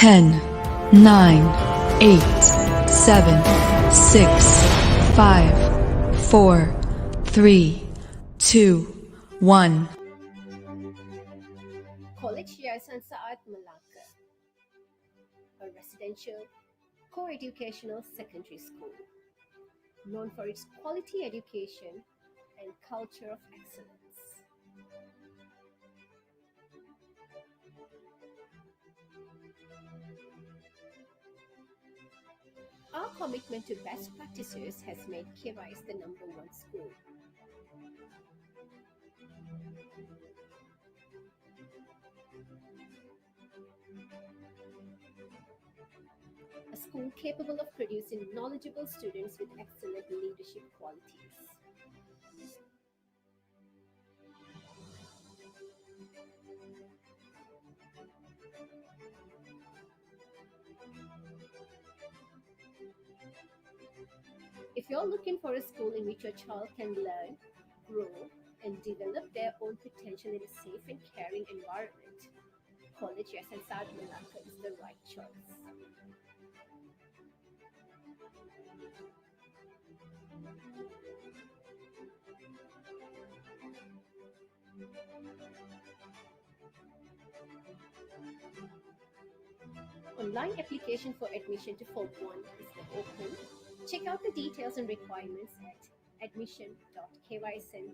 10, 9, 8, 7, 6, 5, 4, 3, 2, 1. College Yayasan Saat Melaka, a residential co-educational secondary school known for its quality education and culture of excellence. Our commitment to best practices has made KYS the #1 school. A school capable of producing knowledgeable students with excellent leadership qualities. If you're looking for a school in which your child can learn, grow, and develop their own potential in a safe and caring environment, College Yayasan Saat Melaka is the right choice. Online application for admission to Form 1 is now open. Check out the details and requirements at admission.kysn.edu.my.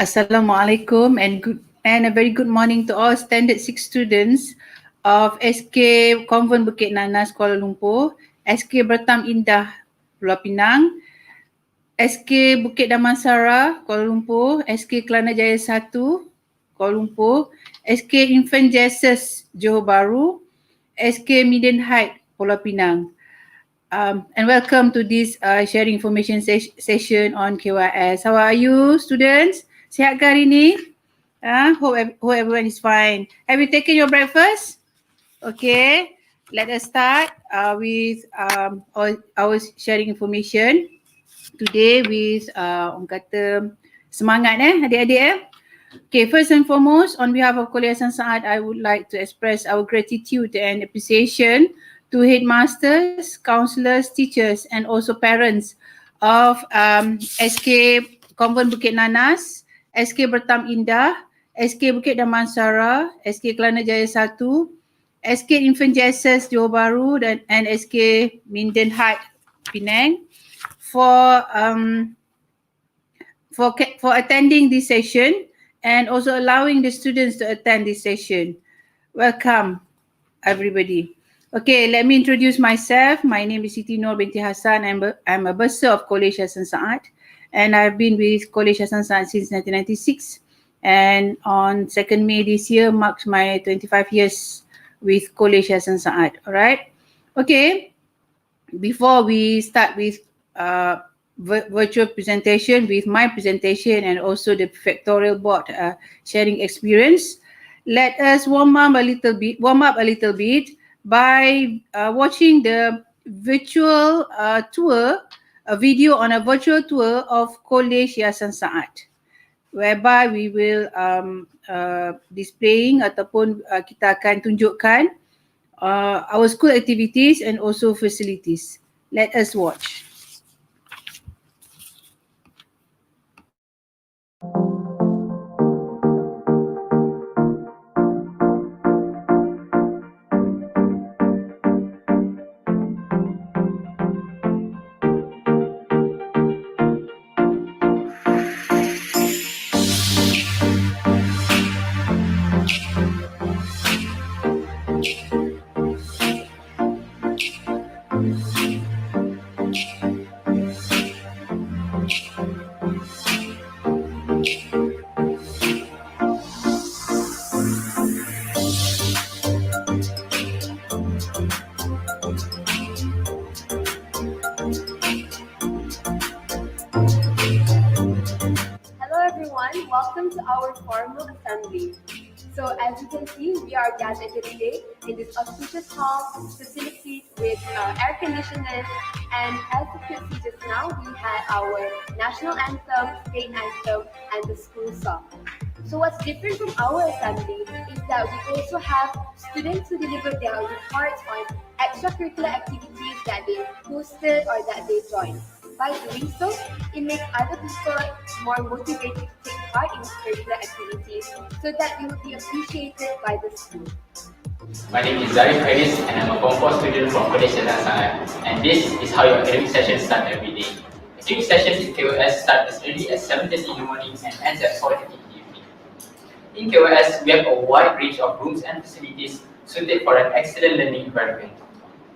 Assalamualaikum and a very good morning to all Standard 6 students of SK Convent Bukit Nanas, Kuala Lumpur, SK Bertam Indah, Pulau Pinang, SK Bukit Damansara, Kuala Lumpur, SK Kelana Jaya 1, Kuala Lumpur, SK Infant Jesus, Johor Bahru, SK Minden Height, Pulau Pinang. And welcome to this sharing information session on KYS. How are you, students? Sihat ke hari ni? Hope everyone is fine. Have you taken your breakfast? Okay, let us start with our sharing information today with orang kata semangat adik-adik . Okay, first and foremost, on behalf of College Yayasan Saat, I would like to express our gratitude and appreciation to headmasters, counsellors, teachers, and also parents of SK Convent Bukit Nanas, SK Bertam Indah, SK Bukit Damansara, SK Kelana Jaya 1, SK Infant Jesus Johor Bahru and SK Minden Height Penang for attending this session and also allowing the students to attend this session. Welcome, everybody. Okay, let me introduce myself. My name is Siti Nur binti Hassan. I'm a bursar of College Yayasan Saat, and I've been with College Yayasan Saat since 1996. And on 2nd May this year marks my 25 years with College Yayasan Saat. All right. Okay. Before we start with virtual presentation, with my presentation and also the prefectorial board sharing experience, let us warm up a little bit by watching the virtual tour, a video on a virtual tour of College Yayasan Saat, whereby we will displaying ataupun kita akan tunjukkan our school activities and also facilities. Let us watch. welcome to our formal assembly. So as you can see, we are gathered here today in this auspicious hall, facilities with air conditioners, and as you can see just now, we had our national anthem, state anthem, and the school song. So what's different from our assembly is that we also have students who deliver their reports on extracurricular activities that they hosted or that they joined. By doing so, it makes other people more motivated to take part in curricular activities so that they will be appreciated by the school. My name is KYS and I'm a Form 4 student from Kelana Jaya, and this is how your academic sessions start every day. Academic sessions in KYS start as early as 7:30 in the morning and ends at 4:30 in the evening. In KYS, we have a wide range of rooms and facilities suited for an excellent learning environment.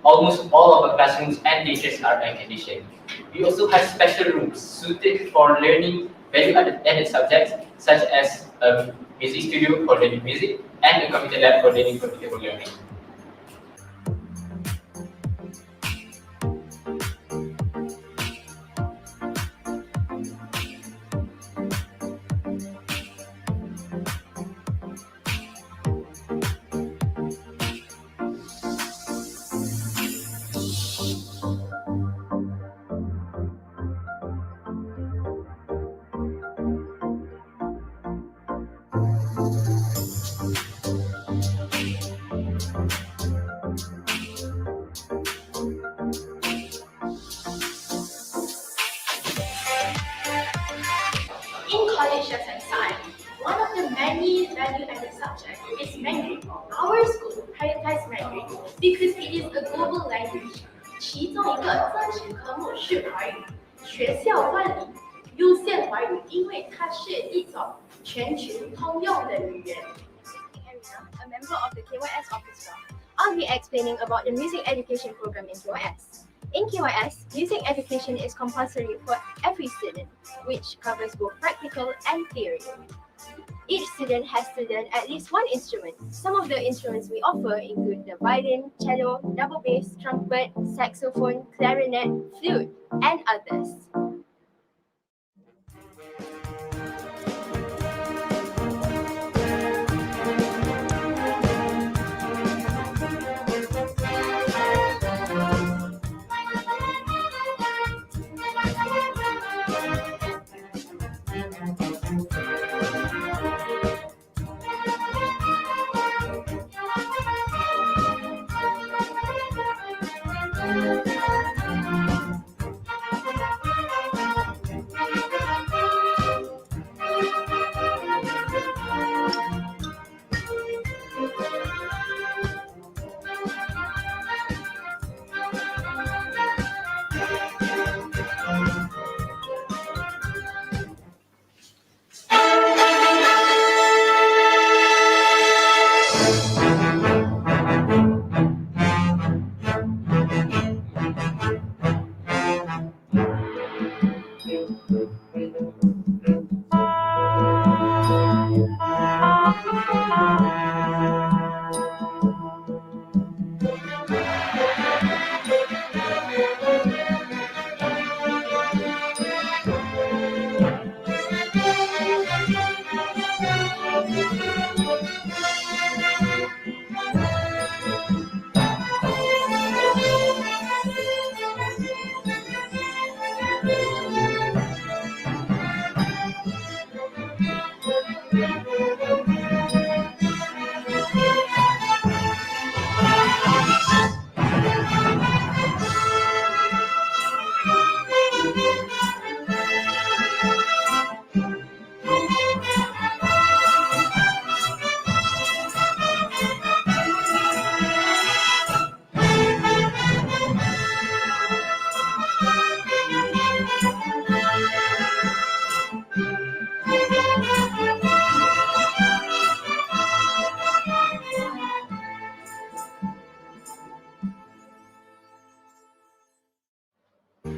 Almost all of our classrooms and teachers are air conditioned. We also have special rooms suited for learning value-added subjects such as a music studio for learning music and a computer lab for learning computer programming. In college and science, one of the many value-added subjects is Mandarin. Our school prioritizes Mandarin because it is a global language. 其中一个增值科目是华语，学校办理优先华语，因为它是一种全球通用的语言。 A member of the KYS orchestra. I'll be explaining about the music education program in KYS. In KYS, music education is compulsory for every student, which covers both practical and theory. Each student has to learn at least one instrument. Some of the instruments we offer include the violin, cello, double bass, trumpet, saxophone, clarinet, flute, and others.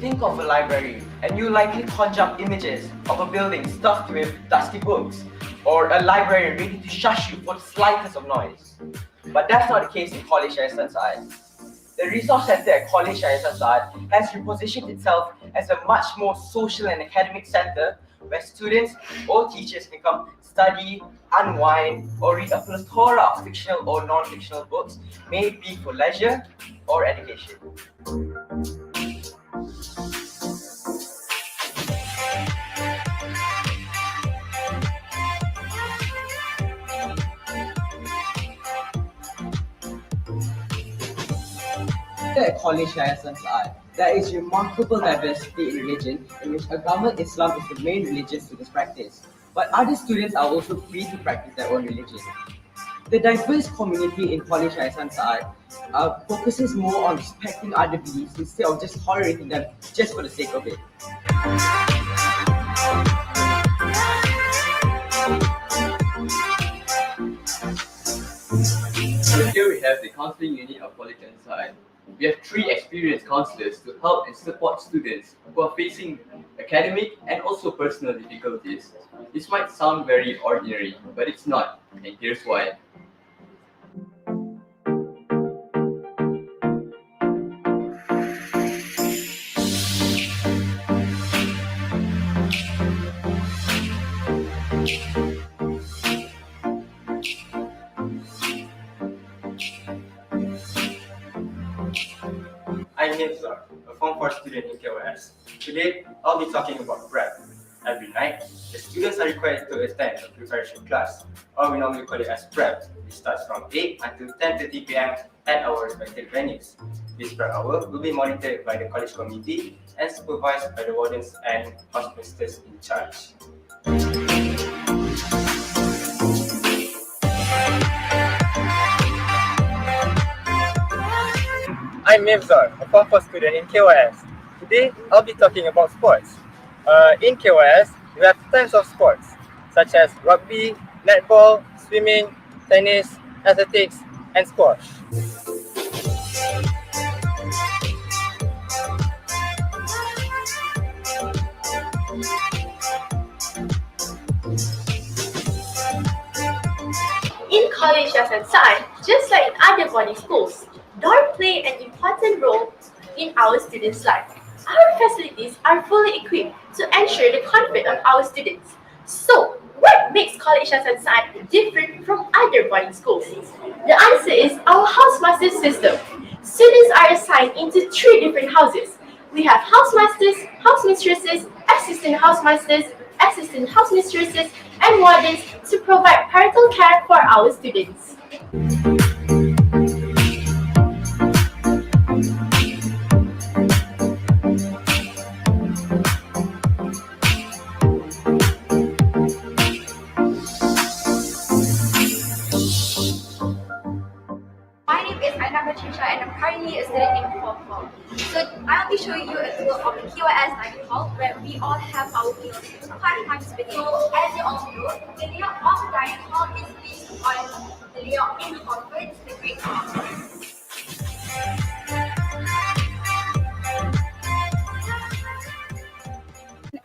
Think of a library, and you likely conjure up images of a building stuffed with dusty books, or a librarian ready to shush you for the slightest of noise. But that's not the case in College Sharing Session. The Resource Center at College Sharing Session has repositioned itself as a much more social and academic center where students or teachers can come study, unwind, or read a plethora of fictional or non-fictional books, may it be for leisure or education. At College Sharing there is remarkable diversity in religion, in which Agama Islam is the main religion students practice, but other students are also free to practice their own religion. The diverse community in College Sharing focuses more on respecting other beliefs instead of just tolerating them just for the sake of it. Here we have the counseling unit of College Sharing. We have 3 experienced counselors to help and support students who are facing academic and also personal difficulties. This might sound very ordinary, but it's not, and here's why. I'm Pintar, a Form 4 student in KYS. Today, I'll be talking about prep. Every night, the students are required to attend a preparation class, or we normally call it as prep. It starts from 8 until 10:30 p.m. at our respective venues. This prep hour will be monitored by the college committee and supervised by the wardens and hospitals in charge. I'm Mivzar, a Form 4 student in KYS. Today, I'll be talking about sports. In KYS, we have tons of sports, such as rugby, netball, swimming, tennis, athletics, and squash. In College Sharing Session, just like in other boarding schools, dorm play an important role in our students' life. Our facilities are fully equipped to ensure the comfort of our students. So, what makes College Sharing Session different from other boarding schools? The answer is our housemaster system. Students are assigned into 3 different houses. We have housemasters, housemistresses, assistant housemasters, assistant housemistresses, and wardens to provide parental care for our students. And I'm currently a student in Form 4. So I'll be showing you a tour of the KYS dining hall where we all have our meals 5 times per day. So as you all know, the layout of the dining hall is based on the layout in Convent, the Great Hall.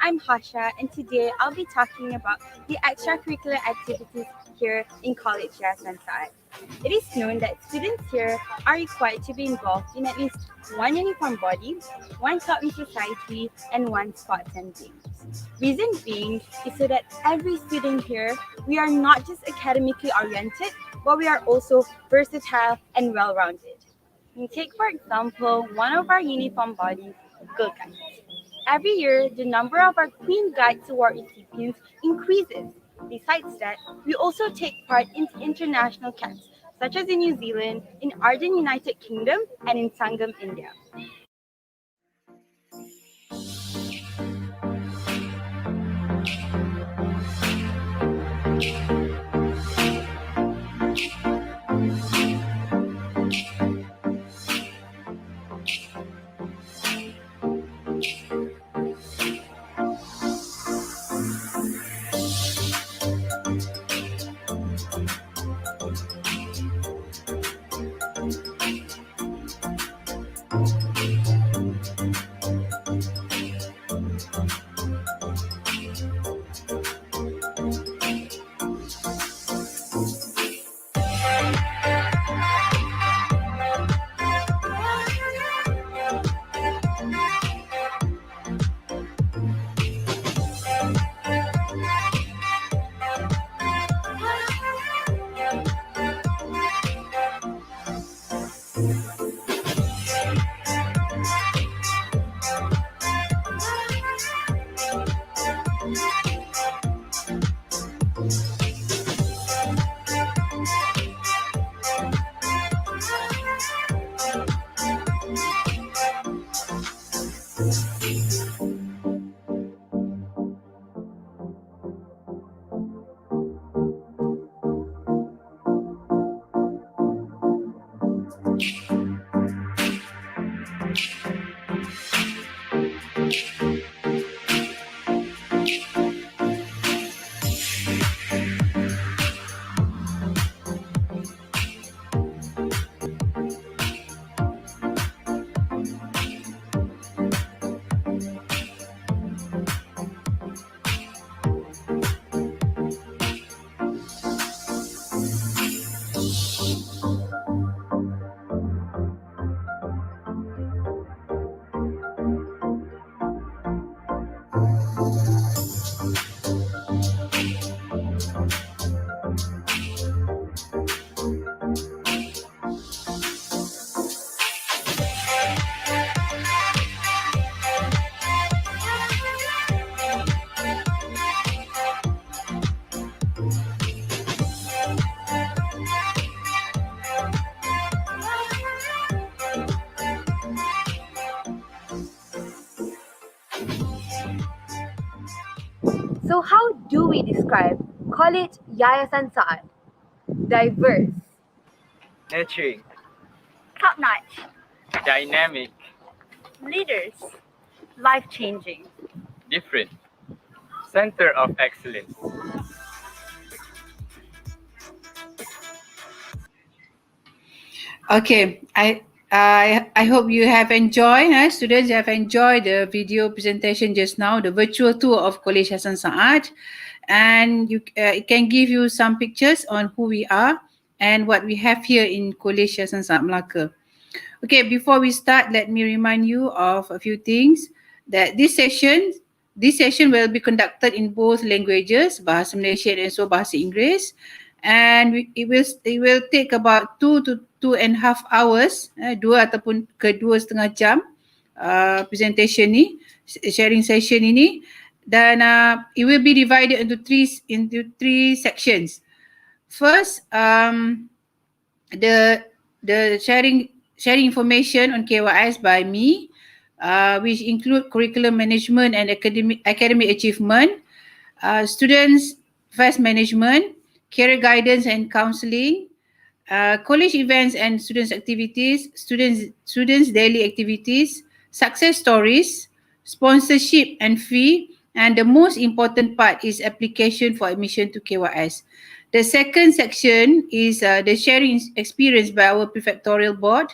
I'm Hasha, and today I'll be talking about the extracurricular activities here in College Sharing Session. It is known that students here are required to be involved in at least 1 uniform body, 1 club in society, and 1 sports and games. Reason being is so that every student here, we are not just academically oriented, but we are also versatile and well-rounded. Take for example, one of our uniform bodies, Girl Guides. Every year, the number of our Queen Guides Award recipients increases. Besides that, we also take part in international camps, such as in New Zealand, in Arden United Kingdom, and in Sangam, India. So how do we describe College Yayasan Saat? Diverse, Nurturing, Top-notch, dynamic, leaders, life-changing. different, center of excellence. Okay, I hope you have enjoyed, students have enjoyed the video presentation just now, the virtual tour of College Hasan Saad, and it can give you some pictures on who we are and what we have here in College Hasan Saad Melaka. Okay, before we start, let me remind you of a few things. That this session will be conducted in both languages, Bahasa Malaysia and also Bahasa Inggeris, and it will take about 2 to 2.5 hours, 2 ataupun ke 2.5 jam presentation ni, sharing session ini, dan it will be divided into three sections. First, the sharing information on KYS by me, which include curriculum management and academic achievement, students first management, career guidance and counselling, college events and students activities, students daily activities, success stories, sponsorship and fee, and the most important part is application for admission to KYS. The second section is the sharing experience by our prefectorial board,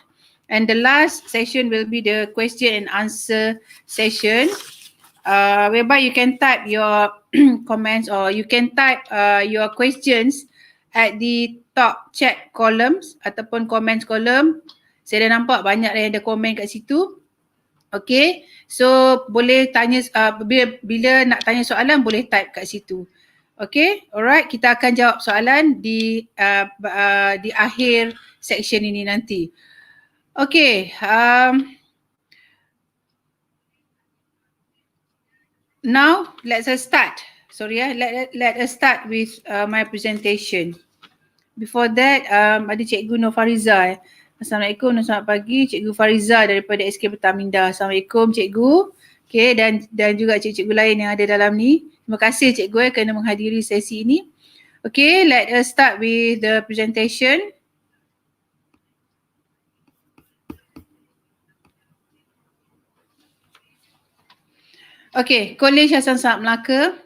and the last session will be the question and answer session, whereby you can type your comments or you can type your questions at the top chat columns ataupun comments column. Saya dah nampak banyak yang ada komen kat situ. Okay, so boleh tanya bila nak tanya soalan boleh type kat situ. Okay, alright, kita akan jawab soalan di akhir section ini nanti. Okay, now let us start. Let us start with my presentation. Before that, ada Cikgu Nur Fariza. Assalamualaikum dan selamat pagi, Cikgu Fariza daripada SK Bertam Indah. Assalamualaikum Cikgu. Okay, dan juga cikgu-cikgu lain yang ada dalam ni. Terima kasih Cikgu kerana menghadiri sesi ini. Okay, let us start with the presentation. Okay, College Hasan Saad Melaka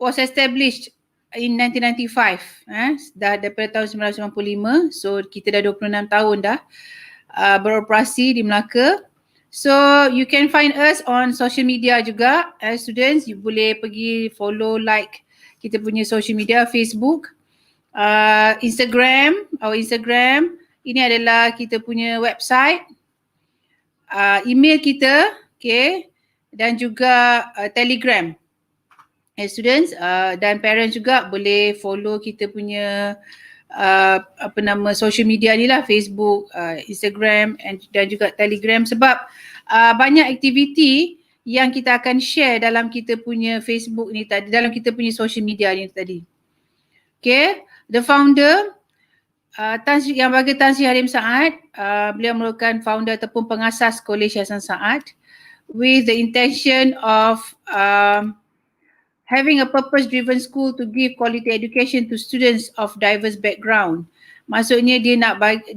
was established in 1995, dah daripada tahun 1995, so kita dah 26 tahun dah beroperasi di Melaka. So you can find us on social media juga, students. You boleh pergi follow, like kita punya social media, Facebook, Instagram. Our Instagram ini adalah kita punya website, email kita, okay, dan juga Telegram. Students dan parents juga boleh follow kita punya social media ni lah, Facebook, Instagram dan juga Telegram, sebab banyak aktiviti yang kita akan share dalam kita punya Facebook ni tadi, dalam kita punya social media ni tadi. Okay, the founder yang bagi Tan Sri Halim Saad, beliau merupakan founder ataupun pengasas Kolej Yayasan Saad with the intention of having a purpose-driven school to give quality education to students of diverse background. Maksudnya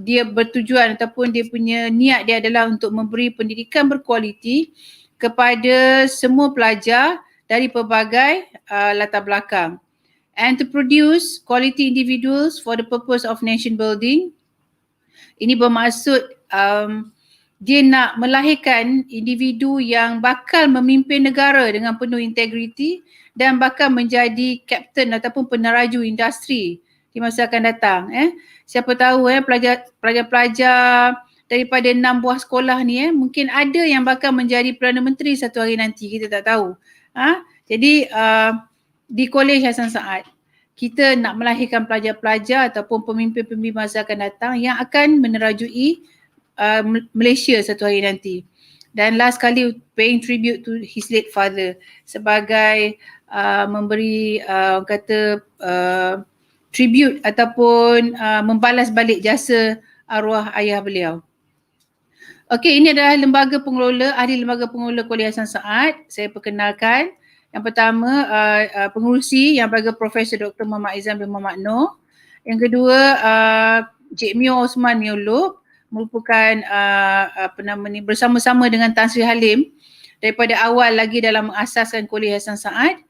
dia bertujuan ataupun dia punya niat dia adalah untuk memberi pendidikan berkualiti kepada semua pelajar dari pelbagai latar belakang, and to produce quality individuals for the purpose of nation building. Ini bermaksud dia nak melahirkan individu yang bakal memimpin negara dengan penuh integriti dan bakal menjadi kapten ataupun peneraju industri di masa akan datang. Siapa tahu pelajar-pelajar daripada 6 buah sekolah ni mungkin ada yang bakal menjadi Perdana Menteri satu hari nanti, kita tak tahu. Jadi di Kolej Yayasan Saad kita nak melahirkan pelajar-pelajar ataupun pemimpin-pemimpin masa akan datang yang akan menerajui Malaysia satu hari nanti. Dan last kali paying tribute to his late father sebagai memberi tribute ataupun membalas balik jasa arwah ayah beliau. Okey, ini adalah lembaga pengelola, ahli lembaga pengelola Kolej Yayasan Saad. Saya perkenalkan. Yang pertama, pengurusi yang berada Profesor Dr. Muhammad Izam bin Muhammad Noor. Yang kedua, Cik Mio Osman Miolub, merupakan bersama-sama dengan Tan Sri Halim daripada awal lagi dalam mengasaskan Kolej Yayasan Saad.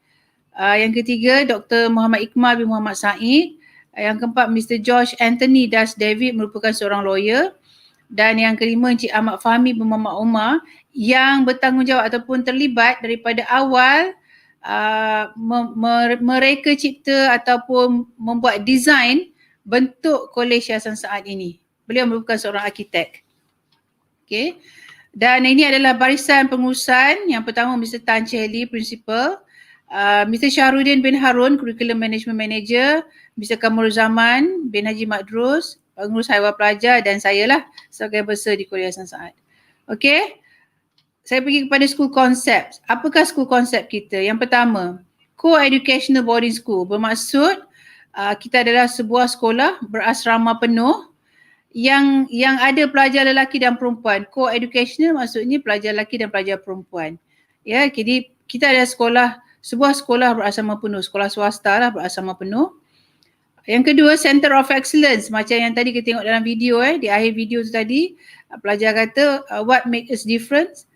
Yang ketiga, Dr. Muhammad Iqmal bin Muhammad Said. Yang keempat, Mr. George Anthony Das David, merupakan seorang lawyer. Dan yang kelima, Encik Ahmad Fahmi bin Muhammad Omar yang bertanggungjawab ataupun terlibat daripada awal mereka cipta ataupun membuat design bentuk Kolej Yayasan Saad ini. Beliau merupakan seorang arkitek. Okay. Dan ini adalah barisan pengurusan. Yang pertama, Mr. Tan Cheli, Principal. Mr. Syahrudin bin Harun, Curriculum Management Manager. Mr. Kamul Zaman bin Haji Madrus, pengurus haiwan pelajar, dan saya lah sebagai besar di Kolej Yayasan Saad. Okay. Saya pergi kepada school concepts. Apakah school concept kita? Yang pertama, co-educational boarding school. Bermaksud kita adalah sebuah sekolah berasrama penuh yang ada pelajar lelaki dan perempuan. Co-educational maksudnya pelajar lelaki dan pelajar perempuan. Ya, jadi kita ada sebuah sekolah berasrama penuh, sekolah swasta lah berasrama penuh. Yang kedua, Center of Excellence. Macam yang tadi kita tengok dalam video, di akhir video tu tadi, pelajar kata, what make us different?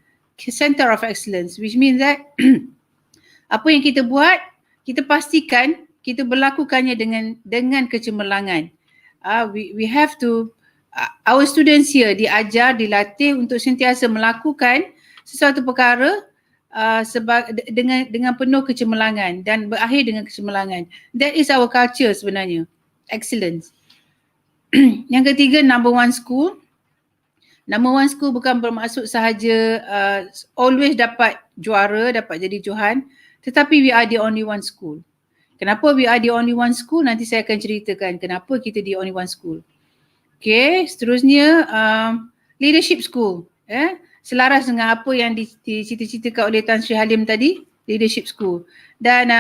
Center of Excellence, which means that apa yang kita buat, kita pastikan kita berlakukannya dengan kecemerlangan. We have to, our students here diajar, dilatih untuk sentiasa melakukan sesuatu perkara dengan penuh kecemerlangan dan berakhir dengan kecemerlangan. That is our culture sebenarnya, excellence. Yang ketiga, number one school. Number one school bukan bermaksud sahaja always dapat juara, dapat jadi Johan, tetapi we are the only one school. Kenapa we are the only one school? Nanti saya akan ceritakan kenapa kita the only one school. Okay, seterusnya leadership school. Selaras dengan apa yang dicita-citakan oleh Tan Sri Halim tadi, leadership school. Dan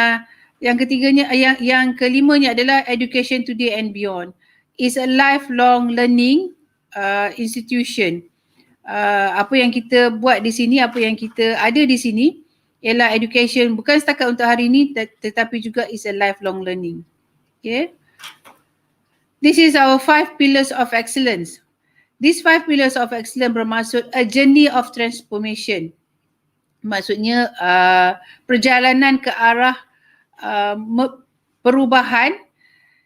yang ketiganya, yang kelimanya adalah education today and beyond. Is a lifelong learning institution. Apa yang kita buat di sini, apa yang kita ada di sini ialah education, bukan setakat untuk hari ini tetapi juga is a lifelong learning. Okay. This is our 5 pillars of excellence. These 5 pillars of excellence bermaksud a journey of transformation. Maksudnya perjalanan ke arah perubahan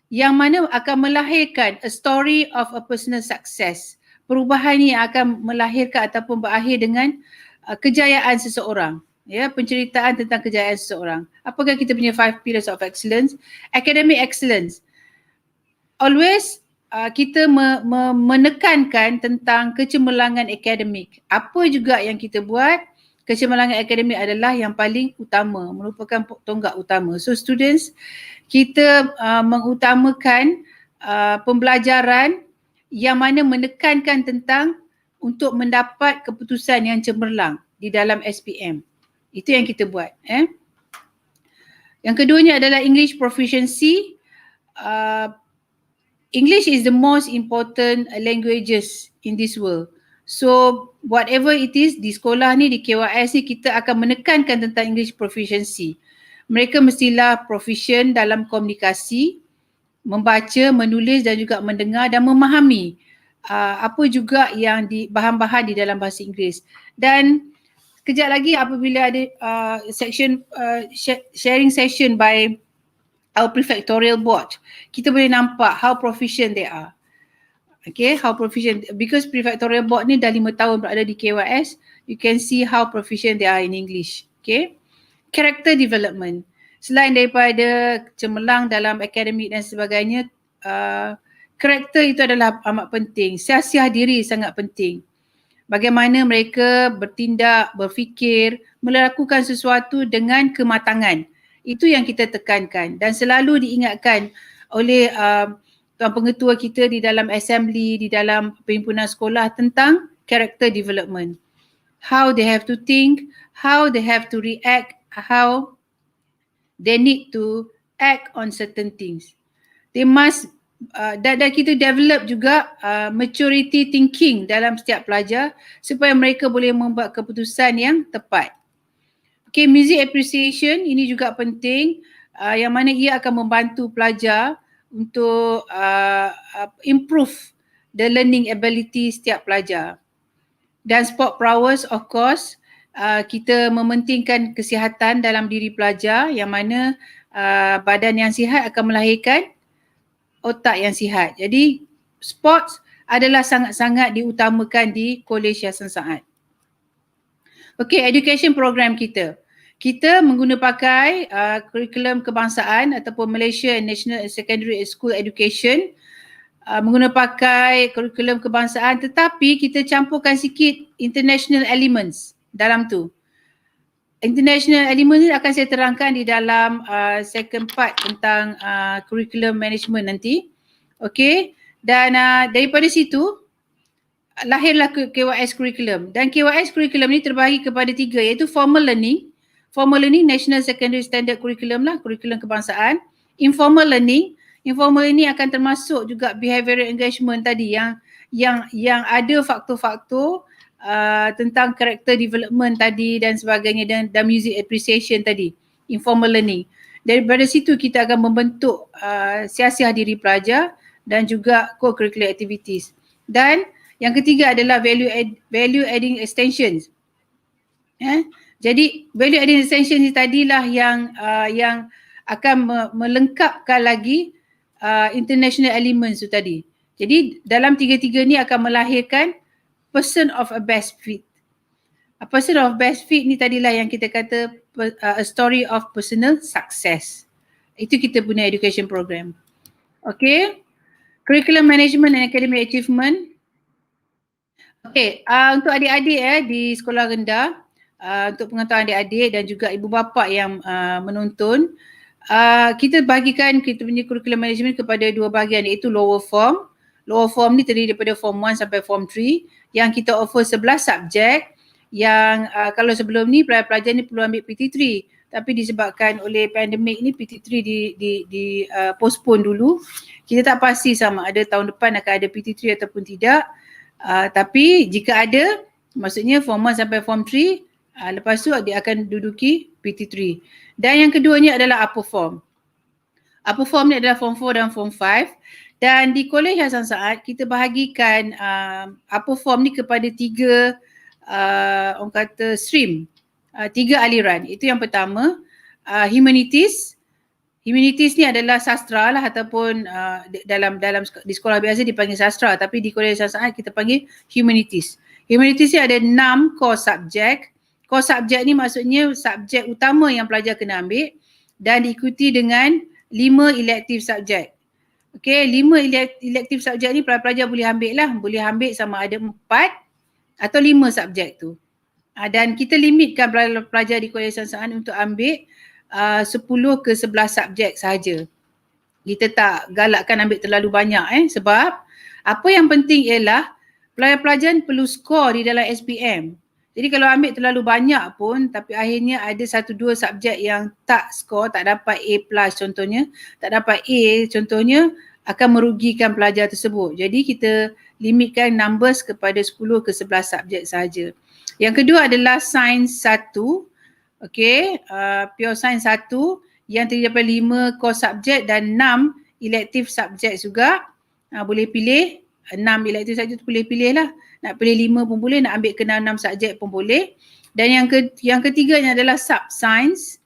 yang mana akan melahirkan a story of a personal success. Perubahan ini akan melahirkan ataupun berakhir dengan kejayaan seseorang. Ya, penceritaan tentang kejayaan seseorang. Apakah kita punya 5 pillars of excellence? Academic excellence. Always kita menekankan tentang kecemerlangan akademik. Apa juga yang kita buat, kecemerlangan akademik adalah yang paling utama, merupakan tonggak utama. So students, kita mengutamakan pembelajaran yang mana menekankan tentang untuk mendapat keputusan yang cemerlang di dalam SPM. Itu yang kita buat. Yang keduanya adalah English proficiency. English is the most important languages in this world. So whatever it is di sekolah ni, di KYS ni, kita akan menekankan tentang English proficiency. Mereka mestilah proficient dalam komunikasi, membaca, menulis dan juga mendengar dan memahami apa juga yang bahan-bahan di dalam bahasa Inggeris. Dan kejap lagi apabila ada sharing session by our prefectorial board, kita boleh nampak how proficient they are. Okay, how proficient, because prefectorial board ni dah 5 tahun berada di KYS, you can see how proficient they are in English. Okay, character development. Selain daripada cemerlang dalam akademik dan sebagainya, karakter itu adalah amat penting. Siasah diri sangat penting. Bagaimana mereka bertindak, berfikir, melakukan sesuatu dengan kematangan. Itu yang kita tekankan dan selalu diingatkan oleh Tuan Pengetua kita di dalam assembly, di dalam perhimpunan sekolah tentang character development. How they have to think, how they have to react, how they need to act on certain things. They must, dan kita develop juga maturity thinking dalam setiap pelajar supaya mereka boleh membuat keputusan yang tepat. Okay, music appreciation ini juga penting, yang mana ia akan membantu pelajar untuk improve the learning ability setiap pelajar. Dan sport prowess, of course, kita mementingkan kesihatan dalam diri pelajar, yang mana badan yang sihat akan melahirkan otak yang sihat. Jadi sports adalah sangat-sangat diutamakan di Kolej Yayasan Saad. Okay, education program kita. Kita mengguna pakai kurikulum kebangsaan ataupun Malaysia National and Secondary School Education, mengguna pakai kurikulum kebangsaan, tetapi kita campurkan sikit international elements dalam tu. International elements ni akan saya terangkan di dalam second part tentang curriculum management nanti. Okay, dan daripada situ lahirlah KYS curriculum, dan KYS curriculum ni terbahagi kepada 3, iaitu formal learning National Secondary Standard Curriculum lah, kurikulum kebangsaan. Informal learning akan termasuk juga behavioral engagement tadi yang ada faktor-faktor tentang character development tadi dan sebagainya, dan music appreciation tadi, informal learning. Daripada situ kita akan membentuk siasah diri pelajar dan juga co-curricular activities. Dan yang ketiga adalah value adding extensions. Jadi value adding extension ni tadilah yang akan melengkapkan lagi international elements tu tadi. Jadi dalam tiga-tiga ni akan melahirkan person of a best fit. A person of best fit ni tadilah yang kita kata a story of personal success. Itu kita punya education program. Okay. Curriculum management and academic achievement. Okay, untuk adik-adik di sekolah rendah, untuk pengetahuan adik-adik dan juga ibu bapa yang menonton, kita bagikan kita punya curriculum management kepada 2 bahagian, iaitu lower form. Lower form ni terdiri daripada form 1 sampai form 3, yang kita offer 11 subjek, yang kalau sebelum ni pelajar ni perlu ambil PT3, tapi disebabkan oleh pandemik ni PT3 di postpone dulu. Kita tak pasti sama ada tahun depan akan ada PT3 ataupun tidak, tapi jika ada, maksudnya form 1 sampai form 3, lepas tu dia akan duduki PT3. Dan yang keduanya adalah upper form. Upper form ni adalah form 4 dan form 5. Dan di Kolej Yayasan Saad kita bahagikan upper form ni kepada 3 orang kata stream, 3 aliran. Itu yang pertama, humanities. Humanities ni adalah sastra lah, ataupun dalam di sekolah biasa dipanggil sastra, tapi di Kolej Yayasan Saad kita panggil humanities. Humanities ni ada 6 core subjek. Core subjek ni maksudnya subjek utama yang pelajar kena ambil, dan diikuti dengan 5 elective subjek. Okay, 5 elective subjek ni pelajar boleh ambil lah. Boleh ambil sama ada 4 atau 5 subjek tu. Dan kita limitkan pelajar di Kolej Yayasan Saad untuk ambil 10 ke 11 subjek sahaja. kita tak galakkan ambil terlalu banyak sebab apa yang penting ialah pelajar-pelajar perlu skor di dalam SPM. Jadi kalau ambil terlalu banyak pun tapi akhirnya ada 1-2 subjek yang tak skor, tak dapat A+ contohnya, tak dapat A contohnya, akan merugikan pelajar tersebut. Jadi kita limitkan numbers kepada 10 ke 11 subjek sahaja. Yang kedua adalah Sains 1. Okey, Pure Science 1 yang terdiri daripada 5 core subjek dan 6 elective subjek juga. Boleh pilih 6 elective subjek tu boleh pilih lah. Nak pilih 5 pun boleh, nak ambil kena 6 subjek pun boleh. Dan yang ketiganya adalah Sub Science.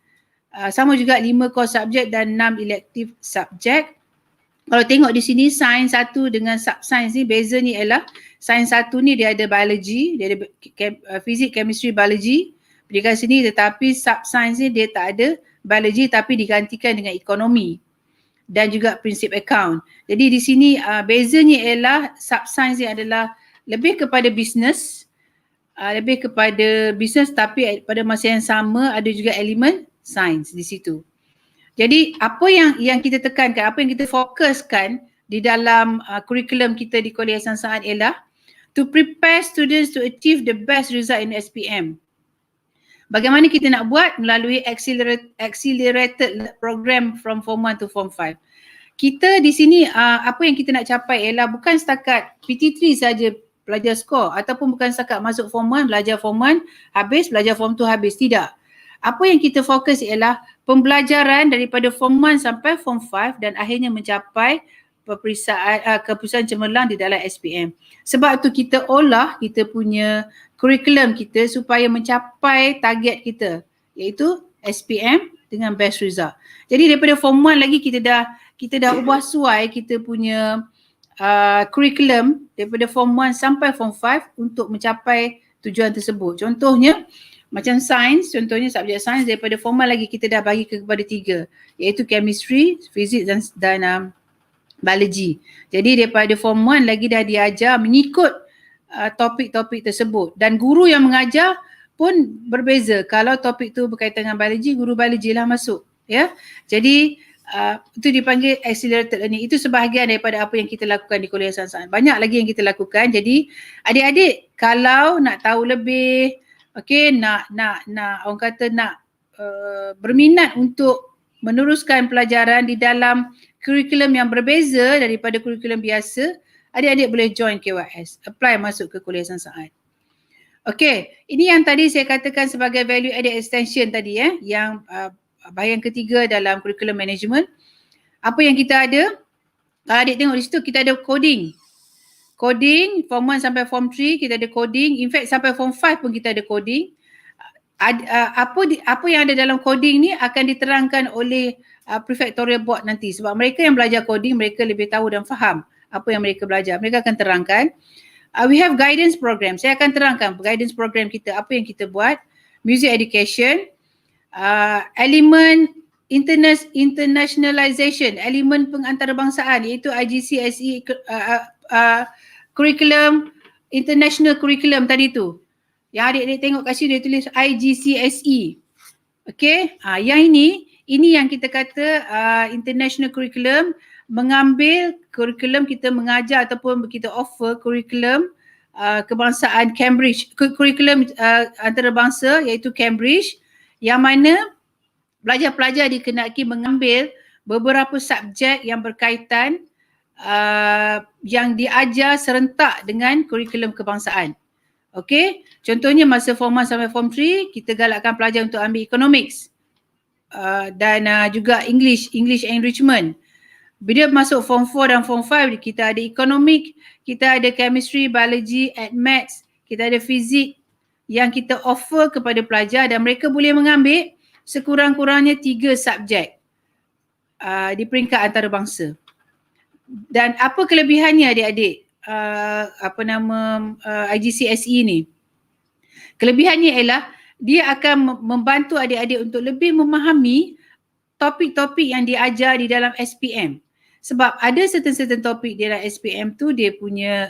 Sama juga 5 core subjek dan 6 elective subjek. Kalau tengok di sini Sains 1 dengan Sub Science ni bezanya ialah Sains 1 ni dia ada biology, dia ada fizik, chemistry, biology. Dekat sini tetapi Sub Science ni dia tak ada biology tapi digantikan dengan ekonomi dan juga prinsip account. Jadi di sini bezanya ialah Sub Science ni adalah lebih kepada bisnes, tapi pada masa yang sama ada juga elemen sains di situ. Jadi apa yang kita tekankan, apa yang kita fokuskan di dalam kurikulum kita di Kuliah Sains ialah to prepare students to achieve the best result in SPM. Bagaimana kita nak buat? Melalui accelerated program from Form 1 to Form 5. Kita di sini apa yang kita nak capai ialah bukan setakat PT3 saja belajar skor ataupun bukan setakat masuk Form 1, belajar Form 1, habis, belajar Form 2, habis. Tidak. Apa yang kita fokus ialah pembelajaran daripada Form 1 sampai Form 5 dan akhirnya mencapai keputusan cemerlang di dalam SPM. Sebab tu kita olah kita punya kurikulum kita supaya mencapai target kita iaitu SPM dengan best result. Jadi daripada Form 1 lagi kita dah ubah suai kita punya kurikulum daripada Form 1 sampai Form 5 untuk mencapai tujuan tersebut. Contohnya macam sains, contohnya subjek sains daripada Form 1 lagi kita dah bagi kepada 3 iaitu chemistry, fizik dan biology. Jadi daripada Form 1 lagi dah diajar mengikut topik-topik tersebut dan guru yang mengajar pun berbeza. Kalau topik tu berkaitan dengan biologi, guru biologi lah masuk, ya. Jadi itu dipanggil accelerated learning. Itu sebahagian daripada apa yang kita lakukan di Kuliah Sains. Banyak lagi yang kita lakukan. Jadi adik-adik kalau nak tahu lebih, okey, nak orang kata nak berminat untuk meneruskan pelajaran di dalam kurikulum yang berbeza daripada kurikulum biasa, adik-adik boleh join KYS, apply masuk ke Kuliah Sains. Okey, ini yang tadi saya katakan sebagai value added extension tadi yang bahagian ketiga dalam kurikulum management. Apa yang kita ada? Kalau adik tengok di situ kita ada coding. Coding Form 1 sampai Form 3 kita ada coding. In fact sampai Form 5 pun kita ada coding. Apa yang ada dalam coding ni akan diterangkan oleh prefectorial board nanti sebab mereka yang belajar coding mereka lebih tahu dan faham apa yang mereka belajar. Mereka akan terangkan. We have guidance program. Saya akan terangkan guidance program kita, apa yang kita buat. Music education, elemen internationalization, elemen pengantarbangsaan iaitu IGCSE curriculum, international curriculum tadi tu. Yang adik-adik tengok kat sini dia tulis IGCSE. Okey, yang ini yang kita kata international curriculum, mengambil kurikulum kita mengajar ataupun kita offer kurikulum kebangsaan Cambridge, kurikulum antarabangsa iaitu Cambridge yang mana pelajar-pelajar dikenaki mengambil beberapa subjek yang berkaitan yang diajar serentak dengan kurikulum kebangsaan. Okey, contohnya masa Form 1 sampai Form 3 kita galakkan pelajar untuk ambil economics dan juga English enrichment. Bila masuk Form 4 dan Form 5 kita ada economic, kita ada chemistry, biology, maths, kita ada fizik yang kita offer kepada pelajar dan mereka boleh mengambil sekurang-kurangnya 3 subjek di peringkat antarabangsa. Dan apa kelebihannya adik-adik IGCSE ni? Kelebihannya ialah dia akan membantu adik-adik untuk lebih memahami topik-topik yang diajar di dalam SPM. Sebab ada certain topik di dalam SPM tu dia punya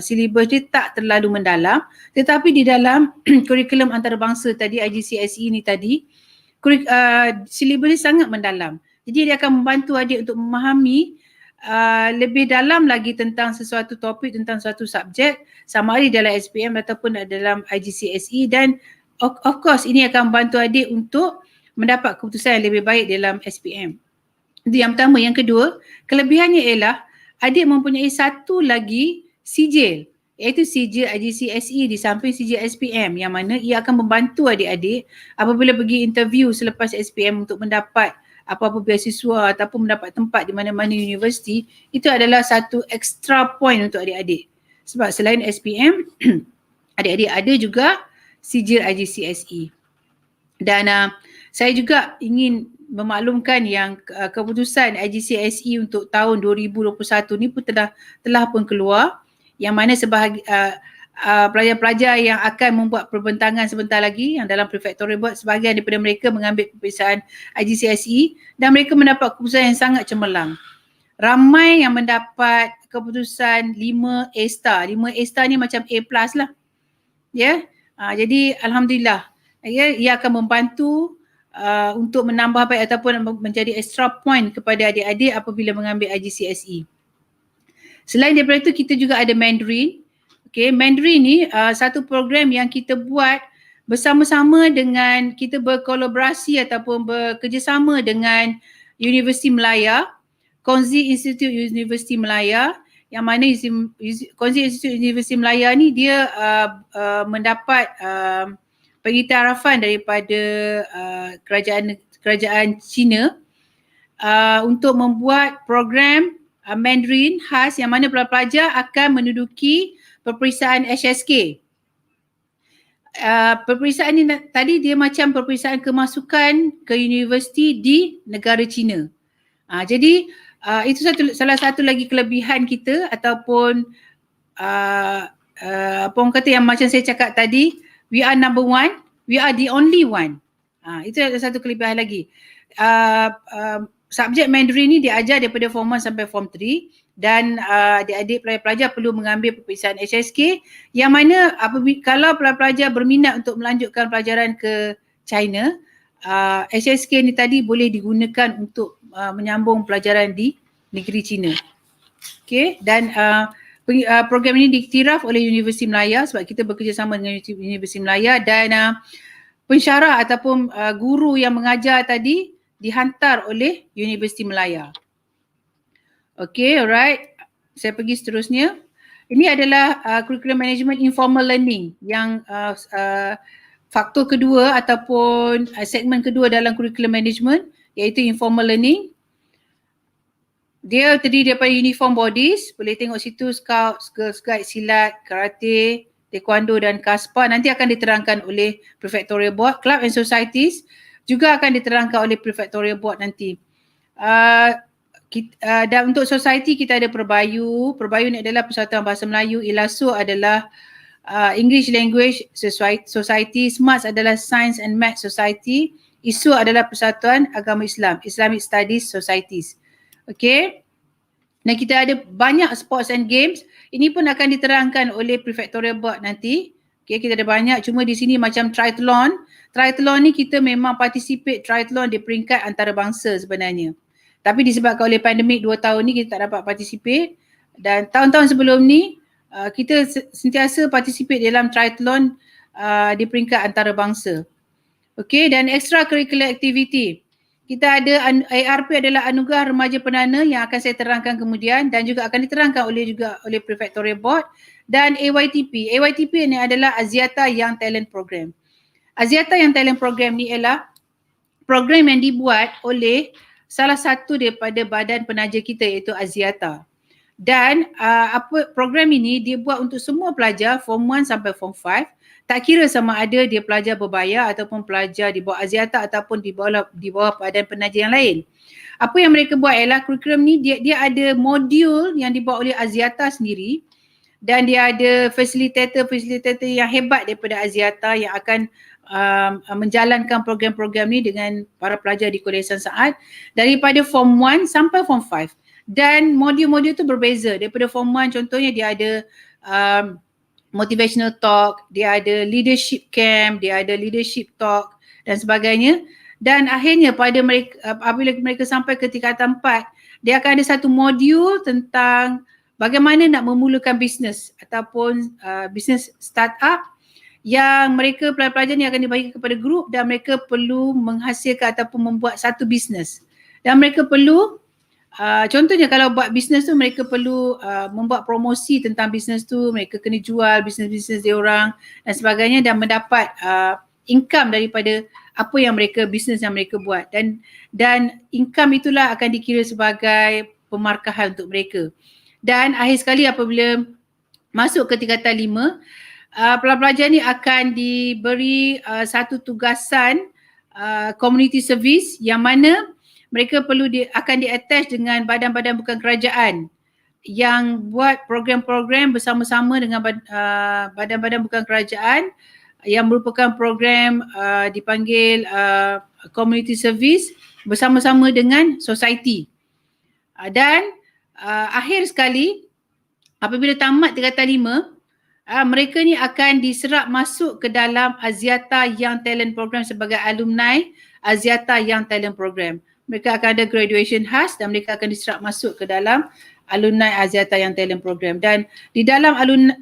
silibus dia tak terlalu mendalam, tetapi di dalam kurikulum antarabangsa tadi IGCSE ni tadi silibus dia sangat mendalam. Jadi dia akan membantu adik untuk memahami lebih dalam lagi tentang sesuatu topik, tentang suatu subjek, sama ada dalam SPM ataupun dalam IGCSE, dan of course ini akan membantu adik untuk mendapat keputusan yang lebih baik dalam SPM. Itu yang pertama. Yang kedua, kelebihannya ialah adik mempunyai satu lagi sijil, iaitu sijil IGCSE di samping sijil SPM, yang mana ia akan membantu adik-adik apabila pergi interview selepas SPM untuk mendapat apa-apa beasiswa ataupun mendapat tempat di mana-mana universiti. Itu adalah satu extra point untuk adik-adik. Sebab selain SPM, adik-adik ada juga sijil IGCSE. Dan saya juga ingin memaklumkan yang keputusan IGCSE untuk tahun 2021 ni pun telah pun keluar, yang mana pelajar-pelajar yang akan membuat perbentangan sebentar lagi yang dalam prefectorial board, sebahagian daripada mereka mengambil peperiksaan IGCSE dan mereka mendapat keputusan yang sangat cemerlang. Ramai yang mendapat keputusan 5 A star. 5 A star ni macam A plus lah. Ya. Jadi alhamdulillah, ya, ia akan membantu untuk menambah baik ataupun menjadi extra point kepada adik-adik apabila mengambil IGCSE. Selain daripada itu, kita juga ada Mandarin. Okay, Mandarin ni satu program yang kita buat bersama-sama dengan, kita berkolaborasi ataupun bekerjasama dengan Universiti Melaya, Konzi Institute Universiti Melaya, yang mana Konzi Institute Universiti Melaya ni dia mendapat pengiktirafan daripada kerajaan China untuk membuat program Mandarin khas, yang mana pelajar akan menduduki peperiksaan HSK. Peperiksaan ni tadi dia macam peperiksaan kemasukan ke universiti di negara China. Jadi itu salah satu lagi kelebihan kita, ataupun apa orang kata yang macam saya cakap tadi, we are number one, we are the only one. Itu ada satu kelebihan lagi. Subjek Mandarin ni diajar daripada form 1 sampai form 3, dan adik-adik pelajar perlu mengambil peperiksaan HSK, yang mana kalau pelajar berminat untuk melanjutkan pelajaran ke China, HSK ni tadi boleh digunakan untuk menyambung pelajaran di negeri China. Okay, dan program ini diiktiraf oleh Universiti Melaya sebab kita bekerjasama dengan Universiti Melaya, dan pensyarah ataupun guru yang mengajar tadi dihantar oleh Universiti Melaya. Okay, alright. Saya pergi seterusnya. Ini adalah curriculum management informal learning, yang faktor kedua ataupun segmen kedua dalam curriculum management, iaitu informal learning. Dia terdiri daripada uniform bodies, boleh tengok situ, scout, girl guide, silat, karate, taekwondo dan kaspa. Nanti akan diterangkan oleh prefectorial board. Club and societies juga akan diterangkan oleh prefectorial board nanti. Dan untuk society kita ada Perbayu. Perbayu ni adalah Persatuan Bahasa Melayu. ILASU adalah English Language Society. SMARTS adalah Science and Math Society. ISU adalah Persatuan Agama Islam, Islamic Studies Societies. Okay. Dan kita ada banyak sports and games. Ini pun akan diterangkan oleh prefectorial board nanti. Okay, kita ada banyak. Cuma di sini macam triathlon. Triathlon ni kita memang participate triathlon di peringkat antarabangsa sebenarnya. Tapi disebabkan oleh pandemik 2 tahun ni kita tak dapat participate. Dan tahun-tahun sebelum ni kita sentiasa participate dalam triathlon di peringkat antarabangsa. Okay, dan extracurricular activity. Kita ada ARP adalah Anugerah Remaja Penana yang akan saya terangkan kemudian, dan juga akan diterangkan oleh prefectorial board, dan AYTP. AYTP ni adalah Axiata Young Talent Program. Axiata Young Talent Program ni ialah program yang dibuat oleh salah satu daripada badan penaja kita, iaitu Axiata. Dan program ini dia buat untuk semua pelajar form 1 sampai form 5. Tak kira sama ada dia pelajar berbayar ataupun pelajar di bawah Axiata ataupun di bawah badan penaja yang lain. Apa yang mereka buat ialah kurikulum ni dia ada modul yang dibuat oleh Axiata sendiri, dan dia ada facilitator yang hebat daripada Axiata yang akan menjalankan program-program ni dengan para pelajar di Kuala Ihsan Saad daripada form 1 sampai form 5. Dan modul-modul tu berbeza. Daripada form 1 contohnya dia ada motivational talk, dia ada leadership camp, dia ada leadership talk dan sebagainya. Dan akhirnya pada mereka, apabila mereka sampai ke tingkatan 4, dia akan ada satu modul tentang bagaimana nak memulakan bisnes ataupun bisnes startup yang mereka pelajar ni akan dibagi kepada grup dan mereka perlu menghasilkan ataupun membuat satu bisnes. Dan mereka perlu contohnya kalau buat bisnes tu mereka perlu membuat promosi tentang bisnes tu, mereka kena jual bisnes-bisnes dia orang dan sebagainya dan mendapat income daripada apa yang bisnes yang mereka buat dan income itulah akan dikira sebagai pemarkahan untuk mereka. Dan akhir sekali apabila masuk ke tingkatan 5, pelajar ni akan diberi satu tugasan community service yang mana mereka perlu akan di-attach dengan badan-badan bukan kerajaan yang buat program-program bersama-sama dengan badan-badan bukan kerajaan yang merupakan program dipanggil community service bersama-sama dengan society. Dan akhir sekali apabila tamat tingkatan 5, mereka ni akan diserap masuk ke dalam Axiata Young Talent Program sebagai alumni Axiata Young Talent Program. Mereka akan ada graduation khas dan mereka akan diserap masuk ke dalam alumni Axiata Young Talent Program. Dan di dalam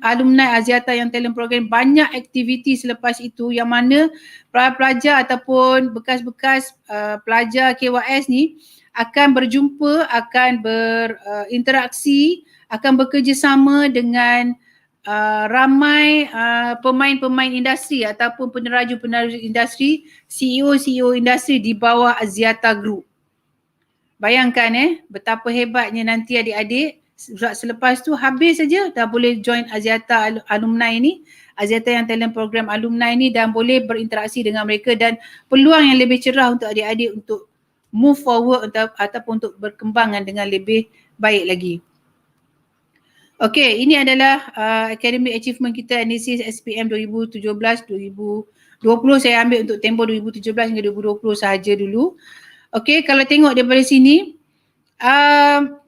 alumni Axiata Young Talent Program banyak aktiviti selepas itu yang mana pelajar ataupun bekas-bekas pelajar KYS ni akan berjumpa, akan berinteraksi, akan bekerjasama dengan ramai pemain-pemain industri ataupun peneraju-peneraju industri, CEO-CEO industri di bawah Axiata Group. Bayangkan betapa hebatnya nanti adik-adik selepas tu habis saja dah boleh join Axiata alumni ni, Axiata yang talent program alumni ni dan boleh berinteraksi dengan mereka dan peluang yang lebih cerah untuk adik-adik untuk move forward ataupun untuk berkembangan dengan lebih baik lagi. Okey, ini adalah academic achievement kita analisis SPM 2017-2020. Saya ambil untuk tempoh 2017 hingga 2020 sahaja dulu. Okey, kalau tengok daripada sini,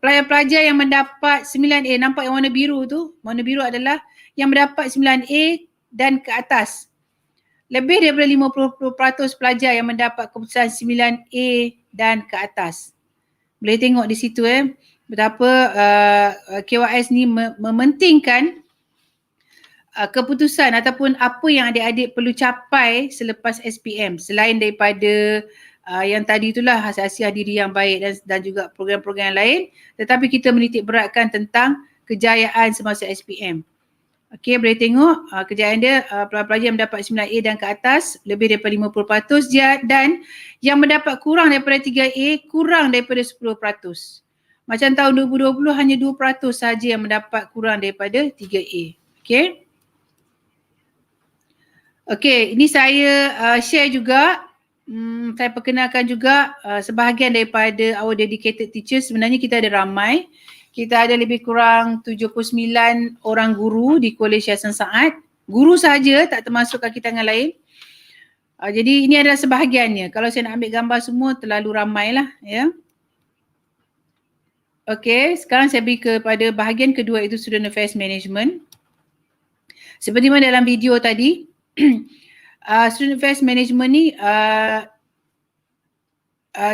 pelajar-pelajar yang mendapat 9A, nampak yang warna biru tu? Warna biru adalah yang mendapat 9A dan ke atas. Lebih daripada 50% pelajar yang mendapat keputusan 9A dan ke atas. Boleh tengok di situ betapa KYS ni mementingkan keputusan ataupun apa yang adik-adik perlu capai selepas SPM selain daripada yang tadi itulah hasil diri yang baik dan juga program-program yang lain, tetapi kita menitik beratkan tentang kejayaan semasa SPM. Okey, boleh tengok kejayaan dia pelajar yang mendapat 9A dan ke atas lebih daripada 50% dan yang mendapat kurang daripada 3A kurang daripada 10%. Macam tahun 2020 hanya 2% sahaja yang mendapat kurang daripada 3A. Okey. Okey, ini saya share juga, saya perkenalkan juga sebahagian daripada our dedicated teachers. Sebenarnya kita ada ramai. Kita ada lebih kurang 79 orang guru di Kolej Yayasan Saad. Guru sahaja, tak termasuk kaki tangan lain. Jadi ini adalah sebahagiannya. Kalau saya nak ambil gambar semua terlalu ramai lah. Ya. Okey, sekarang saya pergi kepada bahagian kedua iaitu Student Affairs Management. Seperti mana dalam video tadi, Student Affairs Management ni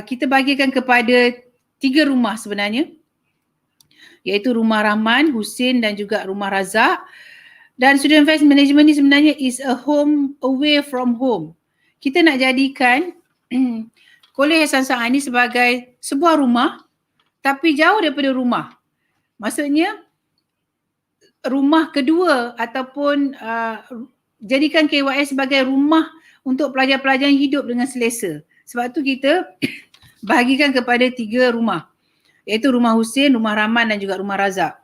kita bahagikan kepada 3 rumah sebenarnya. Iaitu Rumah Rahman, Husin dan juga Rumah Razak. Dan Student Affairs Management ni sebenarnya is a home away from home. Kita nak jadikan Kolej Yayasan Saad ni sebagai sebuah rumah tapi jauh daripada rumah. Maksudnya rumah kedua ataupun jadikan KYS sebagai rumah untuk pelajar-pelajar yang hidup dengan selesa. Sebab tu kita bahagikan kepada 3 rumah. Iaitu Rumah Husin, Rumah Rahman dan juga Rumah Razak.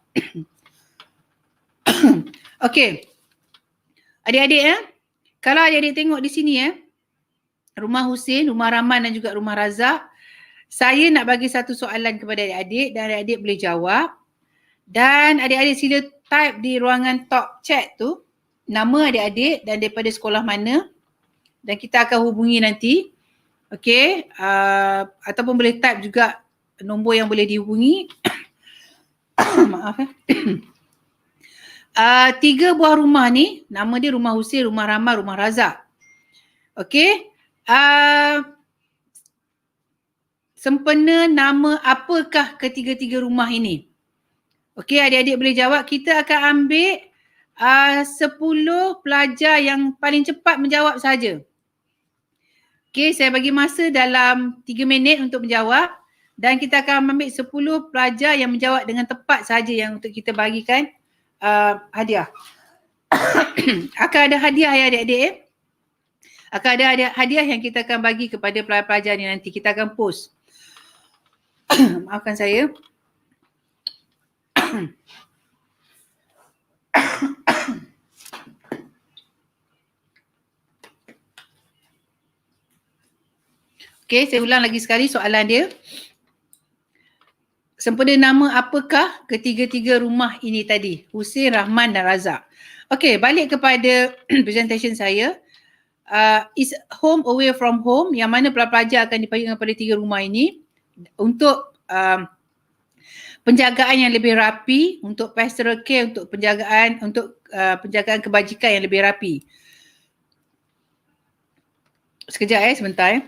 Okey. Adik-adik kalau adik-adik tengok di sini Rumah Husin, Rumah Rahman dan juga Rumah Razak, saya nak bagi satu soalan kepada adik-adik dan adik-adik boleh jawab. Dan adik-adik sila type di ruangan talk chat tu nama adik-adik dan daripada sekolah mana dan kita akan hubungi nanti. Okey, ataupun boleh type juga nombor yang boleh dihubungi. Maaf 3 buah rumah ni, nama dia Rumah Husin, Rumah Rahman, Rumah Razak. Okey. sempena nama apakah ketiga-tiga rumah ini? Okey, adik-adik boleh jawab. Kita akan ambil 10 pelajar yang paling cepat menjawab saja. Okey, saya bagi masa dalam 3 minit untuk menjawab dan kita akan ambil 10 pelajar yang menjawab dengan tepat saja yang untuk kita bagikan hadiah. Akan ada hadiah ya adik-adik. Akan ada hadiah yang kita akan bagi kepada pelajar-pelajar ni nanti. Kita akan post. Maafkan saya. Okey, saya ulang lagi sekali soalan dia. Sempena nama apakah ketiga-tiga rumah ini tadi? Husin, Rahman dan Razak. Okey, balik kepada presentation saya. Is home away from home, yang mana pelajar akan dibagikan kepada 3 rumah ini untuk penjagaan yang lebih rapi, untuk pastoral care, untuk penjagaan kebajikan yang lebih rapi. Sekejap sebentar.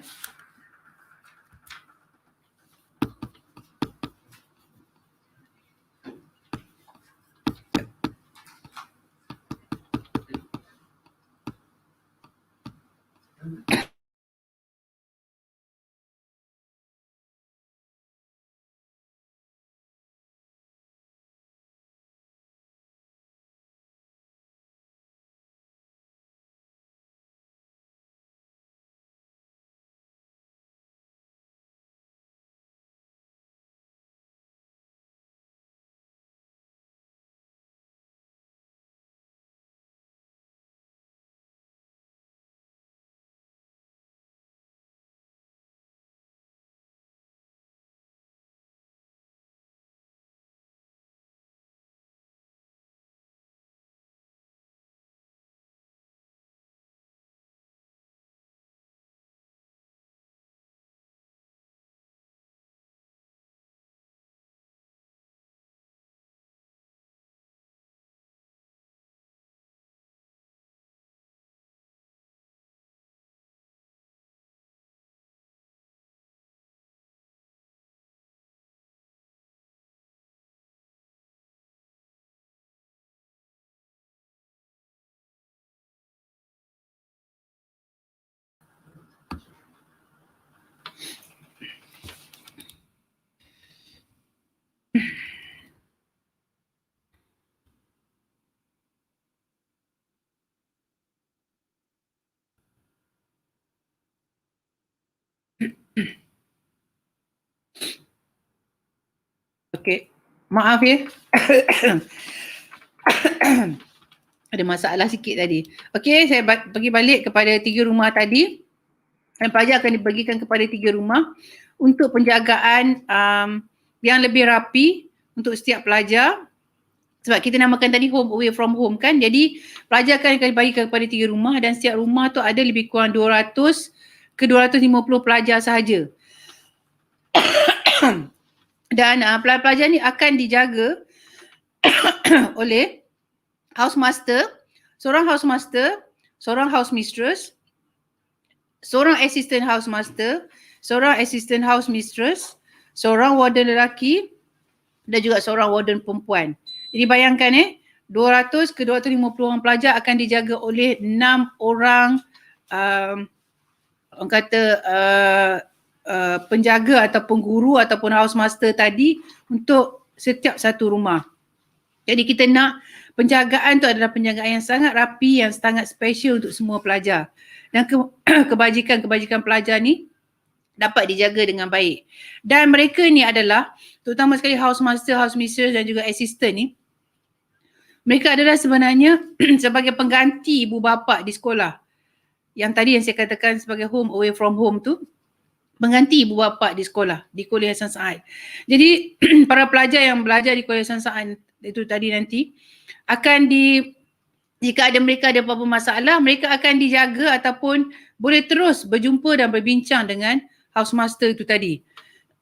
Okey, maaf ya. Ada masalah sikit tadi. Okey, saya pergi balik kepada 3 rumah tadi. Dan pelajar akan dibagikan kepada 3 rumah untuk penjagaan yang lebih rapi untuk setiap pelajar. Sebab kita namakan tadi home away from home kan. Jadi pelajar akan dibagikan kepada 3 rumah dan setiap rumah tu ada lebih kurang 200 ke 250 pelajar sahaja. Dan pelajar ni akan dijaga oleh housemaster, seorang housemaster, seorang housemistress, seorang assistant housemaster, seorang assistant housemistress, seorang warden lelaki dan juga seorang warden perempuan. Jadi bayangkan 200 ke 250 orang pelajar akan dijaga oleh 6 orang orang kata penjaga ataupun guru ataupun housemaster tadi untuk setiap satu rumah. Jadi kita nak penjagaan tu adalah penjagaan yang sangat rapi, yang sangat special untuk semua pelajar. Dan kebajikan pelajar ni dapat dijaga dengan baik. Dan mereka ni adalah terutama sekali housemaster, housemistress dan juga assistant ni, mereka adalah sebenarnya sebagai pengganti ibu bapa di sekolah. Yang tadi yang saya katakan sebagai home away from home tu, mengganti ibu bapa di sekolah, di Kuliah Hasan Said. Jadi para pelajar yang belajar di Kuliah Hasan Said itu tadi nanti akan jika mereka ada apa-apa masalah, mereka akan dijaga ataupun boleh terus berjumpa dan berbincang dengan housemaster itu tadi.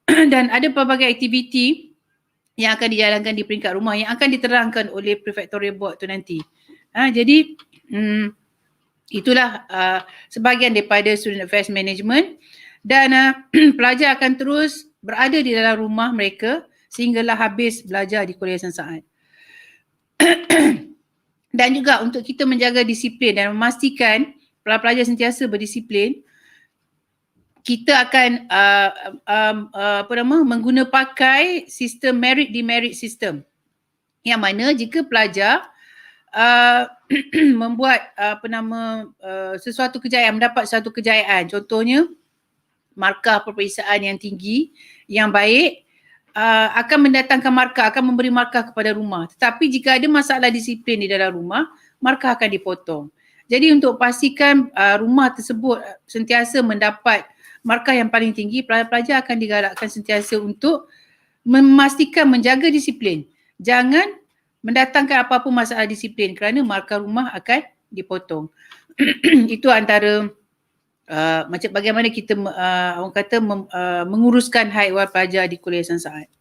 Dan ada pelbagai aktiviti yang akan dijalankan di peringkat rumah yang akan diterangkan oleh prefectorial board tu nanti. Jadi itulah sebahagian daripada student affairs management. Dan pelajar akan terus berada di dalam rumah mereka sehinggalah habis belajar di Kuliah Yayasan Saad. Dan juga untuk kita menjaga disiplin dan memastikan pelajar sentiasa berdisiplin, kita akan mengguna pakai sistem merit demerit system, yang mana jika pelajar membuat sesuatu kejayaan, mendapat suatu kejayaan, contohnya markah peperiksaan yang tinggi, yang baik, akan mendatangkan markah, akan memberi markah kepada rumah. Tetapi jika ada masalah disiplin di dalam rumah, markah akan dipotong. Jadi untuk pastikan rumah tersebut sentiasa mendapat markah yang paling tinggi, pelajar akan digalakkan sentiasa untuk memastikan menjaga disiplin. Jangan mendatangkan apa-apa masalah disiplin kerana markah rumah akan dipotong. Itu antara macam bagaimana kita orang kata menguruskan hak ehwal pelajar di Kuliah Yayasan Saad.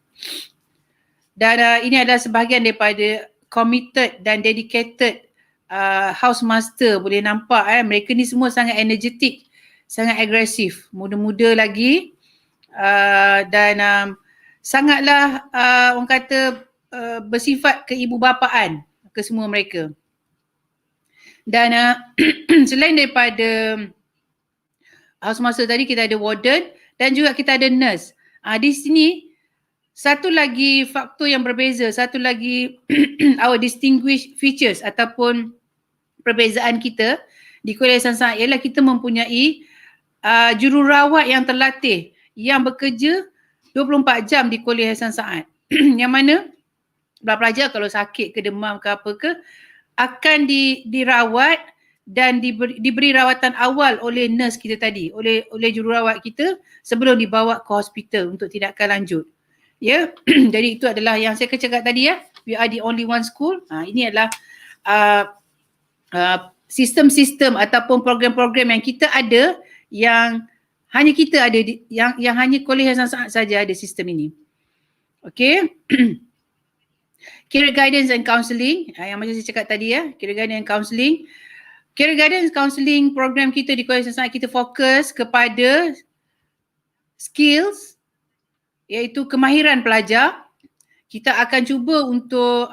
Dan ini adalah sebahagian daripada committed dan dedicated house master. Boleh nampak mereka ni semua sangat energetik, sangat agresif, muda-muda lagi, dan sangatlah orang kata bersifat keibubapaan ke semua mereka. Dan selain daripada house master tadi, kita ada warden dan juga kita ada nurse. Di sini satu lagi faktor yang berbeza, satu lagi our distinguished features ataupun perbezaan kita di Kuliah Yayasan Saad ialah kita mempunyai jururawat yang terlatih yang bekerja 24 jam di Kuliah Yayasan Saad. Yang mana pelajar kalau sakit ke demam ke apa ke akan dirawat dan diberi rawatan awal oleh nurse kita tadi, oleh jururawat kita sebelum dibawa ke hospital untuk tindakan lanjut. Ya, jadi itu adalah yang saya cakap tadi ya. We are the only one school. Ini adalah sistem-sistem ataupun program-program yang kita ada, yang hanya kita ada yang hanya Kuliah Yayasan Saad saja ada sistem ini. Okey. Career guidance and counselling, yang macam saya cakap tadi ya, career guidance and counselling. Career guidance counselling program kita di Kuliah Yayasan Saad, kita fokus kepada skills, iaitu kemahiran pelajar. Kita akan cuba untuk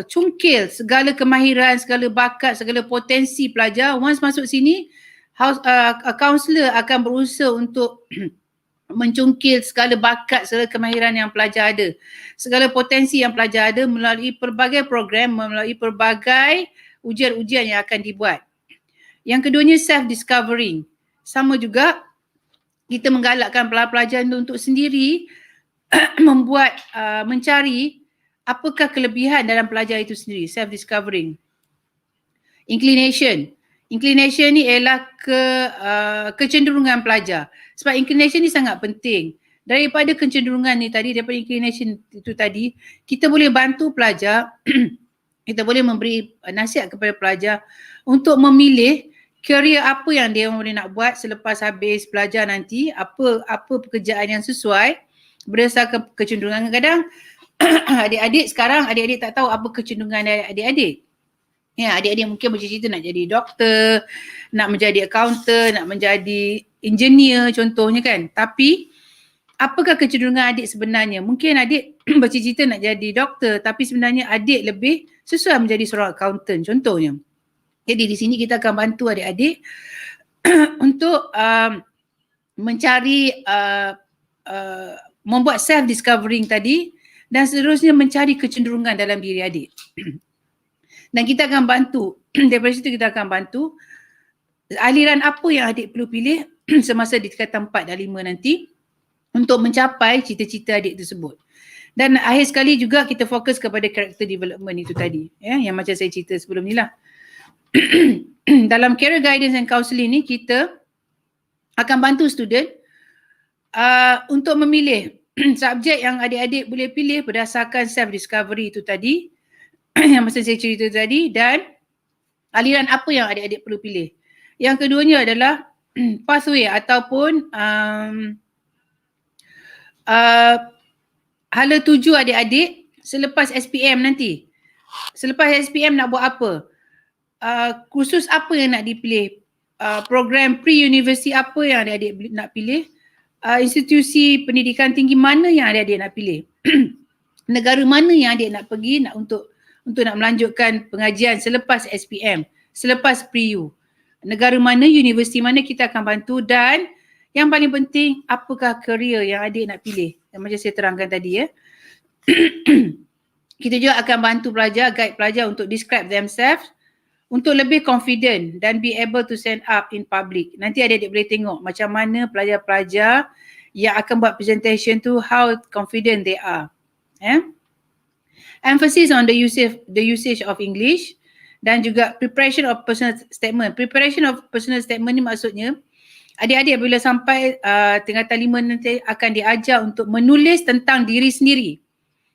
cungkil segala kemahiran, segala bakat, segala potensi pelajar. Once masuk sini, counselor akan berusaha untuk mencungkil segala bakat, segala kemahiran yang pelajar ada, segala potensi yang pelajar ada melalui pelbagai program, melalui pelbagai ujian-ujian yang akan dibuat. Yang keduanya self-discovering. Sama juga kita menggalakkan pelajar untuk sendiri membuat, mencari apakah kelebihan dalam pelajar itu sendiri, self-discovering. Inclination. Inclination ni ialah kecenderungan pelajar. Sebab inclination ni sangat penting. Daripada kecenderungan ni tadi, daripada inclination itu tadi, kita boleh bantu pelajar, kita boleh memberi nasihat kepada pelajar untuk memilih kerjaya apa yang dia boleh nak buat selepas habis belajar nanti, apa pekerjaan yang sesuai berdasarkan kecenderungan. Kadang adik-adik sekarang, adik-adik tak tahu apa kecenderungan adik-adik. Ya, adik-adik mungkin bercita-cita nak jadi doktor, nak menjadi accountant, nak menjadi engineer contohnya kan. Tapi apakah kecenderungan adik sebenarnya? Mungkin adik bercita-cita nak jadi doktor tapi sebenarnya adik lebih sesuai menjadi seorang accountant contohnya. Jadi di sini kita akan bantu adik-adik untuk mencari, membuat self-discovering tadi dan seterusnya mencari kecenderungan dalam diri adik. Dan kita akan bantu, daripada situ kita akan bantu aliran apa yang adik perlu pilih semasa di tingkatan 4 dan 5 nanti untuk mencapai cita-cita adik tersebut. Dan akhir sekali juga kita fokus kepada character development itu tadi, ya, yang macam saya cerita sebelum ni lah. Dalam career guidance and counselling ni kita akan bantu student untuk memilih subjek yang adik-adik boleh pilih berdasarkan self-discovery itu tadi yang masa saya cerita tadi, dan aliran apa yang adik-adik perlu pilih. Yang keduanya adalah pathway ataupun hala tuju adik-adik selepas SPM nanti. Selepas SPM nak buat apa? Kursus apa yang nak dipilih program pre-university apa yang adik-adik nak pilih, institusi pendidikan tinggi mana yang adik-adik nak pilih, negara mana yang adik nak pergi untuk nak melanjutkan pengajian selepas SPM, selepas pre-U. Negara mana, universiti mana kita akan bantu, dan yang paling penting apakah career yang adik nak pilih. Yang macam saya terangkan tadi ya. Kita juga akan bantu pelajar, guide pelajar untuk describe themselves untuk lebih confident dan be able to stand up in public. Nanti adik-adik boleh tengok macam mana pelajar-pelajar yang akan buat presentation tu, how confident they are. Emphasis on the usage of English dan juga preparation of personal statement. Preparation of personal statement ni maksudnya adik-adik bila sampai tingkatan 5 nanti akan diajar untuk menulis tentang diri sendiri.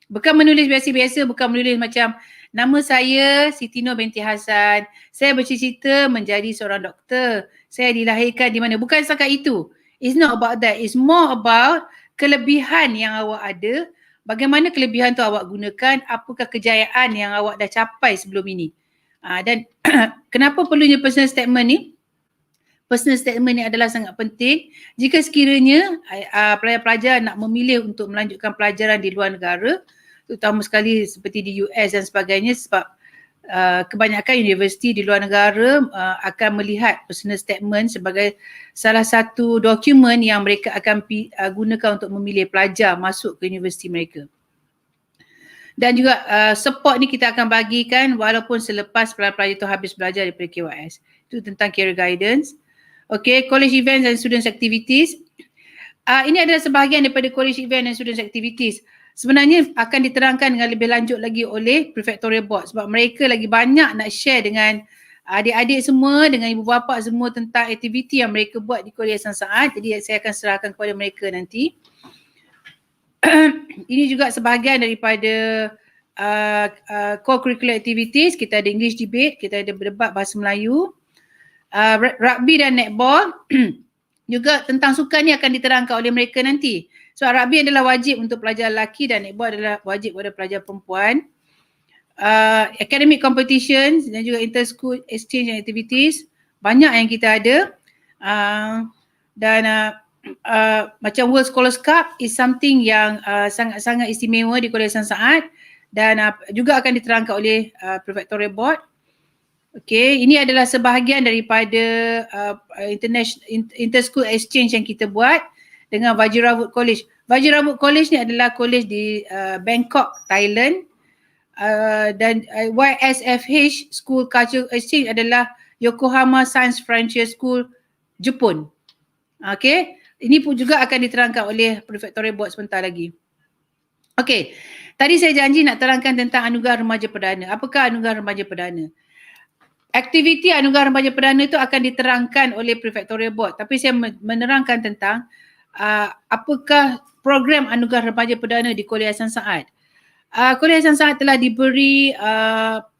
Bukan menulis biasa-biasa, bukan menulis macam nama saya Siti Nur binti Hasan, saya bercita-cita menjadi seorang doktor, saya dilahirkan di mana. Bukan setakat itu. It's not about that. It's more about kelebihan yang awak ada, bagaimana kelebihan tu awak gunakan, apakah kejayaan yang awak dah capai sebelum ini. Dan kenapa perlunya personal statement ni? Personal statement ni adalah sangat penting jika sekiranya pelajar-pelajar nak memilih untuk melanjutkan pelajaran di luar negara, terutama sekali seperti di US dan sebagainya, sebab kebanyakan universiti di luar negara akan melihat personal statement sebagai salah satu dokumen yang mereka akan gunakan untuk memilih pelajar masuk ke universiti mereka. Dan juga support ni kita akan bagikan walaupun selepas pelajar itu habis belajar daripada KYS. Itu tentang career guidance. Okay, college events and students activities. Ini adalah sebahagian daripada college event dan students activities. Sebenarnya akan diterangkan dengan lebih lanjut lagi oleh prefectorial board sebab mereka lagi banyak nak share dengan adik-adik semua, dengan ibu bapa semua tentang aktiviti yang mereka buat di Kuliah Hasan Saad. Jadi saya akan serahkan kepada mereka nanti. Ini juga sebahagian daripada co-curricular activities. Kita ada English debate, kita ada berdebat bahasa Melayu. Rugby dan netball juga tentang sukan ni akan diterangkan oleh mereka nanti. So rugby adalah wajib untuk pelajar lelaki dan netball adalah wajib kepada pelajar perempuan. Academic competitions dan juga inter-school exchange activities banyak yang kita ada. Dan macam World Scholars Cup is something yang sangat-sangat istimewa di Kuliah Hasan Saad dan juga akan diterangkan oleh prefectorial board. Okay, ini adalah sebahagian daripada inter-school exchange yang kita buat dengan Vajirawood College. Vajirawood College ni adalah college di Bangkok, Thailand. Dan YSFH School Culture Exchange adalah Yokohama Science Frontier School, Jepun. Okay, ini pun juga akan diterangkan oleh prefectorial board sebentar lagi. Okay, tadi saya janji nak terangkan tentang Anugerah Remaja Perdana. Apakah Anugerah Remaja Perdana? Aktiviti Anugerah Remaja Perdana itu akan diterangkan oleh prefectorial board, tapi saya menerangkan tentang apakah program Anugerah Remaja Perdana di Kuliah Hasan Saad. Kuliah Hasan Saad telah diberi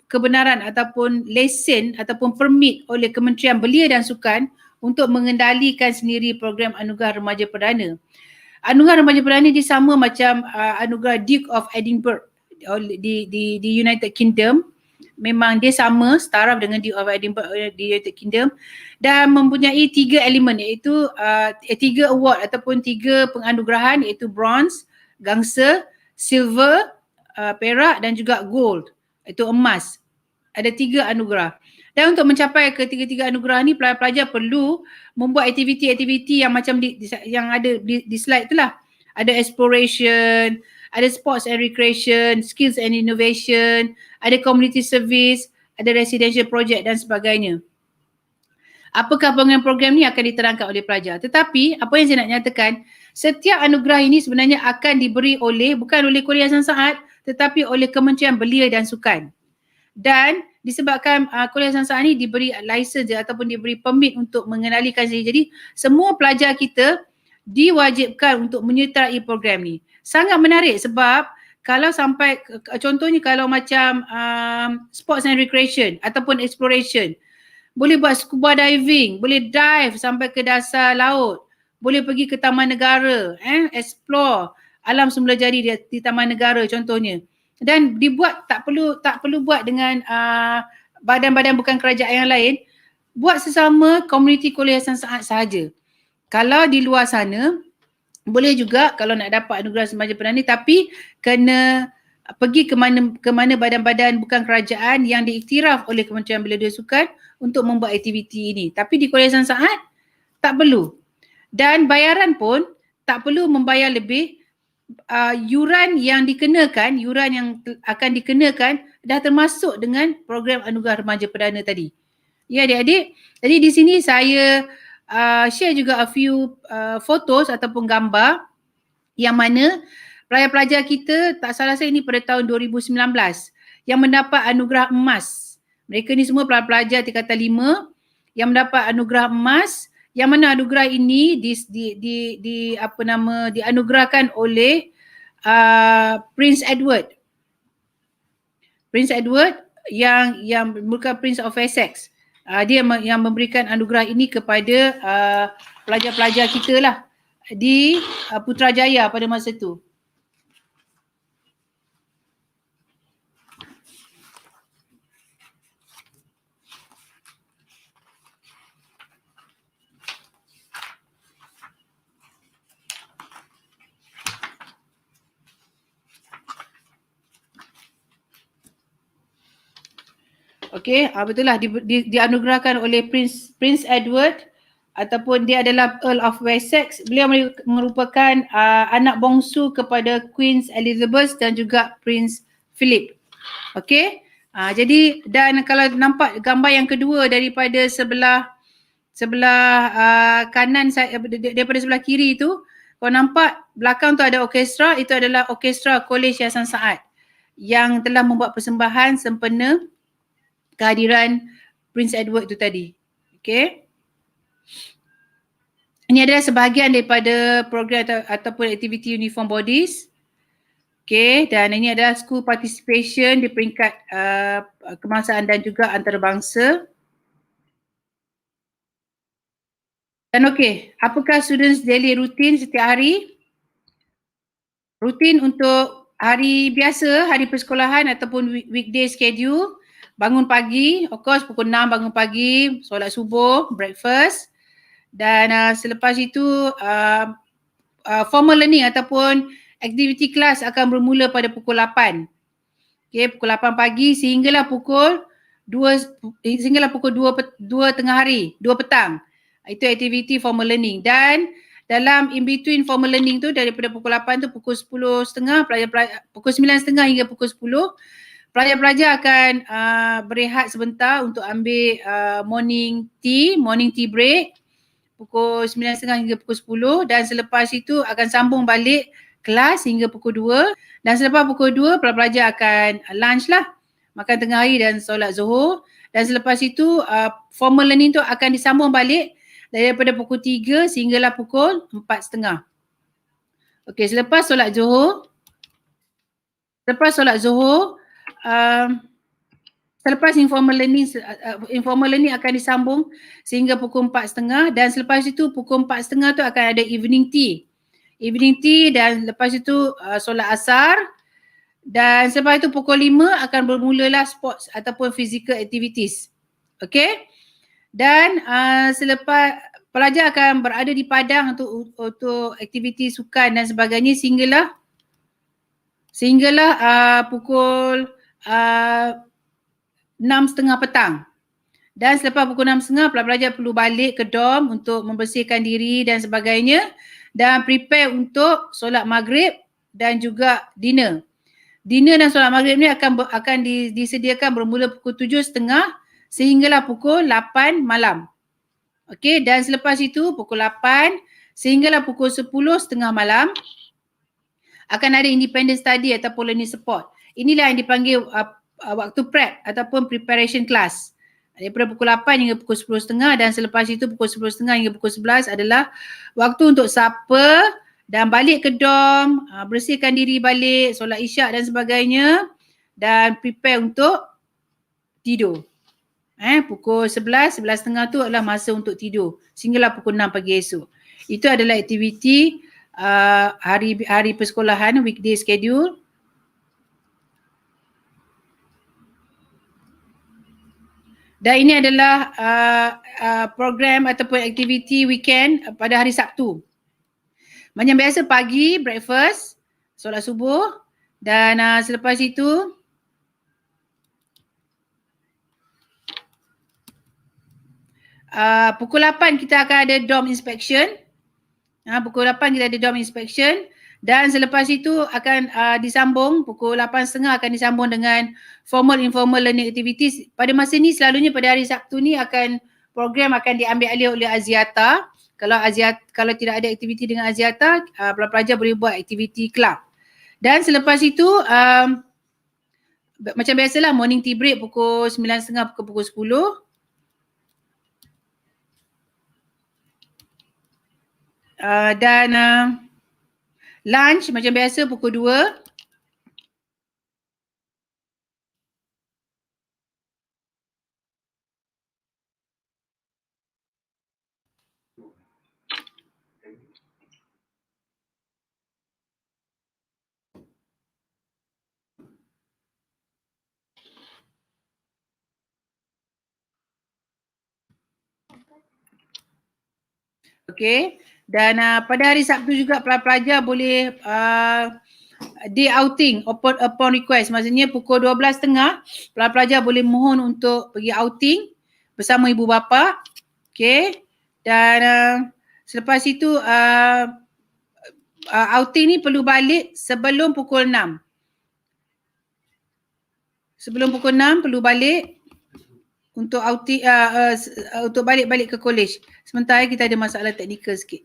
kebenaran ataupun lesen ataupun permit oleh Kementerian Belia dan Sukan untuk mengendalikan sendiri program Anugerah Remaja Perdana. Anugerah Remaja Perdana dia sama macam Anugerah Duke of Edinburgh di United Kingdom. Memang dia sama, setaraf dengan Duke of Edinburgh di United Kingdom dan mempunyai 3 elemen iaitu 3 award ataupun 3 penganugerahan iaitu bronze, gangsa, silver, perak dan juga gold, iaitu emas. Ada 3 anugerah. Dan untuk mencapai ketiga-tiga anugerah ni pelajar perlu membuat aktiviti-aktiviti yang macam yang ada di slide tu lah. Ada exploration, ada sports and recreation, skills and innovation, ada community service, ada residential project dan sebagainya. Apakah program-program ni akan diterangkan oleh pelajar. Tetapi apa yang saya nak nyatakan, setiap anugerah ini sebenarnya akan diberi bukan oleh Kuliah Hasan Saad tetapi oleh Kementerian Belia dan Sukan. Dan disebabkan Kuliah Hasan Saad ni diberi license ataupun diberi permit untuk mengenalikan sendiri. Jadi semua pelajar kita diwajibkan untuk menyertai program ni. Sangat menarik sebab kalau sampai contohnya kalau macam sports and recreation ataupun exploration, boleh buat scuba diving, boleh dive sampai ke dasar laut, boleh pergi ke taman negara, explore alam semula jadi di taman negara contohnya. Dan dibuat tak perlu buat dengan badan-badan bukan kerajaan yang lain. buat sesama komuniti kuliah sains sahaja. Kalau di luar sana, boleh juga kalau nak dapat anugerah remaja perdana, tapi kena pergi ke mana badan-badan bukan kerajaan yang diiktiraf oleh Kementerian Belia dan Sukan untuk membuat aktiviti ini. Tapi di kuliah sains tak perlu. Dan bayaran pun tak perlu membayar lebih. Yuran yang dikenakan, yuran yang akan dikenakan dah termasuk dengan program anugerah remaja perdana tadi. Ya adik-adik, jadi di sini saya share juga a few photos ataupun gambar yang mana pelajar-pelajar kita, tak salah saya ini pada tahun 2019, yang mendapat anugerah emas. Mereka ni semua pelajar tingkatan 5 yang mendapat anugerah emas, yang mana anugerah ini dianugerahkan oleh Prince Edward. Prince Edward yang merupakan Prince of Essex. Dia yang memberikan anugerah ini kepada pelajar-pelajar kita lah di Putrajaya pada masa itu. Okey, betul lah dianugerahkan oleh Prince Edward ataupun dia adalah Earl of Wessex. Beliau merupakan anak bongsu kepada Queen Elizabeth dan juga Prince Philip. Okey, jadi dan kalau nampak gambar yang kedua daripada sebelah kanan saya, daripada sebelah kiri tu, kalau nampak belakang tu ada orkestra, itu adalah orkestra Kolej Yayasan Saad yang telah membuat persembahan sempena kehadiran Prince Edward itu tadi. Okey. Ini adalah sebahagian daripada program ataupun aktiviti uniform bodies. Okey, dan ini adalah school participation di peringkat kebangsaan dan juga antarabangsa. Dan okey, apakah students daily routine setiap hari? Rutin untuk hari biasa, hari persekolahan ataupun weekday schedule. Bangun pagi, of course pukul 6 bangun pagi, solat subuh, breakfast. Dan selepas itu formal learning ataupun aktiviti kelas akan bermula pada pukul 8. Okay, pukul 8 pagi sehinggalah pukul 2 tengah hari, 2 petang. Itu aktiviti formal learning. Dan dalam in between formal learning tu daripada pukul 8 tu pukul 10.30, pukul 9.30 hingga pukul 10, pelajar-pelajar akan berehat sebentar untuk ambil morning tea break pukul 9.30 hingga pukul 10, dan selepas itu akan sambung balik kelas hingga pukul 2, dan selepas pukul 2 pelajar akan lunch lah, makan tengah hari dan solat zuhur, dan selepas itu formal learning tu akan disambung balik daripada pukul 3 sehinggalah pukul 4.30. Okey, selepas solat zuhur, selepas informal learning akan disambung sehingga pukul 4.30, dan selepas itu pukul 4.30 tu akan ada evening tea, dan lepas itu solat asar, dan selepas itu pukul 5 akan bermulalah sports ataupun physical activities. Okey, dan selepas pelajar akan berada di padang untuk aktiviti sukan dan sebagainya sehinggalah pukul 6.30 petang. Dan selepas pukul 6.30 pelajar perlu balik ke dorm untuk membersihkan diri dan sebagainya, dan prepare untuk solat maghrib dan juga dinner. Dinner dan solat maghrib ni akan disediakan bermula pukul 7.30 sehinggalah pukul 8 malam. Okey, dan selepas itu pukul 8 sehinggalah pukul 10.30 malam akan ada independent study ataupun learning support. Inilah yang dipanggil waktu prep ataupun preparation class. Daripada pukul 8 hingga pukul 10.30, dan selepas itu pukul 10.30 hingga pukul 11 adalah waktu untuk supper dan balik ke dorm, bersihkan diri balik, solat isyak dan sebagainya, dan prepare untuk tidur. Pukul 11.30 tu adalah masa untuk tidur sehinggalah pukul 6 pagi esok. Itu adalah aktiviti hari persekolahan, weekday schedule. Dan ini adalah program ataupun aktiviti weekend pada hari Sabtu. Macam biasa pagi breakfast, solat subuh, dan selepas itu pukul 8 kita akan ada dorm inspection. Pukul 8 kita ada dorm inspection, dan selepas itu akan disambung pukul 8.30 akan disambung dengan formal informal learning activities. Pada masa ni selalunya pada hari Sabtu ni program akan diambil alih oleh Aziata. Kalau tidak ada aktiviti dengan Aziata, pelajar boleh buat aktiviti kelab. Dan selepas itu macam biasalah morning tea break pukul 9.30 pukul 10. Dan lunch macam biasa pukul 2. Okey, dan pada hari Sabtu juga pelajar boleh day outing upon request. Maksudnya pukul 12.30 pelajar boleh mohon untuk pergi outing bersama ibu bapa. Okey, dan selepas itu outing ni perlu balik sebelum pukul 6. Sebelum pukul 6 perlu balik untuk outing untuk balik ke college. Sementara kita ada masalah teknikal sikit.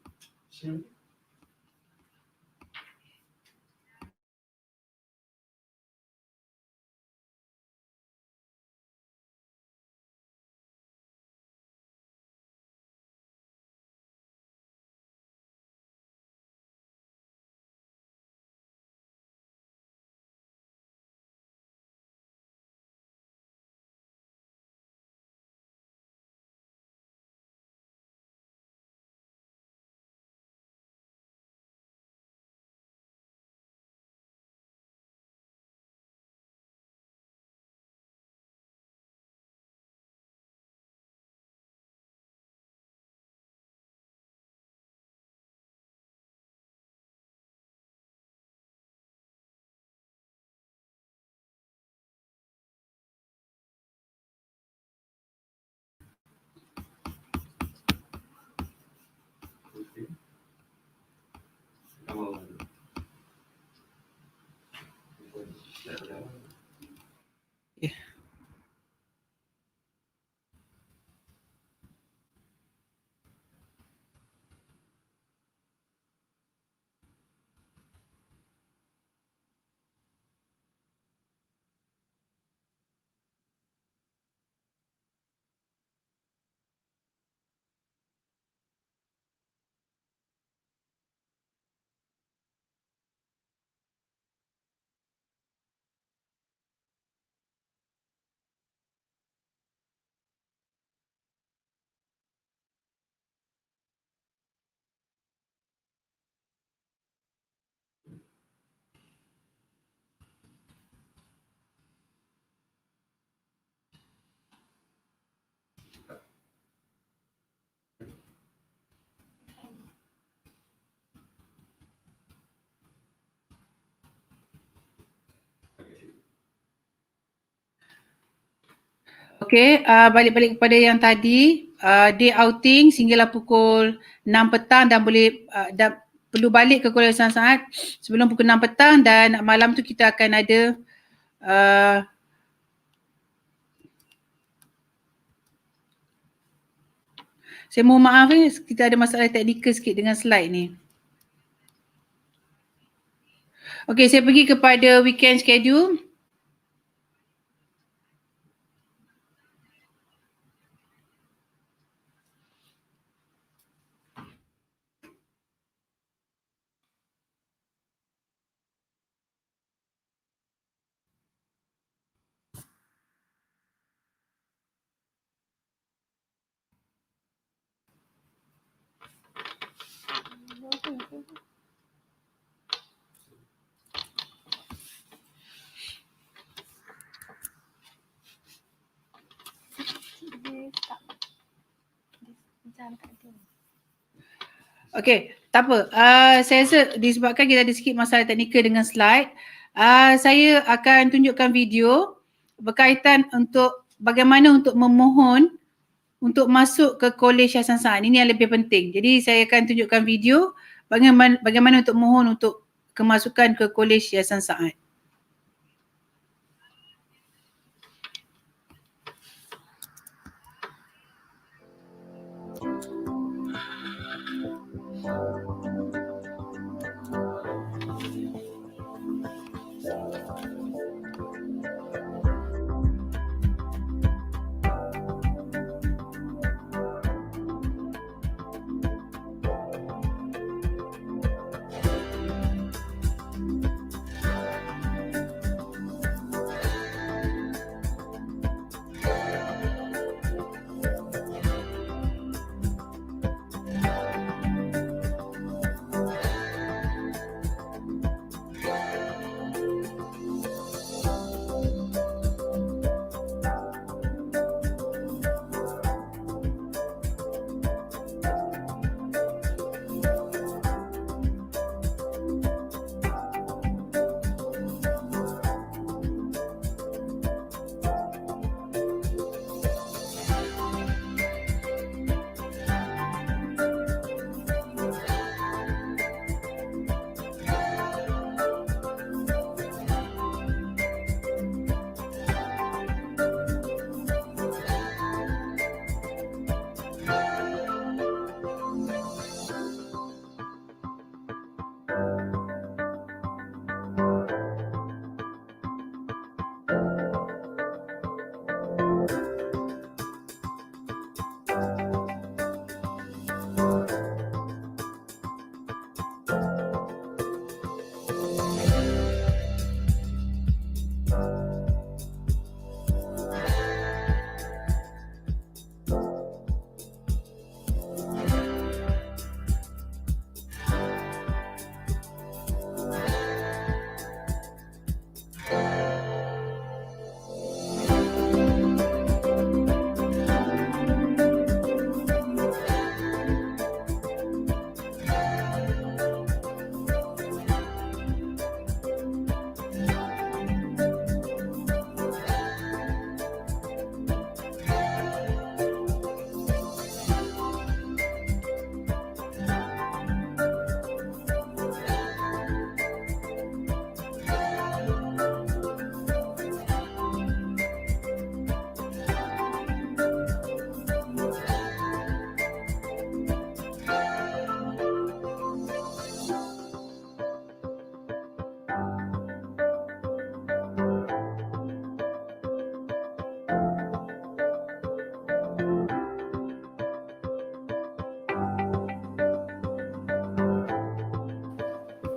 Okey, balik kepada yang tadi, day outing sehinggalah pukul 6 petang dan boleh perlu balik ke Kuala Saat sebelum pukul 6 petang, dan malam tu kita akan ada saya mohon maaf kita ada masalah teknikal sikit dengan slide ni. Okey, saya pergi kepada weekend schedule. Okey, tak apa. Saya rasa disebabkan kita ada sikit masalah teknikal dengan slide, saya akan tunjukkan video berkaitan untuk bagaimana untuk memohon untuk masuk ke Kolej Yayasan Sains. Ini yang lebih penting. Jadi saya akan tunjukkan video bagaimana untuk mohon untuk kemasukan ke Kolej Yayasan Sains.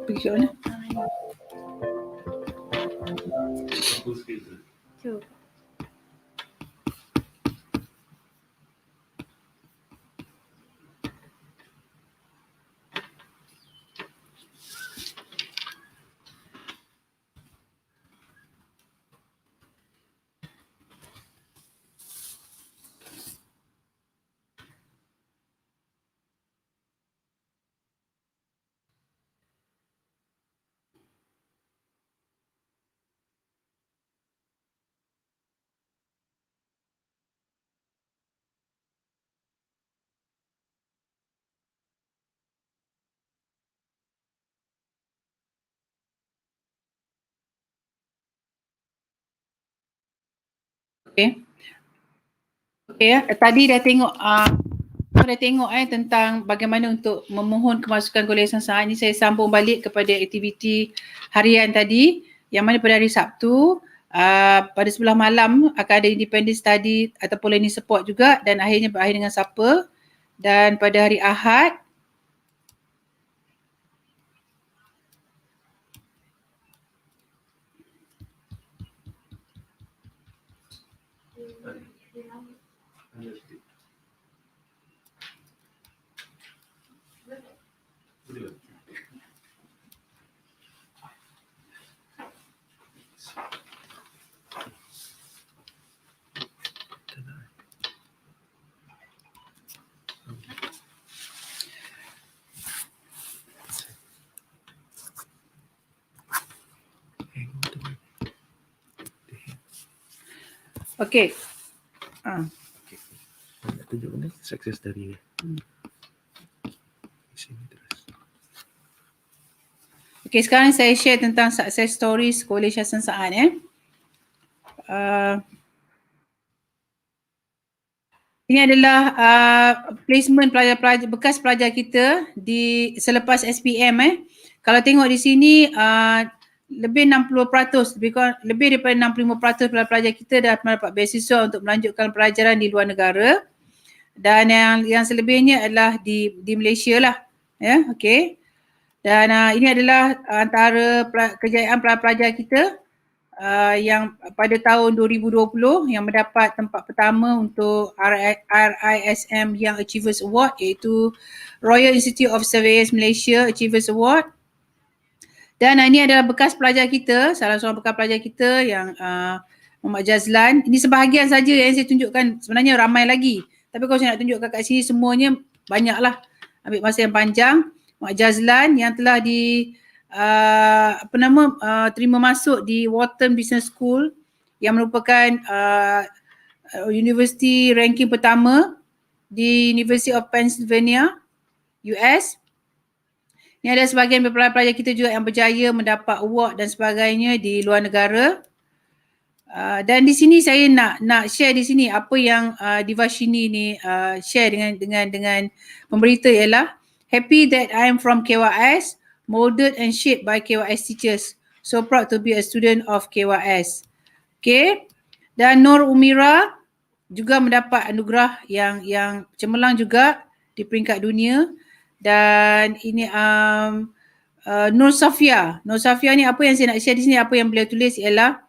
Pergi ke mana? Tu. Okey. Okey ya, tadi dah tengok tentang bagaimana untuk memohon kemasukan Kolej Yayasan Sains. Ini saya sambung balik kepada aktiviti harian tadi yang mana pada hari Sabtu pada sebelah malam akan ada independent study ataupun learning support juga dan akhirnya berakhir dengan supper. Dan pada hari Ahad Okey. Tunjuk mana success story ni. Sini terus. Okey, sekarang saya share tentang success stories College Hasan Saad Ini adalah placement pelajar-pelajar bekas pelajar kita di selepas SPM Kalau tengok di sini lebih 60%, lebih daripada 65% pelajar kita dah mendapat beasiswa untuk melanjutkan pelajaran di luar negara. Dan yang selebihnya adalah di Malaysia lah. Ya, okey. Dan ini adalah antara kejayaan pelajar kita yang pada tahun 2020 yang mendapat tempat pertama untuk RISM Young Achievers Award, iaitu Royal Institute of Surveyors Malaysia Achievers Award. Dan ini adalah bekas pelajar kita, salah seorang bekas pelajar kita yang Muhammad Jazlan. Ini sebahagian saja yang saya tunjukkan, sebenarnya ramai lagi. Tapi kalau saya nak tunjukkan kat sini semuanya banyaklah, ambil masa yang panjang. Muhammad Jazlan yang telah terima masuk di Wharton Business School yang merupakan universiti ranking pertama di University of Pennsylvania, US. Ini ada sebahagian pelajar kita juga yang berjaya mendapat award dan sebagainya di luar negara. Dan di sini saya nak share di sini apa yang Divashini ni share dengan pemberita ialah happy that I am from KYS, molded and shaped by KYS teachers. So proud to be a student of KYS. Okay. Dan Nur Umira juga mendapat anugerah yang cemerlang juga di peringkat dunia. Dan ini Nur Safia. Nur Safia ni apa yang saya nak share di sini, apa yang beliau tulis ialah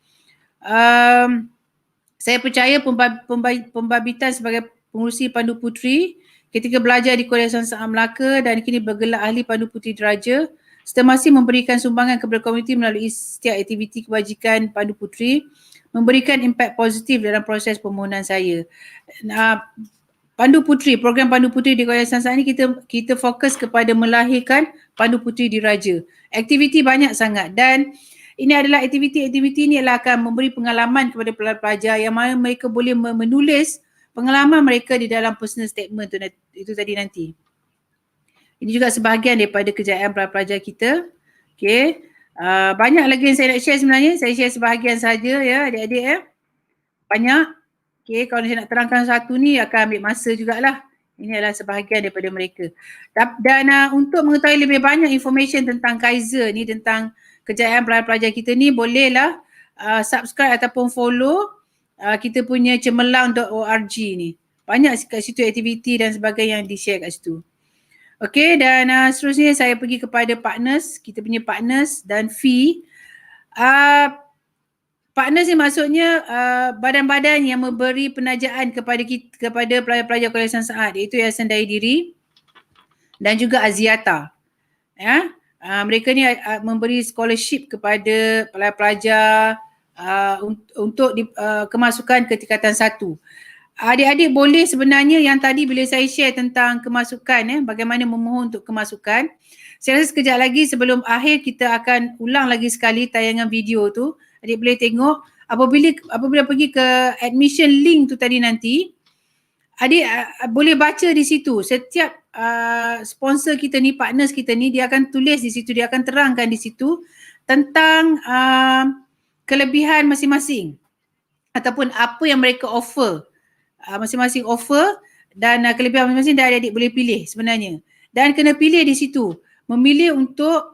saya percaya pembabitan sebagai pengurusi Pandu Puteri ketika belajar di College Hasan Saad Melaka dan kini bergelar ahli Pandu Puteri Diraja, serta masih memberikan sumbangan kepada komuniti melalui setiap aktiviti kebajikan Pandu Puteri, memberikan impak positif dalam proses permohonan saya. Pandu Puteri, program Pandu Puteri di College Hasan Saad ni kita fokus kepada melahirkan Pandu Puteri Diraja. Aktiviti banyak sangat dan ini adalah aktiviti ni akan memberi pengalaman kepada pelajar yang mana mereka boleh menulis pengalaman mereka di dalam personal statement itu tadi nanti. Ini juga sebahagian daripada kejayaan pelajar kita. Okay. Banyak lagi yang saya nak share sebenarnya. Saya share sebahagian saja ya adik-adik Banyak. Okay, kalau saya nak terangkan satu ni akan ambil masa jugalah. Ini adalah sebahagian daripada mereka. Dan untuk mengetahui lebih banyak information tentang KYS ni, tentang kejayaan pelajar kita ni, bolehlah subscribe ataupun follow kita punya cemerlang.org ni. Banyak kat situ aktiviti dan sebagainya yang di-share kat situ. Okey, dan seterusnya saya pergi kepada partners, kita punya partners dan fee. Partners ni maksudnya badan-badan yang memberi penajaan kepada pelajar-pelajar College Hasan Saad, iaitu Yayasan Daya Diri dan juga Aziata. Ya, mereka ni memberi scholarship kepada pelajar-pelajar untuk kemasukan ke tingkatan 1. Adik-adik boleh sebenarnya yang tadi bila saya share tentang kemasukan, bagaimana memohon untuk kemasukan, saya rasa sekejap lagi sebelum akhir kita akan ulang lagi sekali tayangan video tu. Adik boleh tengok apabila pergi ke admission link tu tadi nanti, adik boleh baca di situ. Setiap sponsor kita ni, partners kita ni, dia akan tulis di situ, dia akan terangkan di situ tentang kelebihan masing-masing ataupun apa yang mereka offer. Masing-masing offer dan kelebihan masing-masing dan adik boleh pilih sebenarnya. Dan kena pilih di situ. Memilih untuk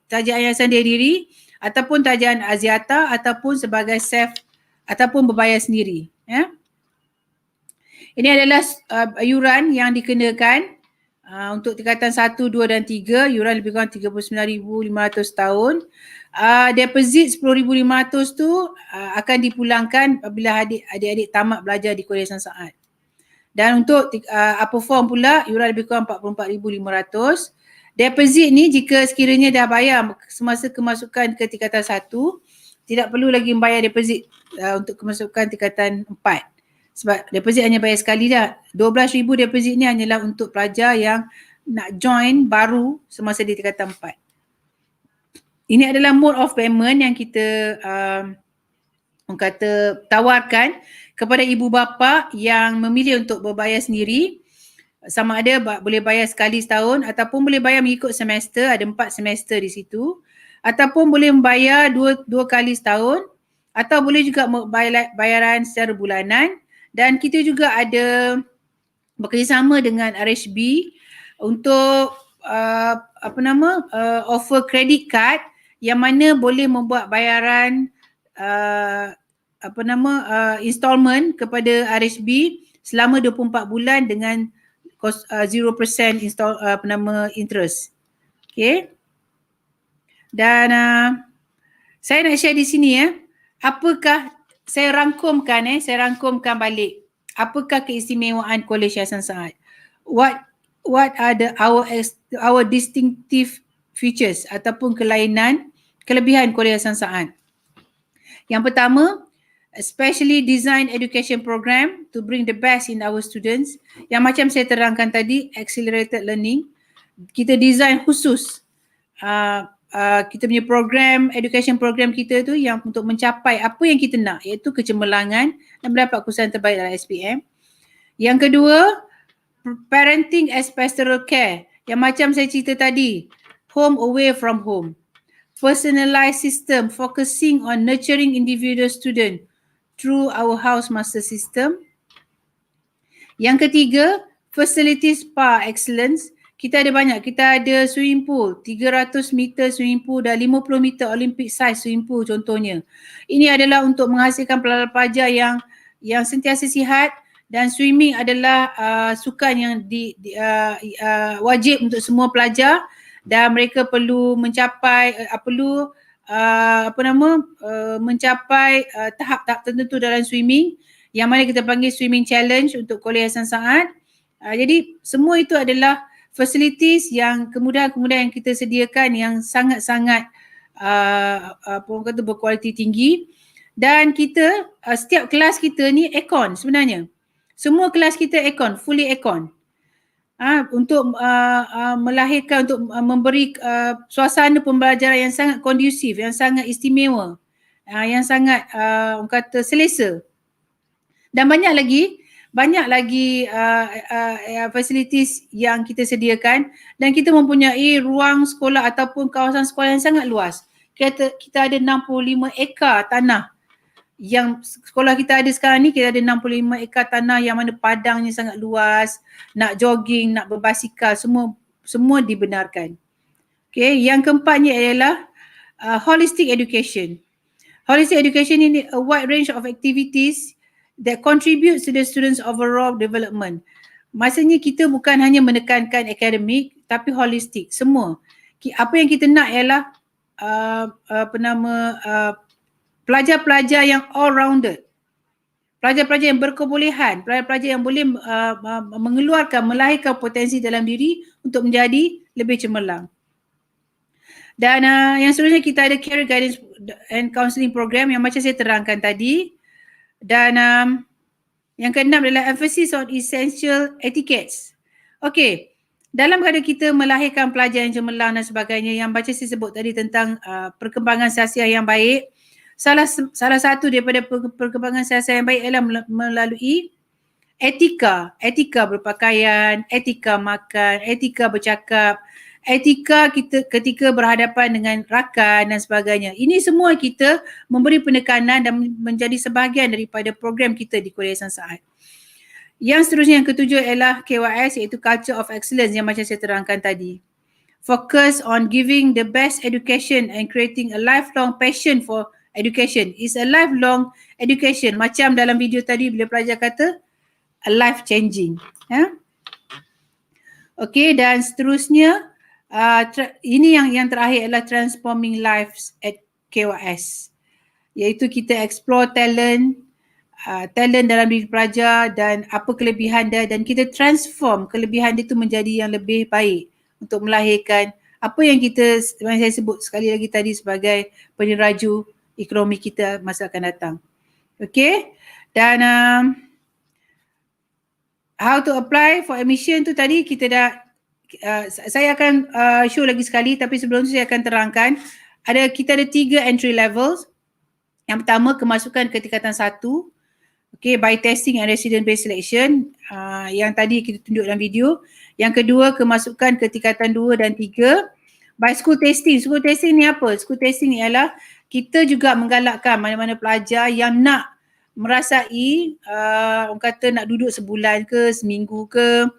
tajaan Yayasan Daya Diri ataupun tajaan Aziata ataupun sebagai self ataupun berbayar sendiri. Ya. Ini adalah yuran yang dikenakan untuk tingkatan 1, 2 dan 3. Yuran lebih kurang 39,500 tahun. Deposit 10,500 tu akan dipulangkan apabila adik-adik tamat belajar di College Hasan Saad. Dan untuk upper form pula yuran lebih kurang 44,500. Deposit ni jika sekiranya dah bayar semasa kemasukan ke tingkatan 1, tidak perlu lagi membayar deposit untuk kemasukan tingkatan 4. Sebab deposit hanya bayar sekali dah. 12,000 deposit ni hanyalah untuk pelajar yang nak join baru semasa di tingkatan 4. Ini adalah mode of payment yang kita orang kata tawarkan kepada ibu bapa yang memilih untuk berbayar sendiri, sama ada boleh bayar sekali setahun ataupun boleh bayar mengikut semester, ada 4 semester di situ, ataupun boleh membayar dua kali setahun, atau boleh juga bayaran secara bulanan. Dan kita juga ada bekerjasama dengan RHB untuk offer credit card yang mana boleh membuat bayaran installment kepada RHB selama 24 bulan dengan 0% interest. Okay. Dan saya nak share di sini apakah saya rangkumkan balik. Apakah keistimewaan Kolej Yayasan Saad? What are our distinctive features ataupun kelebihan Kolej Yayasan Saad? Yang pertama, especially design education program to bring the best in our students. Yang macam saya terangkan tadi, accelerated learning. Kita design khusus kita punya program, education program kita tu yang untuk mencapai apa yang kita nak, iaitu kecemerlangan dan mendapat kesan terbaik dalam SPM. Yang kedua, parenting as pastoral care. Yang macam saya cerita tadi, home away from home. Personalized system focusing on nurturing individual student through our house master system. Yang ketiga, facilities par excellence. Kita ada banyak, kita ada swimming pool, 300 meter swimming pool dan 50 meter Olympic size swimming pool contohnya. Ini adalah untuk menghasilkan pelajar yang sentiasa sihat, dan swimming adalah sukan yang wajib untuk semua pelajar, dan mereka perlu mencapai tahap-tahap tertentu dalam swimming, yang mana kita panggil swimming challenge untuk Kolej Yayasan Saad. Jadi semua itu adalah facilities yang kemudahan-kemudahan yang kita sediakan yang sangat-sangat berkualiti tinggi. Dan kita setiap kelas kita ni aircon sebenarnya. Semua kelas kita aircon, fully aircon. Untuk melahirkan, untuk memberi suasana pembelajaran yang sangat kondusif, yang sangat istimewa, yang sangat orang kata selesa. Dan banyak lagi facilities yang kita sediakan, dan kita mempunyai ruang sekolah ataupun kawasan sekolah yang sangat luas. Kita ada 65 ekar tanah. Yang sekolah kita ada sekarang ni, kita ada 65 ekar tanah yang mana padangnya sangat luas, nak jogging, nak berbasikal, semua dibenarkan. Okay, yang keempatnya ialah holistic education. Holistic education ini a wide range of activities that contributes to the students' overall development. Maksudnya kita bukan hanya menekankan akademik, tapi holistik, semua. Apa yang kita nak ialah pelajar-pelajar yang all-rounded. Pelajar-pelajar yang berkebolehan, pelajar-pelajar yang boleh melahirkan potensi dalam diri untuk menjadi lebih cemerlang. Dan yang seterusnya kita ada career guidance and counselling program yang macam saya terangkan tadi. Dan yang keenam adalah emphasis on essential etiquettes. Okey, dalam keadaan kita melahirkan pelajar yang cemerlang dan sebagainya, yang baca saya sebut tadi tentang perkembangan sasiah yang baik, salah satu daripada perkembangan sasiah yang baik ialah melalui etika berpakaian, etika makan, etika bercakap, etika kita ketika berhadapan dengan rakan dan sebagainya. Ini semua kita memberi penekanan dan menjadi sebahagian daripada program kita di Kolej Yayasan Saad. Yang seterusnya yang ketujuh ialah KYS, iaitu Culture of Excellence yang macam saya terangkan tadi. Focus on giving the best education and creating a lifelong passion for education. It's a lifelong education. Macam dalam video tadi bila pelajar kata a life changing. Okey, dan seterusnya ini yang terakhir adalah transforming lives at KYS, iaitu kita explore talent dalam diri pelajar dan apa kelebihan dia, dan kita transform kelebihan dia tu menjadi yang lebih baik untuk melahirkan apa yang saya sebut sekali lagi tadi sebagai peneraju ekonomi kita masa akan datang. Okay, dan how to apply for admission tu tadi kita dah saya akan show lagi sekali, tapi sebelum tu saya akan terangkan kita ada 3 entry levels. Yang pertama, kemasukan ke tingkatan 1. Okay, by testing and resident-based selection yang tadi kita tunjuk dalam video. Yang kedua, kemasukan ke tingkatan 2 dan 3 by school testing. School testing ni apa? School testing ni ialah kita juga menggalakkan mana-mana pelajar yang nak merasai, orang kata nak duduk sebulan ke, seminggu ke,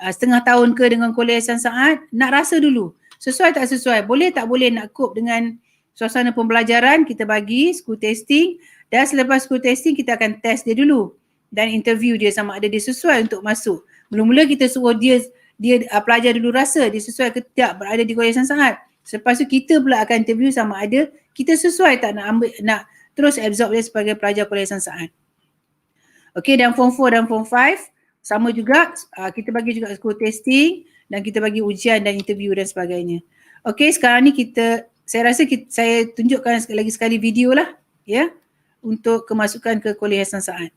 setengah tahun ke dengan Kuliah Ihsan Saad, nak rasa dulu. Sesuai tak sesuai, boleh tak boleh nak cope dengan suasana pembelajaran, kita bagi school testing. Dan selepas school testing kita akan test dia dulu dan interview dia sama ada dia sesuai untuk masuk. Mula-mula kita suruh dia pelajar dulu rasa dia sesuai ke tidak berada di Kuliah Ihsan Saad. Selepas tu kita pula akan interview sama ada kita sesuai tak nak terus absorb dia sebagai pelajar Kuliah Ihsan Saad. Okey, dan form 4 dan form 5 sama juga, kita bagi juga school testing dan kita bagi ujian dan interview dan sebagainya. Okey, sekarang ni saya rasa saya tunjukkan lagi sekali video lah ya, untuk kemasukan ke Kuliah Ihsan Saad.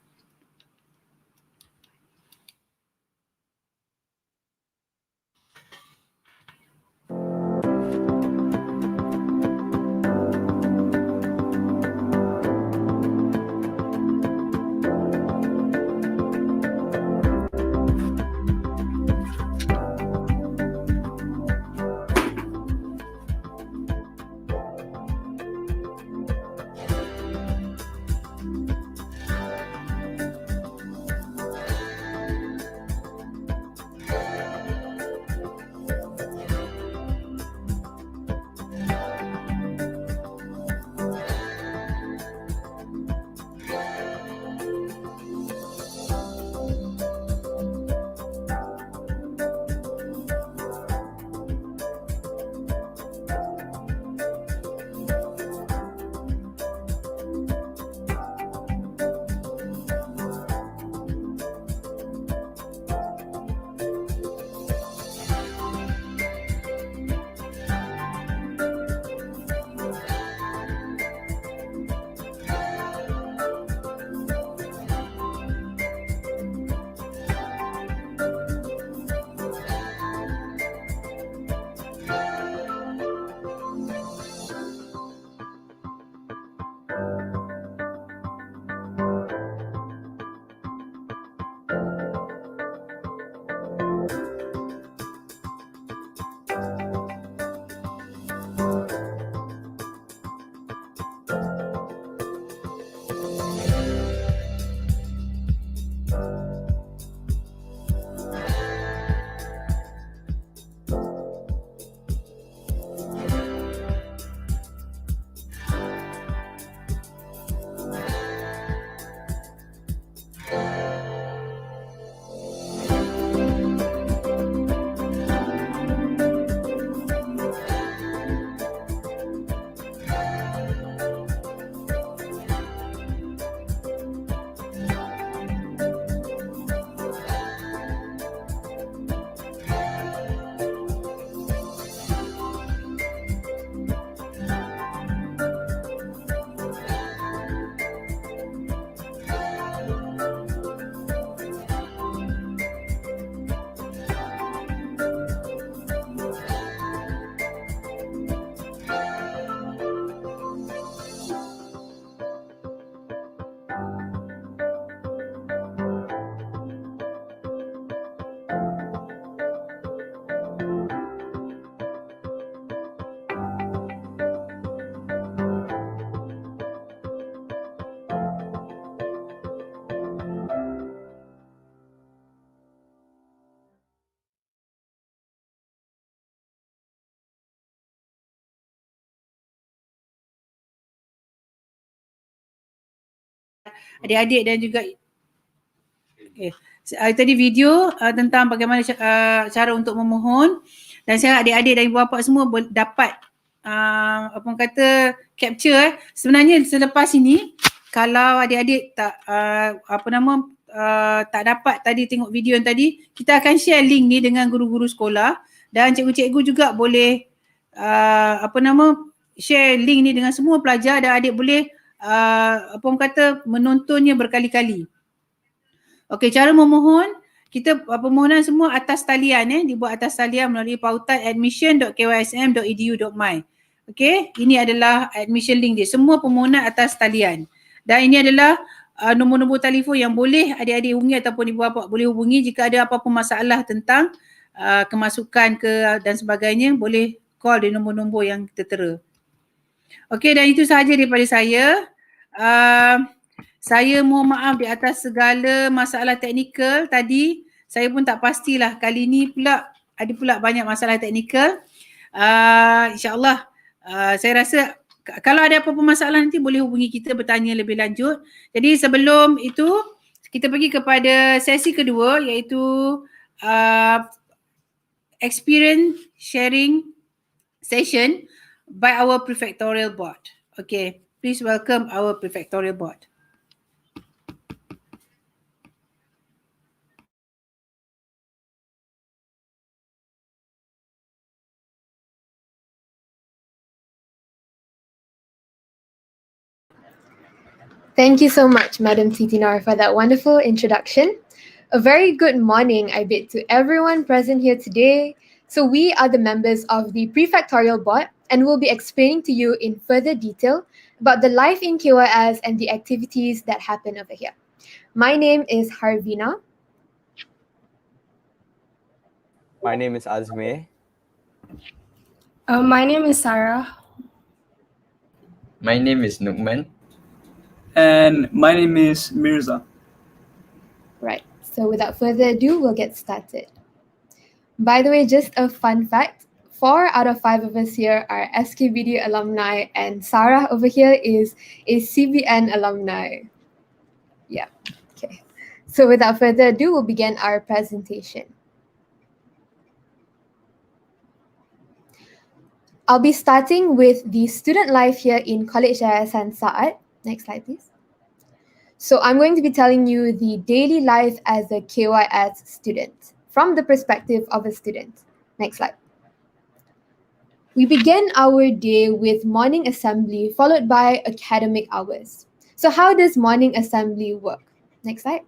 Adik-adik dan juga tadi video tentang bagaimana cara untuk memohon, dan saya adik-adik dan ibu bapa semua dapat apa orang kata capture. Sebenarnya selepas ini kalau adik-adik tak tak dapat tadi tengok video yang tadi, kita akan share link ni dengan guru-guru sekolah dan cikgu-cikgu juga boleh share link ni dengan semua pelajar dan adik boleh menontonnya berkali-kali. Okey, cara memohon, kita permohonan semua atas talian dibuat atas talian melalui pautan admission.kysm.edu.my. Okay, ini adalah admission link dia. Semua permohonan atas talian. Dan ini adalah nombor-nombor telefon yang boleh adik-adik hubungi ataupun ibu bapa boleh hubungi jika ada apa-apa masalah tentang kemasukan dan sebagainya, boleh call di nombor-nombor yang tertera. Okey, dan itu sahaja daripada saya. Saya mohon maaf di atas segala masalah teknikal tadi. Saya pun tak pastilah kali ni pula ada pula banyak masalah teknikal. InsyaAllah saya rasa kalau ada apa-apa masalah nanti boleh hubungi kita bertanya lebih lanjut. Jadi sebelum itu kita pergi kepada sesi kedua iaitu experience sharing session by our prefectorial board. Okay, please welcome our prefectorial board. Thank you so much, Madam Titinor, for that wonderful introduction. A very good morning, I bid to everyone present here today. So we are the members of the Prefectorial Board and will be explaining to you in further detail about the life in KYS and the activities that happen over here. My name is Harvina. My name is Azme. My name is Sarah. My name is Nukman. And my name is Mirza. Right, so without further ado, we'll get started. By the way, just a fun fact, 4 out of 5 of us here are SKBD alumni and Sarah over here is a CBN alumni. Yeah, okay. So without further ado, we'll begin our presentation. I'll be starting with the student life here in College Yayasan Saat. Next slide, please. So I'm going to be telling you the daily life as a KYS student from the perspective of a student. Next slide. We begin our day with morning assembly followed by academic hours. So how does morning assembly work? Next slide.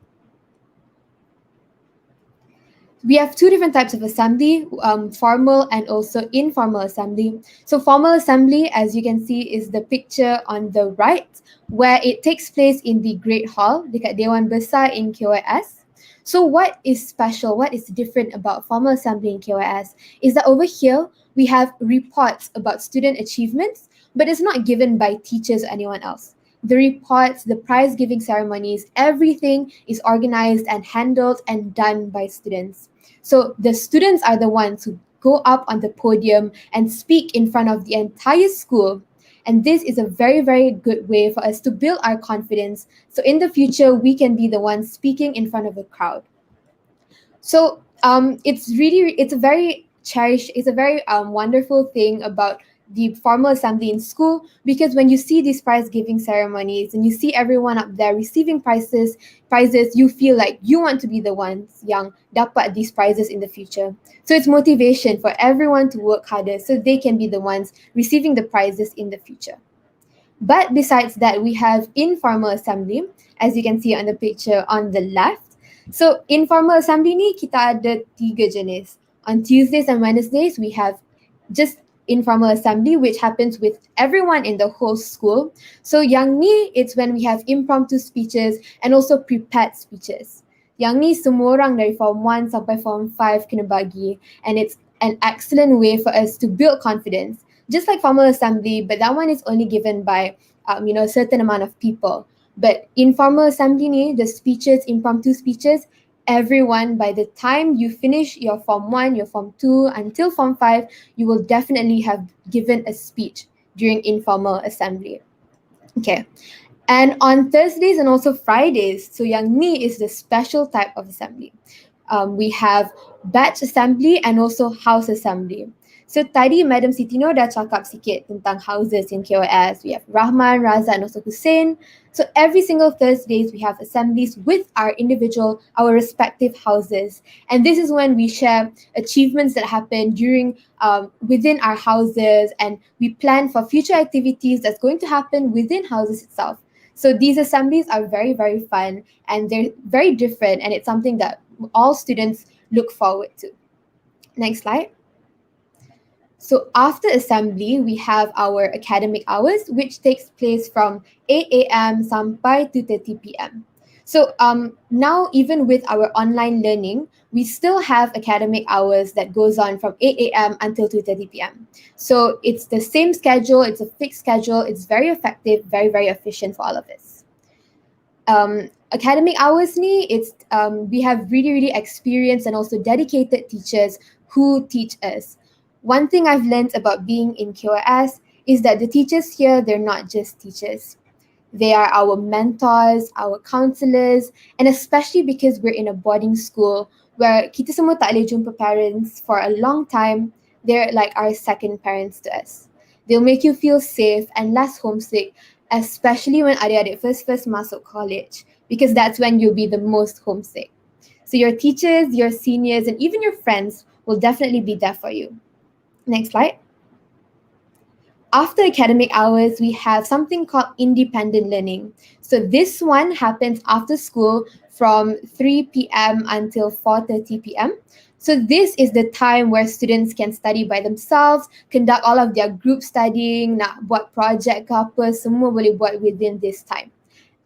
We have 2 different types of assembly, formal and also informal assembly. So formal assembly, as you can see, is the picture on the right, where it takes place in the Great Hall, dekat Dewan Besar in KYS. So what is special, what is different about formal assembly in KYS is that over here, we have reports about student achievements, but it's not given by teachers or anyone else. The reports, the prize giving ceremonies, everything is organized and handled and done by students. So the students are the ones who go up on the podium and speak in front of the entire school. And this is a very, very good way for us to build our confidence. So in the future, we can be the ones speaking in front of a crowd. So it's a very wonderful thing about the formal assembly in school, because when you see these prize giving ceremonies and you see everyone up there receiving prizes, you feel like you want to be the ones yang dapat these prizes in the future. So it's motivation for everyone to work harder so they can be the ones receiving the prizes in the future. But besides that, we have informal assembly, as you can see on the picture on the left. So informal assembly ni kita ada 3 jenis. On Tuesdays and Wednesdays, we have just informal assembly, which happens with everyone in the whole school. So yang ni, it's when we have impromptu speeches and also prepared speeches. Yang ni semua orang dari Form 1 sampai Form 5 kena bagi, and it's an excellent way for us to build confidence. Just like formal assembly, but that one is only given by a certain amount of people. But informal assembly ni, the speeches, impromptu speeches, everyone, by the time you finish your Form 1, your Form 2, until Form 5, you will definitely have given a speech during informal assembly. Okay. And on Thursdays and also Fridays, so yang ni is the special type of assembly. We have batch assembly and also house assembly. So tadi Madam Sitino dah cakap sikit tentang houses in KYS. We have Rahman, Raza and also Hussein. So every single Thursdays we have assemblies with our respective houses. And this is when we share achievements that happen during within our houses, and we plan for future activities that's going to happen within houses itself. So these assemblies are very, very fun and they're very different, and it's something that all students look forward to. Next slide. So after assembly, we have our academic hours, which takes place from 8 a.m. sampai 2:30 p.m. So now, even with our online learning, we still have academic hours that goes on from 8 a.m. until 2:30 p.m. So it's the same schedule, it's a fixed schedule, it's very effective, very, very efficient for all of us. Academic hours ni, we have really, really experienced and also dedicated teachers who teach us. One thing I've learned about being in KYS is that the teachers here, they're not just teachers. They are our mentors, our counselors, and especially because we're in a boarding school where kita semua tak boleh jumpa parents for a long time, they're like our second parents to us. They'll make you feel safe and less homesick, especially when adik-adik first masuk college, because that's when you'll be the most homesick. So your teachers, your seniors, and even your friends will definitely be there for you. Next slide. After academic hours, we have something called independent learning. So this one happens after school from 3 p.m. until 4:30 p.m. So this is the time where students can study by themselves, conduct all of their group studying, nak buat project ke apa, semua boleh buat within this time.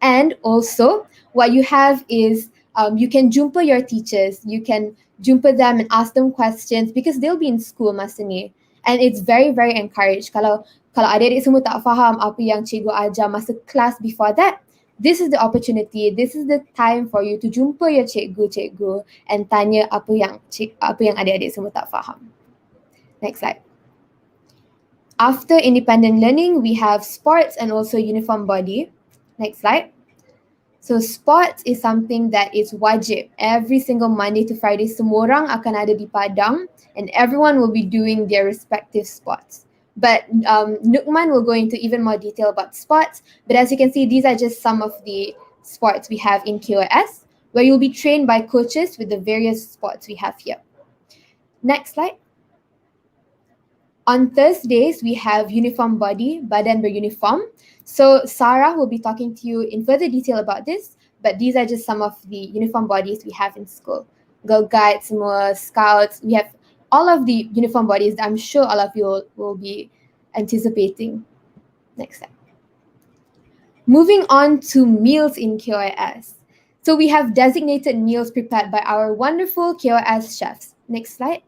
And also, what you have is you can jumpa your teachers, you can jumpa them and ask them questions because they'll be in school masa ni. And it's very, very encouraged. Kalau adik-adik semua tak faham apa yang cikgu ajar masa kelas before that, this is the opportunity, this is the time for you to jumpa your cikgu and tanya apa yang adik-adik semua tak faham. Next slide. After independent learning, we have sports and also uniform body. Next slide. So sports is something that is wajib. Every single Monday to Friday, semua orang akan ada di padang and everyone will be doing their respective sports. But Nukman will go into even more detail about sports. But as you can see, these are just some of the sports we have in KYS, where you'll be trained by coaches with the various sports we have here. Next slide. On Thursdays, we have uniform body, badan beruniform. So Sarah will be talking to you in further detail about this, but these are just some of the uniform bodies we have in school. Girl Guides, more Scouts, we have all of the uniform bodies that I'm sure all of you will be anticipating. Next slide. Moving on to meals in KYS. So we have designated meals prepared by our wonderful KYS chefs. Next slide.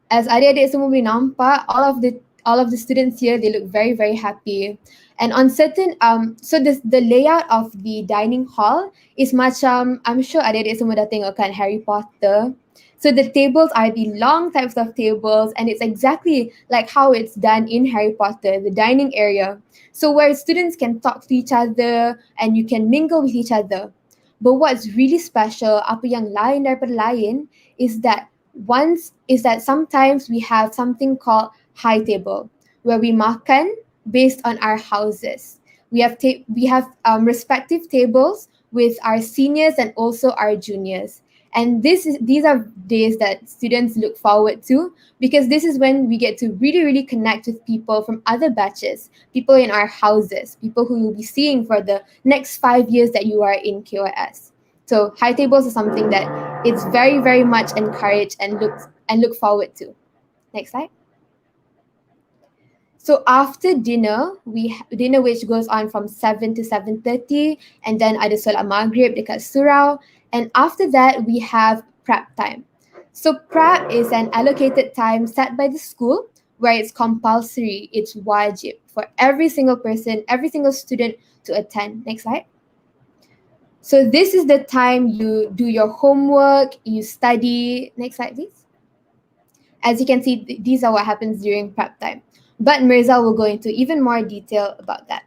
As adik-adik semua boleh nampak, all of the students here, they look very, very happy. And on certain, so the layout of the dining hall is macam, I'm sure adik-adik semua dah tengok kan Harry Potter. So the tables are the long types of tables and it's exactly like how it's done in Harry Potter, the dining area. So where students can talk to each other and you can mingle with each other. But what's really special, apa yang lain daripada lain, is that sometimes we have something called high table, where we makan based on our houses. We have respective tables with our seniors and also our juniors. And these are days that students look forward to because this is when we get to really, really connect with people from other batches, people in our houses, people who you'll be seeing for the next 5 years that you are in KYS. So high tables is something that it's very, very much encouraged and look forward to. Next slide. So after dinner, dinner which goes on from 7 to 7:30, and then ada solat maghrib dekat surau, and after that we have prep time. So prep is an allocated time set by the school where it's compulsory, it's wajib for every single person, every single student to attend. Next slide. So this is the time you do your homework, you study. Next slide, please. As you can see, these are what happens during prep time. But Mirza will go into even more detail about that.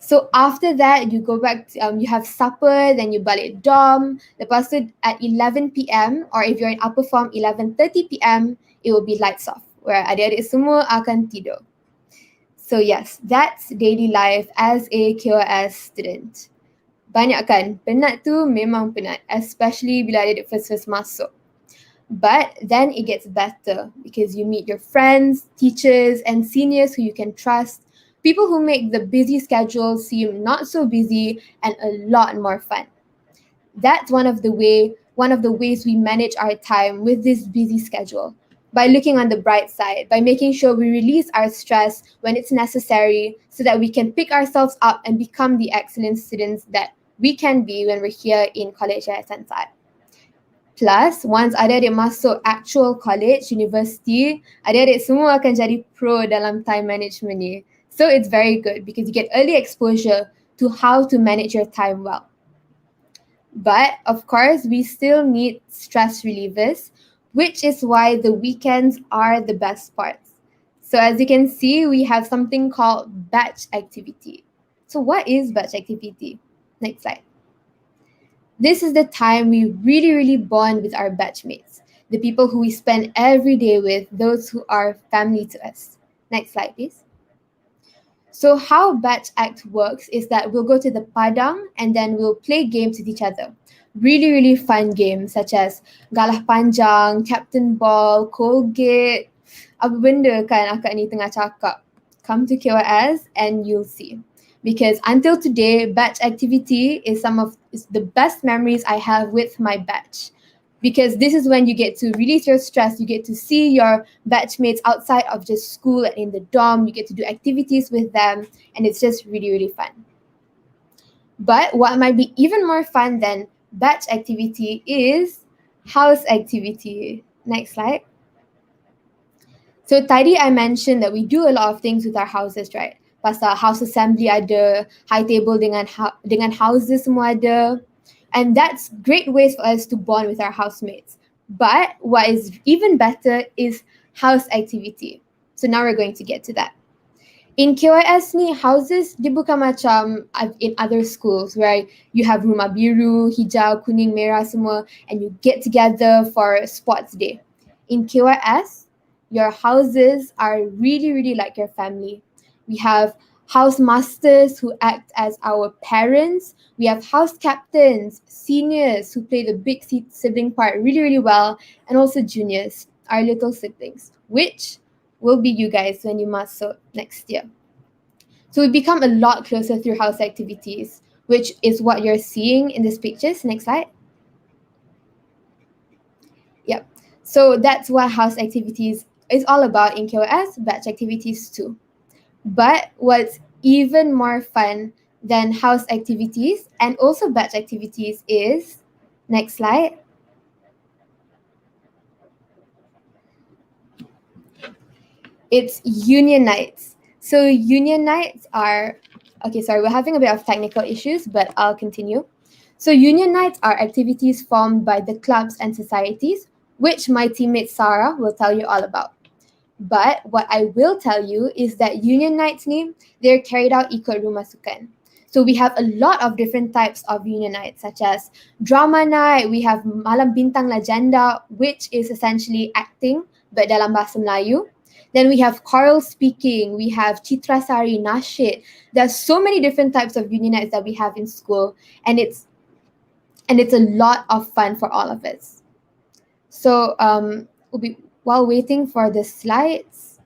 So after that, you go back, you have supper, then you balik dorm. Lepas tu at 11 p.m. or if you're in upper form, 11:30 p.m., it will be lights off, where adik-adik semua akan tidur. So yes, that's daily life as a KYS student. Banyak kan? Penat tu memang penat, especially bila adik-adik first masuk. But then it gets better because you meet your friends, teachers, and seniors who you can trust, people who make the busy schedule seem not so busy and a lot more fun. That's one of the ways we manage our time with this busy schedule. by looking on the bright side, by making sure we release our stress when it's necessary so that we can pick ourselves up and become the excellent students that we can be when we're here in College SNSI. Plus, once adik-adik masuk actual college, university, adik-adik semua akan jadi pro dalam time management ni. So it's very good because you get early exposure to how to manage your time well. But of course, we still need stress relievers, which is why the weekends are the best parts. So as you can see, we have something called batch activity. So what is batch activity? Next slide. This is the time we really bond with our batchmates, the people who we spend every day with, those who are family to us. Next slide, please. So how Batch Act works is that we'll go to the padang and then we'll play games with each other. Really fun games such as Galah Panjang, Captain Ball, Colgate. Apa benda kan akak ni tengah cakap? Come to KYS and you'll see. Because until today, batch activity is is the best memories I have with my batch. Because this is when you get to release your stress, you get to see your batchmates outside of just school and in the dorm, you get to do activities with them, and it's just really fun. But what might be even more fun than batch activity is house activity. Next slide. So tadi I mentioned that we do a lot of things with our houses, right? Pasal house assembly ada, high table dengan houses semua ada. And that's great ways for us to bond with our housemates. But what is even better is house activity. So now we're going to get to that. In KYS ni, houses dia bukan macam in other schools where you have rumah biru, hijau, kuning, merah semua and you get together for sports day. In KYS, your houses are really like your family. We have house masters who act as our parents. We have house captains, seniors who play the big sibling part really well, and also juniors, our little siblings, which will be you guys when you masuk next year. So we become a lot closer through house activities, which is what you're seeing in these pictures. Next slide. Yep. So that's what house activities is all about in KYS, batch activities too. But what's even more fun than house activities and also batch activities is, next slide. It's union nights. So union nights are, okay, sorry, we're having a bit of technical issues, but I'll continue. So union nights are activities formed by the clubs and societies, which my teammate Sarah will tell you all about. But what I will tell you is that union nights ni, they're carried out ikut rumah sukan. So we have a lot of different types of union nights, such as drama night, we have Malam Bintang Legenda, which is essentially acting, but dalam bahasa Melayu. Then we have choral speaking, we have Citra Sari, Nasyid. There's so many different types of union nights that we have in school, and it's a lot of fun for all of us. So while waiting for the slides.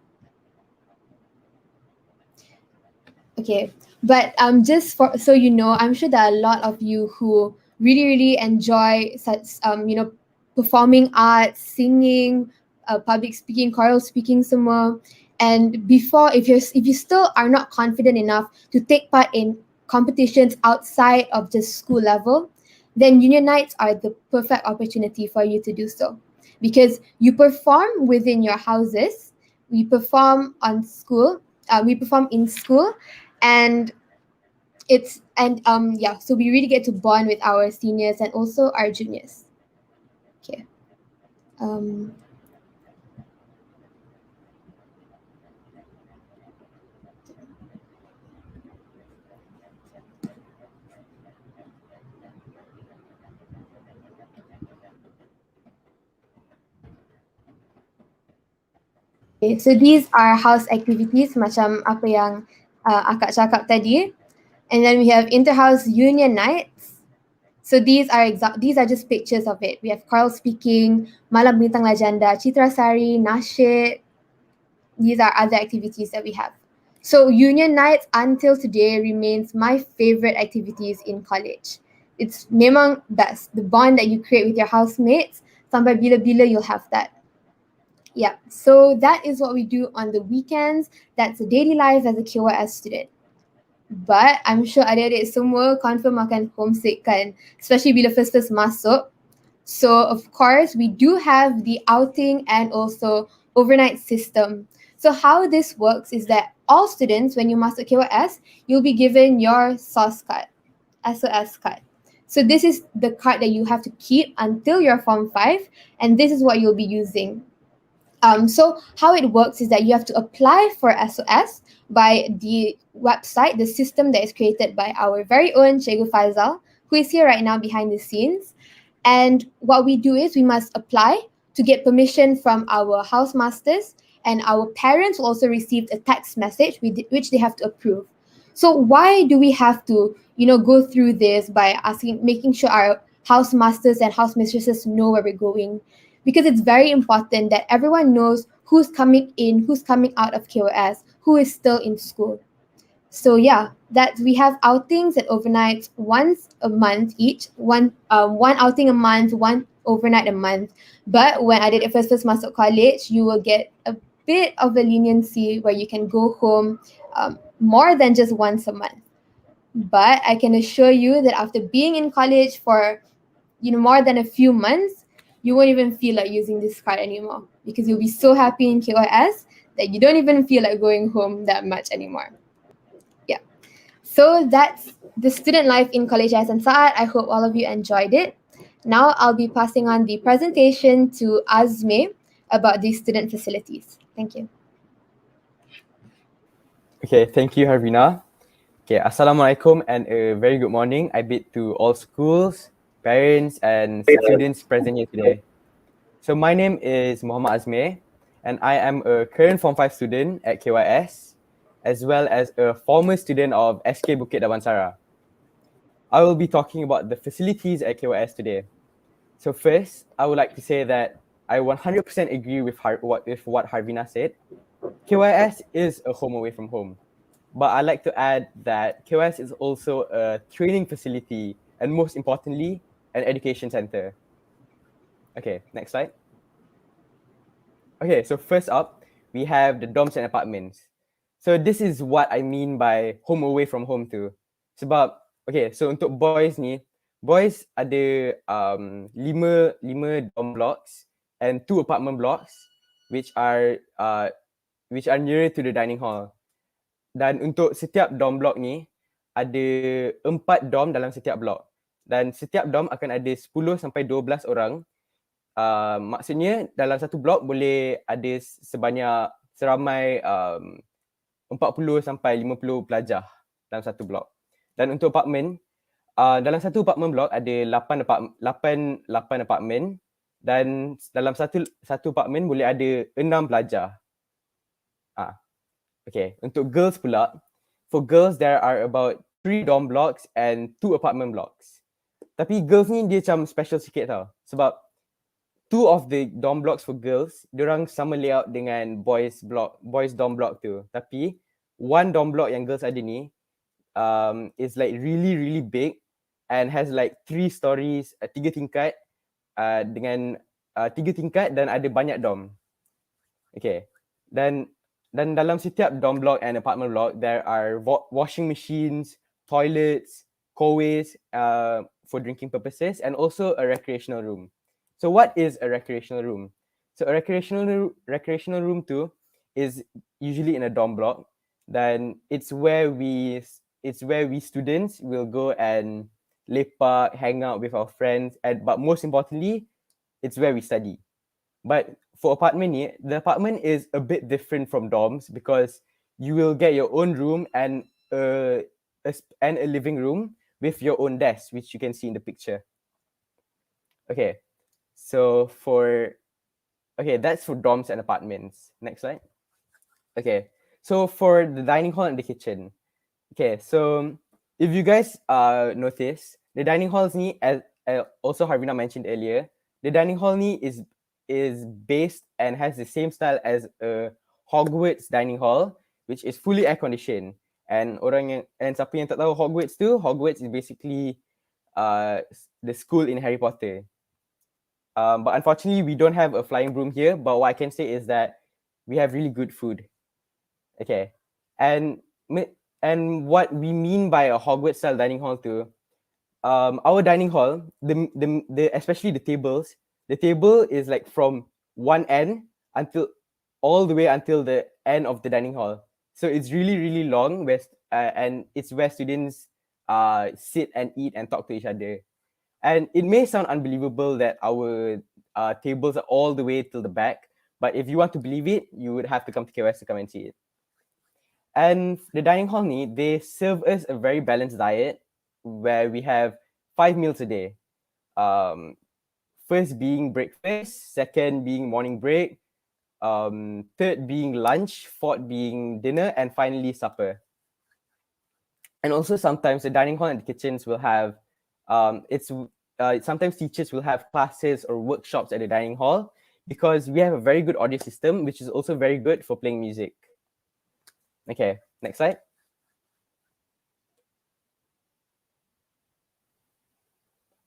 Okay, but just so you know, I'm sure there are a lot of you who really enjoy such performing arts, singing, public speaking, choral speaking semua. And if you still are not confident enough to take part in competitions outside of just school level, then union nights are the perfect opportunity for you to do so. Because you perform within your houses, we perform in school, and so we really get to bond with our seniors and also our juniors. Okay. Okay, so these are house activities macam apa yang akak cakap tadi. And then we have inter-house union nights. So these are just pictures of it. We have choral speaking, Malam Bintang Legenda, Citra Sari, Nasyid. These are other activities that we have. So union nights until today remains my favorite activities in college. It's memang best. The bond that you create with your housemates, sampai bila-bila you'll have that. Yeah, so that is what we do on the weekends. That's the daily life as a KYS student. But I'm sure adik-adik semua confirm akan homesick kan, especially bila first masuk. So of course, we do have the outing and also overnight system. So how this works is that all students, when you masuk KYS, you'll be given your SOS card, SOS card. So this is the card that you have to keep until your Form 5, and this is what you'll be using. So how it works is that you have to apply for SOS by the website, the system that is created by our very own Cikgu Faizal, who is here right now behind the scenes. And what we do is we must apply to get permission from our housemasters, and our parents will also receive a text message which they have to approve. So why do we have to, go through this by making sure our housemasters and housemistresses know where we're going? Because it's very important that everyone knows who's coming in, who's coming out of KOS, who is still in school. So yeah, that we have outings and overnights once a month each, one outing a month, one overnight a month. But when I did it first masuk college, you will get a bit of a leniency where you can go home more than just once a month. But I can assure you that after being in college for more than a few months, you won't even feel like using this card anymore because you'll be so happy in KOS that you don't even feel like going home that much anymore. Yeah. So that's the student life in College Yayasan Saad. I hope all of you enjoyed it. Now I'll be passing on the presentation to Azme about the student facilities. Thank you. Okay, thank you, Harvina. Okay, Assalamualaikum and a very good morning. I bid to all schools, parents, and students present here today. So my name is Muhammad Azme, and I am a current Form 5 student at KYS, as well as a former student of SK Bukit Damansara. I will be talking about the facilities at KYS today. So first, I would like to say that I 100% agree with what Harvina said. KYS is a home away from home. But I'd like to add that KYS is also a training facility and most importantly, an education center. Okay, next slide. Okay, so first up, we have the dorms and apartments. So this is what I mean by home away from home too. Sebab, okay, so untuk boys ni, boys ada 5 dorm blocks and 2 apartment blocks which are nearer to the dining hall. Dan untuk setiap dorm block ni ada 4 dorm dalam setiap blok. Dan setiap dorm akan ada 10 sampai 12 orang. Maksudnya dalam satu blok boleh ada seramai 40 sampai 50 pelajar dalam satu blok. Dan untuk apartmen, dalam satu apartmen blok ada 8 apartmen dan dalam satu apartmen boleh ada 6 pelajar. Okay, untuk girls pula, for girls there are about 3 dorm blocks and 2 apartment blocks. Tapi girls ni dia macam special sikit tau. Sebab 2 of the dorm blocks for girls, diorang sama layout dengan boys dorm block tu. Tapi 1 dorm block yang girls ada ni is like really really big and has like 3 stories, 3 tingkat dengan 3 tingkat dan ada banyak dorm. Okay. Dan dalam setiap dorm block and apartment block, there are washing machines, toilets, co-ways for drinking purposes, and also a recreational room. So what is a recreational room? So a recreational room too is usually in a dorm block. Then it's where we students will go and lepak, hang out with our friends, but most importantly, it's where we study. But for apartment ni, the apartment is a bit different from dorms because you will get your own room and a living room with your own desk, which you can see in the picture. Okay, so that's for dorms and apartments. Next slide. Okay, so for the dining hall and the kitchen. Okay, so if you guys notice, the dining halls ni, as also Harvina mentioned earlier, the dining hall ni is based and has the same style as a Hogwarts dining hall, which is fully air conditioned. And siapa yang tak tahu Hogwarts is basically the school in Harry Potter. But unfortunately, we don't have a flying broom here. But what I can say is that we have really good food. Okay, and what we mean by a Hogwarts style dining hall too. Our dining hall, the especially the tables, the table is like from one end until all the way until the end of the dining hall. So it's really really long, and it's where students sit and eat and talk to each other. And it may sound unbelievable that our tables are all the way till the back, but if you want to believe it, you would have to come to KYS to come and see it. And the dining hall they serve us a very balanced diet where we have 5 meals a day. First being breakfast, second being morning break, third being lunch, fourth being dinner, and finally supper. And also sometimes the dining hall and the kitchens will have sometimes teachers will have classes or workshops at the dining hall because we have a very good audio system, which is also very good for playing music. Okay, next slide.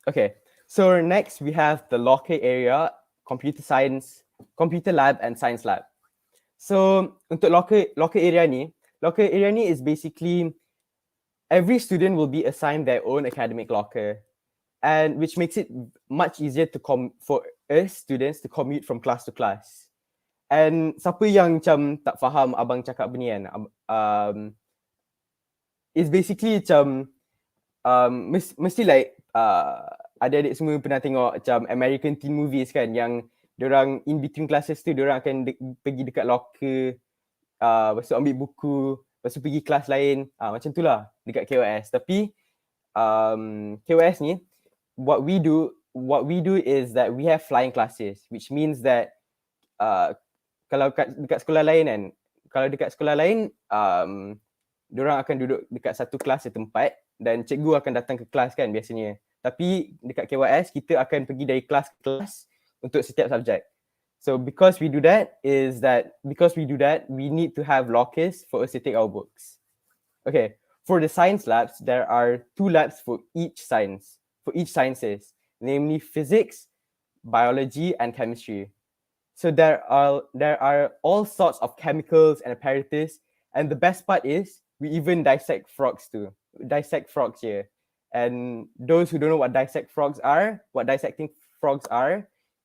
Okay, so next we have the locker area, computer science, computer lab, and science lab. So untuk locker area ni is basically every student will be assigned their own academic locker, and which makes it much easier for us students to commute from class to class. And siapa yang macam tak faham abang cakap ni kan, is basically macam mesti like adik-adik semua pernah tengok macam American teen movies kan, yang diorang in between classes tu diorang akan pergi dekat locker, lepas tu ambil buku, lepas tu pergi kelas lain, macam tu lah dekat KYS. Tapi KYS ni, what we do is that we have flying classes, which means that kalau dekat sekolah lain diorang akan duduk dekat satu kelas setempat dan cikgu akan datang ke kelas kan biasanya. Tapi dekat KYS kita akan pergi dari kelas ke kelas untuk setiap subjek. So because we do that, we need to have lockers for us to take our books. Okay, for the science labs, there are 2 labs for each sciences, namely physics, biology, and chemistry. So there are all sorts of chemicals and apparatus, and the best part is we even dissect frogs too. Dissect frogs here. And those who don't know what dissecting frogs are,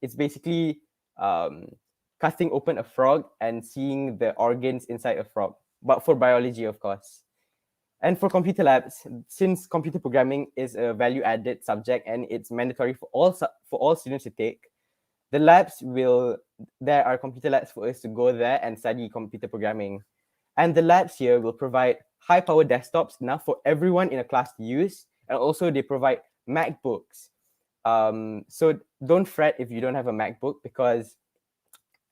it's basically cutting open a frog and seeing the organs inside a frog, but for biology, of course. And for computer labs, since computer programming is a value-added subject and it's mandatory for all students to take, there are computer labs for us to go there and study computer programming. And the labs here will provide high-powered desktops enough for everyone in a class to use, and also they provide MacBooks. So don't fret if you don't have a MacBook, because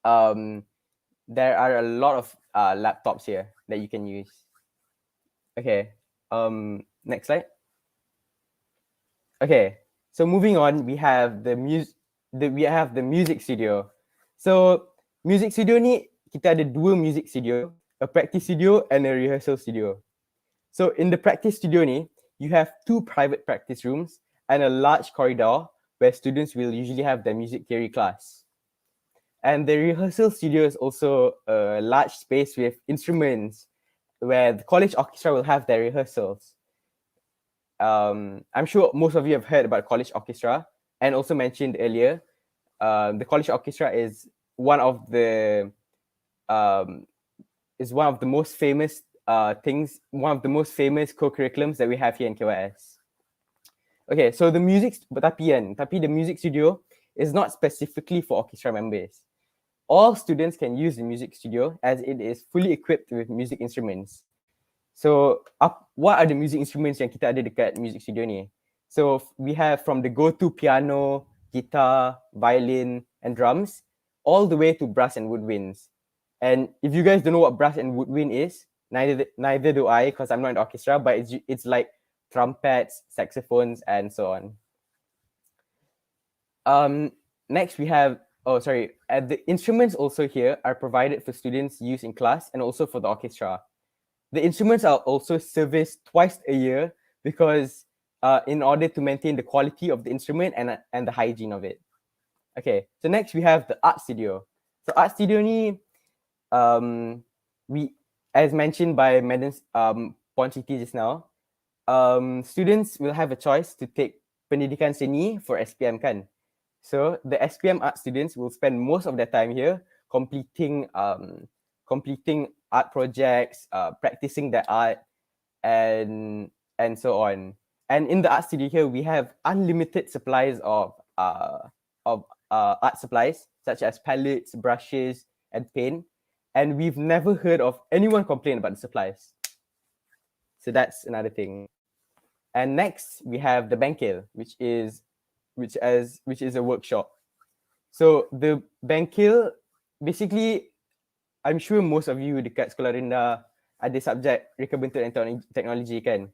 there are a lot of laptops here that you can use. Okay, next slide. Okay, so moving on, we have the music studio. So music studio ni kita ada 2 music studio, a practice studio and a rehearsal studio. So in the practice studio ni, you have 2 private practice rooms and a large corridor where students will usually have their music theory class. And the rehearsal studio is also a large space with instruments where the college orchestra will have their rehearsals. I'm sure most of you have heard about college orchestra, and also mentioned earlier, the college orchestra is one of the most famous one of the most famous co-curriculums that we have here in KYS. Okay, so the music studio is not specifically for orchestra members. All students can use the music studio as it is fully equipped with music instruments. So what are the music instruments yang kita ada dekat music studio ni? So we have from the go-to piano, guitar, violin, and drums, all the way to brass and woodwinds. And if you guys don't know what brass and woodwind is, neither do I, because I'm not in the orchestra, but it's like trumpets, saxophones, and so on. Next we have, the instruments also here are provided for students' use in class and also for the orchestra. The instruments are also serviced twice a year because in order to maintain the quality of the instrument and the hygiene of it. Okay, so next we have the art studio. So art studio ni, we, as mentioned by Madam Puan Siti just now, students will have a choice to take pendidikan seni for SPM kan. So the SPM art students will spend most of their time here completing art projects, practicing their art, and so on. And in the art studio here, we have unlimited supplies of art supplies such as palettes, brushes, and paint. And we've never heard of anyone complain about the supplies. So that's another thing. And next we have the Bangkil, which is a workshop. So the Bangkil, basically, I'm sure most of you dekat sekolah rendah ada subjek reka bentuk dan teknologi kan.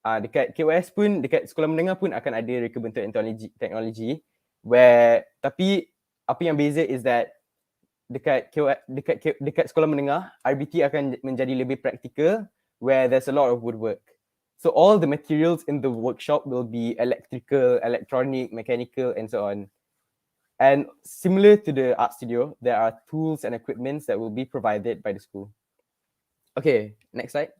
Dekat KYS pun, dekat sekolah menengah pun akan ada reka bentuk dan teknologi, tapi apa yang beza is that dekat sekolah menengah, RBT akan menjadi lebih praktikal, where there's a lot of woodwork. So all the materials in the workshop will be electrical, electronic, mechanical, and so on. And similar to the art studio, there are tools and equipments that will be provided by the school. Okay, next slide.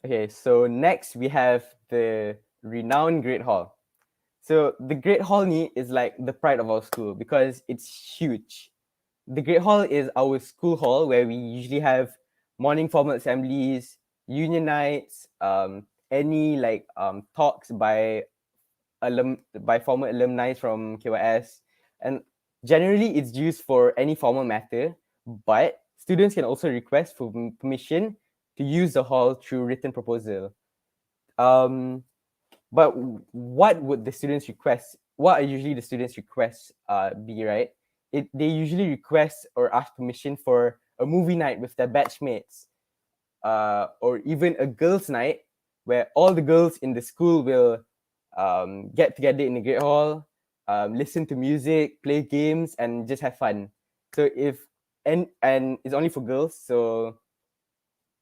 Okay, so next we have the renowned Great Hall. So the Great Hall ni is like the pride of our school because it's huge. The Great Hall is our school hall where we usually have morning formal assemblies, union nights, any like talks by former alumni from KYS, and generally it's used for any formal matter, but students can also request for permission to use the hall through written proposal. But what would the students request? What are usually the students' requests be, right? They usually request or ask permission for a movie night with their batchmates, or even a girls' night where all the girls in the school will get together in the Great Hall, listen to music, play games, and just have fun. So if it's only for girls. So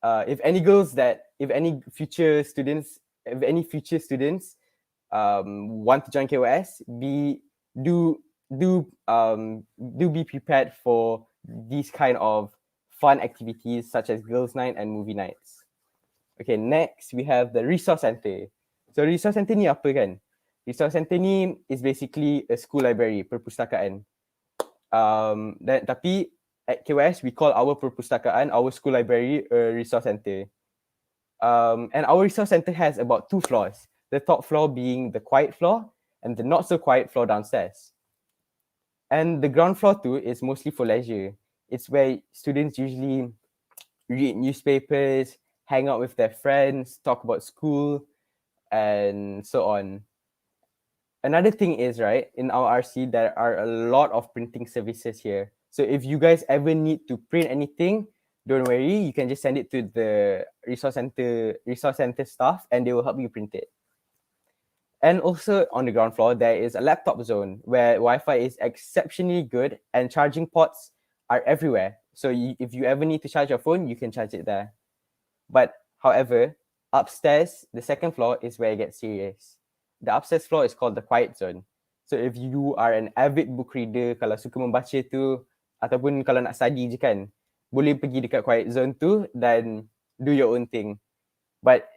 if any future students want to join KYS, do be prepared for these kind of fun activities such as girls' night and movie nights. Okay, next we have the resource center. So resource center ni apa kan? Resource center ni is basically a school library, perpustakaan. Tapi at KYS we call our perpustakaan, our school library, a resource center. And our resource center has about 2 floors. The top floor being the quiet floor and the not so quiet floor downstairs. And the ground floor too is mostly for leisure. It's where students usually read newspapers, hang out with their friends, talk about school, and so on. Another thing is, right, in our RC, there are a lot of printing services here. So if you guys ever need to print anything, don't worry, you can just send it to the resource center staff and they will help you print it. And also on the ground floor, there is a laptop zone where Wi-Fi is exceptionally good and charging ports are everywhere. So if you ever need to charge your phone, you can charge it there. But however, upstairs, the second floor is where it gets serious. The upstairs floor is called the quiet zone. So if you are an avid book reader, kalau suka membaca tu, ataupun kalau nak study je kan, boleh pergi dekat quiet zone tu dan do your own thing. But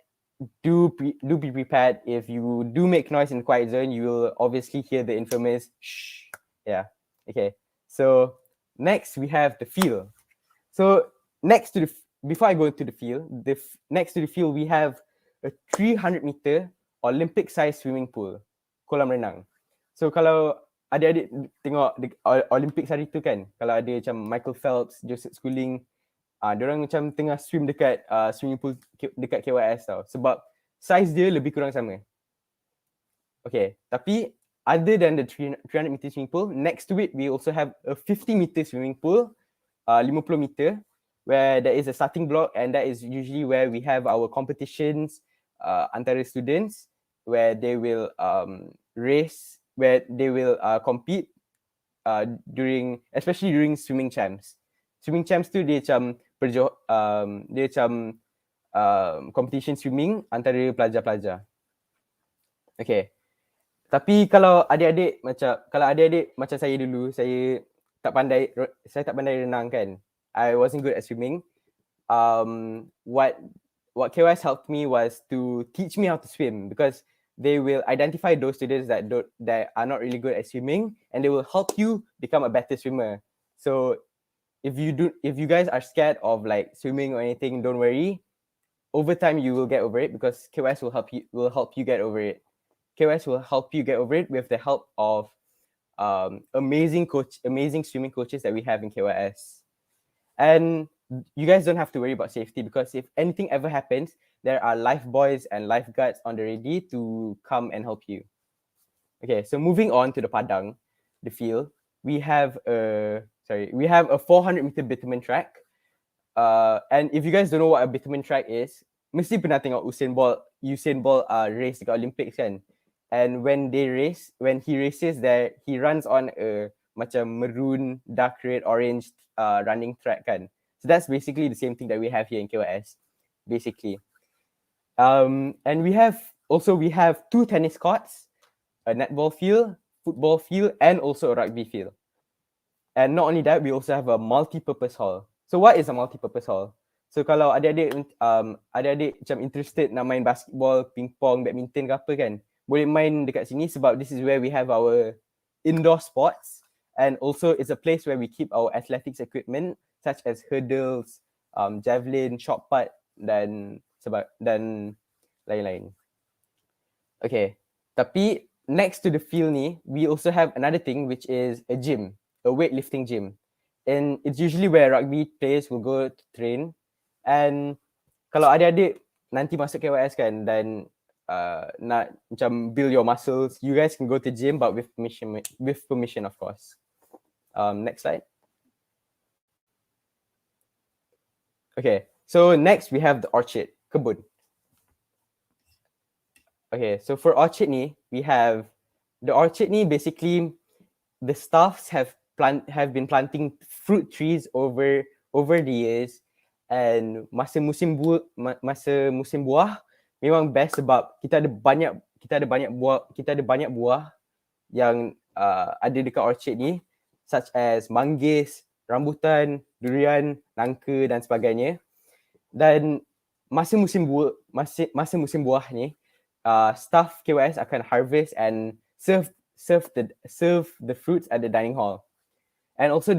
do be prepared. If you do make noise in the quiet zone, you will obviously hear the infamous shh. Yeah. Okay. So next we have the field. So before I go to the field, next to the field we have a 300-meter Olympic-sized swimming pool, kolam renang. So kalau adik-adik tengok Olympics hari tu kan, kalau ada macam Michael Phelps, Joseph Schooling, diorang macam tengah swim dekat swimming pool dekat KYS tau. Sebab size dia lebih kurang sama. Okay, tapi other than the 300-meter swimming pool, next to it we also have a 50-meter swimming pool, 50 meter, where there is a starting block, and that is usually where we have our competitions antara students, where they will race, where they will compete especially during swimming champs. Swimming champs tu dia macam competition swimming antara pelajar-pelajar. Okay. Tapi kalau adik-adik macam saya dulu, saya tak pandai renang kan. I wasn't good at swimming. What KYS helped me was to teach me how to swim, because they will identify those students that are not really good at swimming, and they will help you become a better swimmer. So if you guys are scared of like swimming or anything, don't worry. Over time you will get over it, because KYS will help you get over it. KYS will help you get over it with the help of amazing swimming coaches that we have in KYS. And you guys don't have to worry about safety, because if anything ever happens, there are lifebuoys and lifeguards on the ready to come and help you. Okay, so moving on to the Padang, the field, we have a 400-meter bitumen track. And if you guys don't know what a bitumen track is, mesti pernah tengok Usain Bolt race dekat Olympics kan. And when he races there, he runs on a macam maroon, dark red, orange running track kan. So that's basically the same thing that we have here in KYS, basically. And we have 2 tennis courts, a netball field, football field, and also a rugby field. And not only that, we also have a multi-purpose hall. So what is a multi-purpose hall? So kalau adik-adik macam interested nak main basketball, ping-pong, badminton ke apa kan, boleh main dekat sini, sebab this is where we have our indoor sports, and also it's a place where we keep our athletics equipment such as hurdles, javelin, shot put dan lain-lain. Okay, tapi next to the field ni, we also have another thing, which is a gym, a weightlifting gym. And it's usually where rugby players will go to train. And kalau adik-adik nanti masuk KYS kan, dan nak macam build your muscles, you guys can go to gym, but with permission of course. Next slide. Okay, so next we have the orchard, kebun. Okay, so for orchard ni, we have the orchard ni, basically the staffs have been planting fruit trees over the years, and masa musim buah memang best, sebab kita ada banyak buah yang ada dekat orchard ni, such as manggis, rambutan, durian, nangka dan sebagainya. Dan masa musim buah ni, staff KYS akan harvest and serve the fruits at the dining hall. And also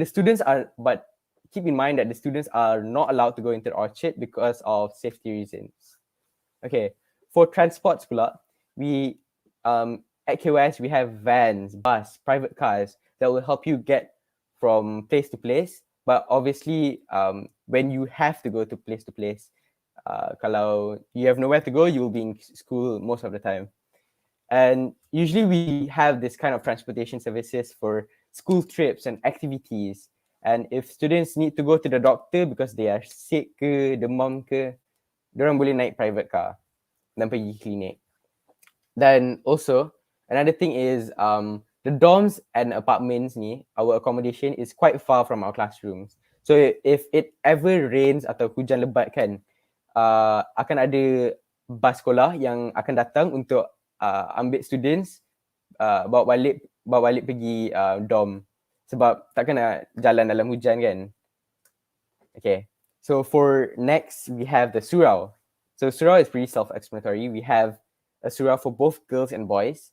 but keep in mind that the students are not allowed to go into the orchard because of safety reasons. Okay, for transports pula, we at KYS we have vans, bus, private cars that will help you get from place to place. But obviously, when you have to go to place, kalau you have nowhere to go, you will be in school most of the time. And usually we have this kind of transportation services for school trips and activities. And if students need to go to the doctor because they are sick ke, demam ke, diorang boleh naik private car dan pergi klinik. Then also, another thing is the dorms and apartments ni, our accommodation is quite far from our classrooms. So if it ever rains atau hujan lebat kan, akan ada bas sekolah yang akan datang untuk ambil students, bawa balik pergi dorm, sebab takkan nak jalan dalam hujan kan. Okay, so for next we have the surau. So surau is pretty self-explanatory. We have a surau for both girls and boys,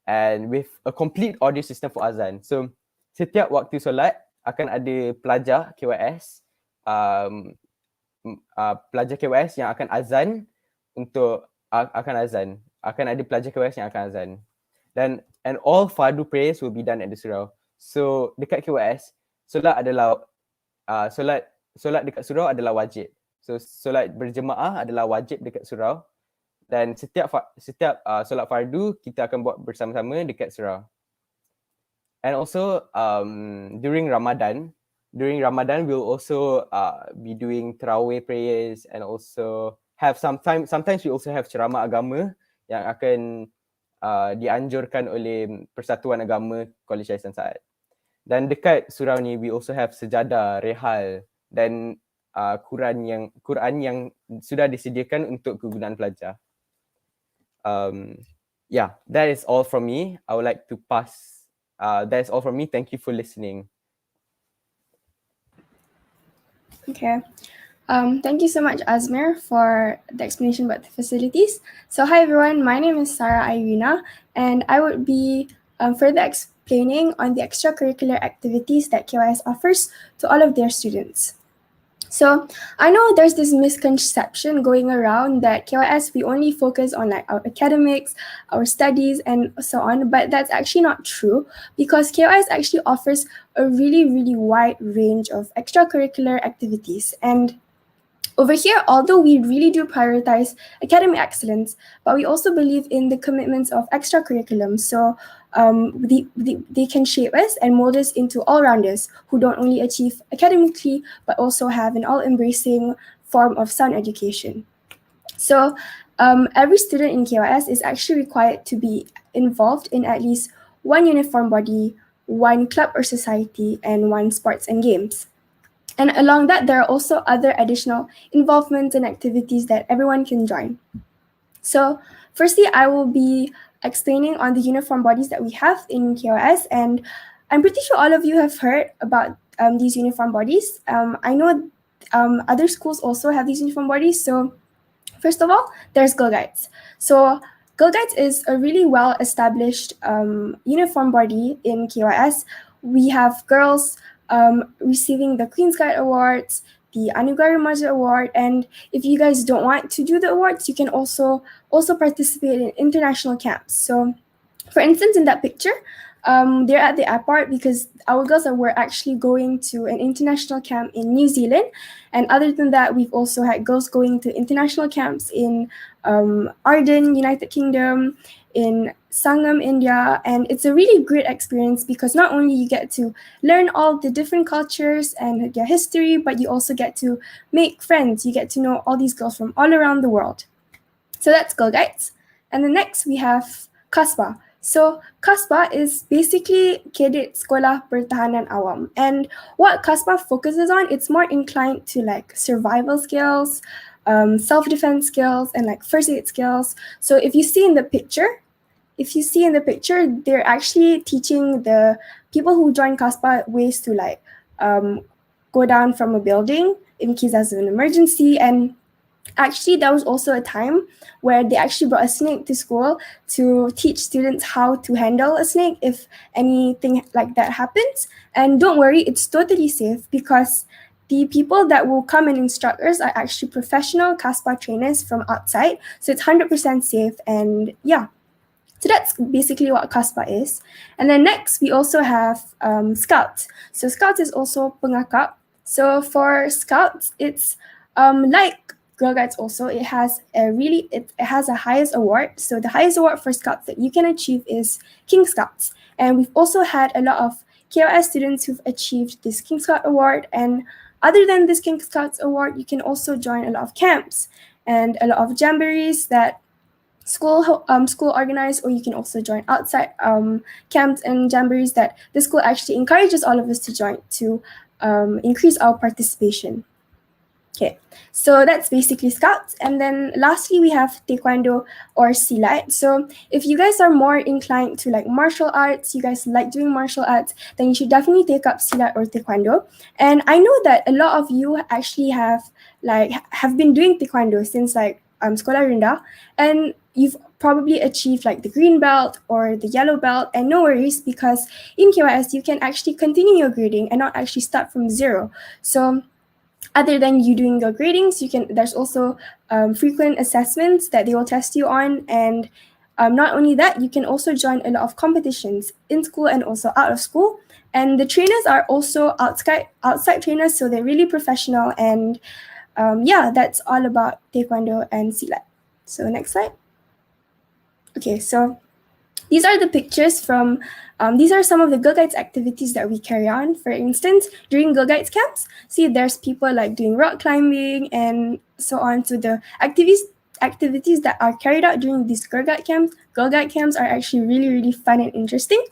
and with a complete audio system for azan. So setiap waktu solat akan ada pelajar KYS, yang akan azan akan ada pelajar KYS yang akan azan. And all fardu prayers will be done at the surau. So dekat KYS, solat dekat surau adalah wajib. So solat berjemaah adalah wajib dekat surau. Dan setiap solat fardu kita akan buat bersama-sama dekat surau. And also during Ramadan we'll also be doing tarawih prayers, and also have sometimes we also have ceramah agama yang akan dianjurkan oleh Persatuan Agama College Yayasan Saad. Dan dekat surau ni we also have sejadah, rehal dan Quran yang sudah disediakan untuk kegunaan pelajar. yeah, that is all from me. I would like to pass. That's all from me. Thank you for listening. Okay. Thank you so much, Azmir, for the explanation about the facilities. So, hi everyone, my name is Sarah Irina, and I would be further explaining on the extracurricular activities that KYS offers to all of their students. So I know there's this misconception going around that KYS, we only focus on like our academics, our studies, and so on, but that's actually not true, because KYS actually offers a really wide range of extracurricular activities. And over here, although we really do prioritize academic excellence, but we also believe in the commitments of extracurriculum. So they can shape us and mold us into all-rounders who don't only achieve academically, but also have an all-embracing form of sound education. So every student in KYS is actually required to be involved in at least one uniform body, one club or society, and one sports and games. And along that, there are also other additional involvements and activities that everyone can join. So firstly, I will be explaining on the uniform bodies that we have in KYS, and I'm pretty sure all of you have heard about these uniform bodies. I know other schools also have these uniform bodies. So first of all, there's Girl Guides. So Girl Guides is a really well-established uniform body in KYS. We have girls receiving the Queen's Guide Awards, the Anugerah Remaja Award, and if you guys don't want to do the awards, you can also participate in international camps. So, for instance, in that picture, they're at the airport because our girls were actually going to an international camp in New Zealand. And other than that, we've also had girls going to international camps in Arden, United Kingdom, in Sangam, India. And it's a really great experience because not only you get to learn all the different cultures and their history, but you also get to make friends. You get to know all these girls from all around the world. So that's Girl Guides. And then next we have KASPA. So KASPA is basically Cadet Sekolah Pertahanan Awam. And what KASPA focuses on, it's more inclined to like survival skills, self-defense skills, and like first aid skills. So if you see in the picture, they're actually teaching the people who join KASPA ways to like go down from a building in case there's an emergency. And actually, there was also a time where they actually brought a snake to school to teach students how to handle a snake if anything like that happens. And don't worry, it's totally safe because the people that will come and instruct us are actually professional KASPA trainers from outside. So it's 100% safe. And yeah, so that's basically what KASPA is. And then next, we also have Scouts. So Scouts is also pengakap. So for Scouts, it's like Girl Guides also, it has a highest award. So the highest award for Scouts that you can achieve is King Scouts. And we've also had a lot of KYS students who've achieved this King Scout award. And other than this King Scouts award, you can also join a lot of camps and a lot of jamborees that school organize, or you can also join outside camps and jamborees that the school actually encourages all of us to join to increase our participation. Okay, so that's basically Scouts. And then lastly, we have Taekwondo or Silat. So if you guys are more inclined to like martial arts, you guys like doing martial arts, then you should definitely take up Silat or Taekwondo. And I know that a lot of you actually have been doing Taekwondo since like Sekolah Rendah, and you've probably achieved like the green belt or the yellow belt. And no worries, because in KYS, you can actually continue your grading and not actually start from zero. So other than you doing your gradings, there's also frequent assessments that they will test you on. And not only that, you can also join a lot of competitions in school and also out of school. And the trainers are also outside trainers, so they're really professional. And yeah, that's all about Taekwondo and Silat. So next slide. Okay, so these are the pictures from, these are some of the Girl Guides activities that we carry on. For instance, during Girl Guides camps, see there's people like doing rock climbing and so on. So the activities that are carried out during these Girl Guide camps are actually really fun and interesting.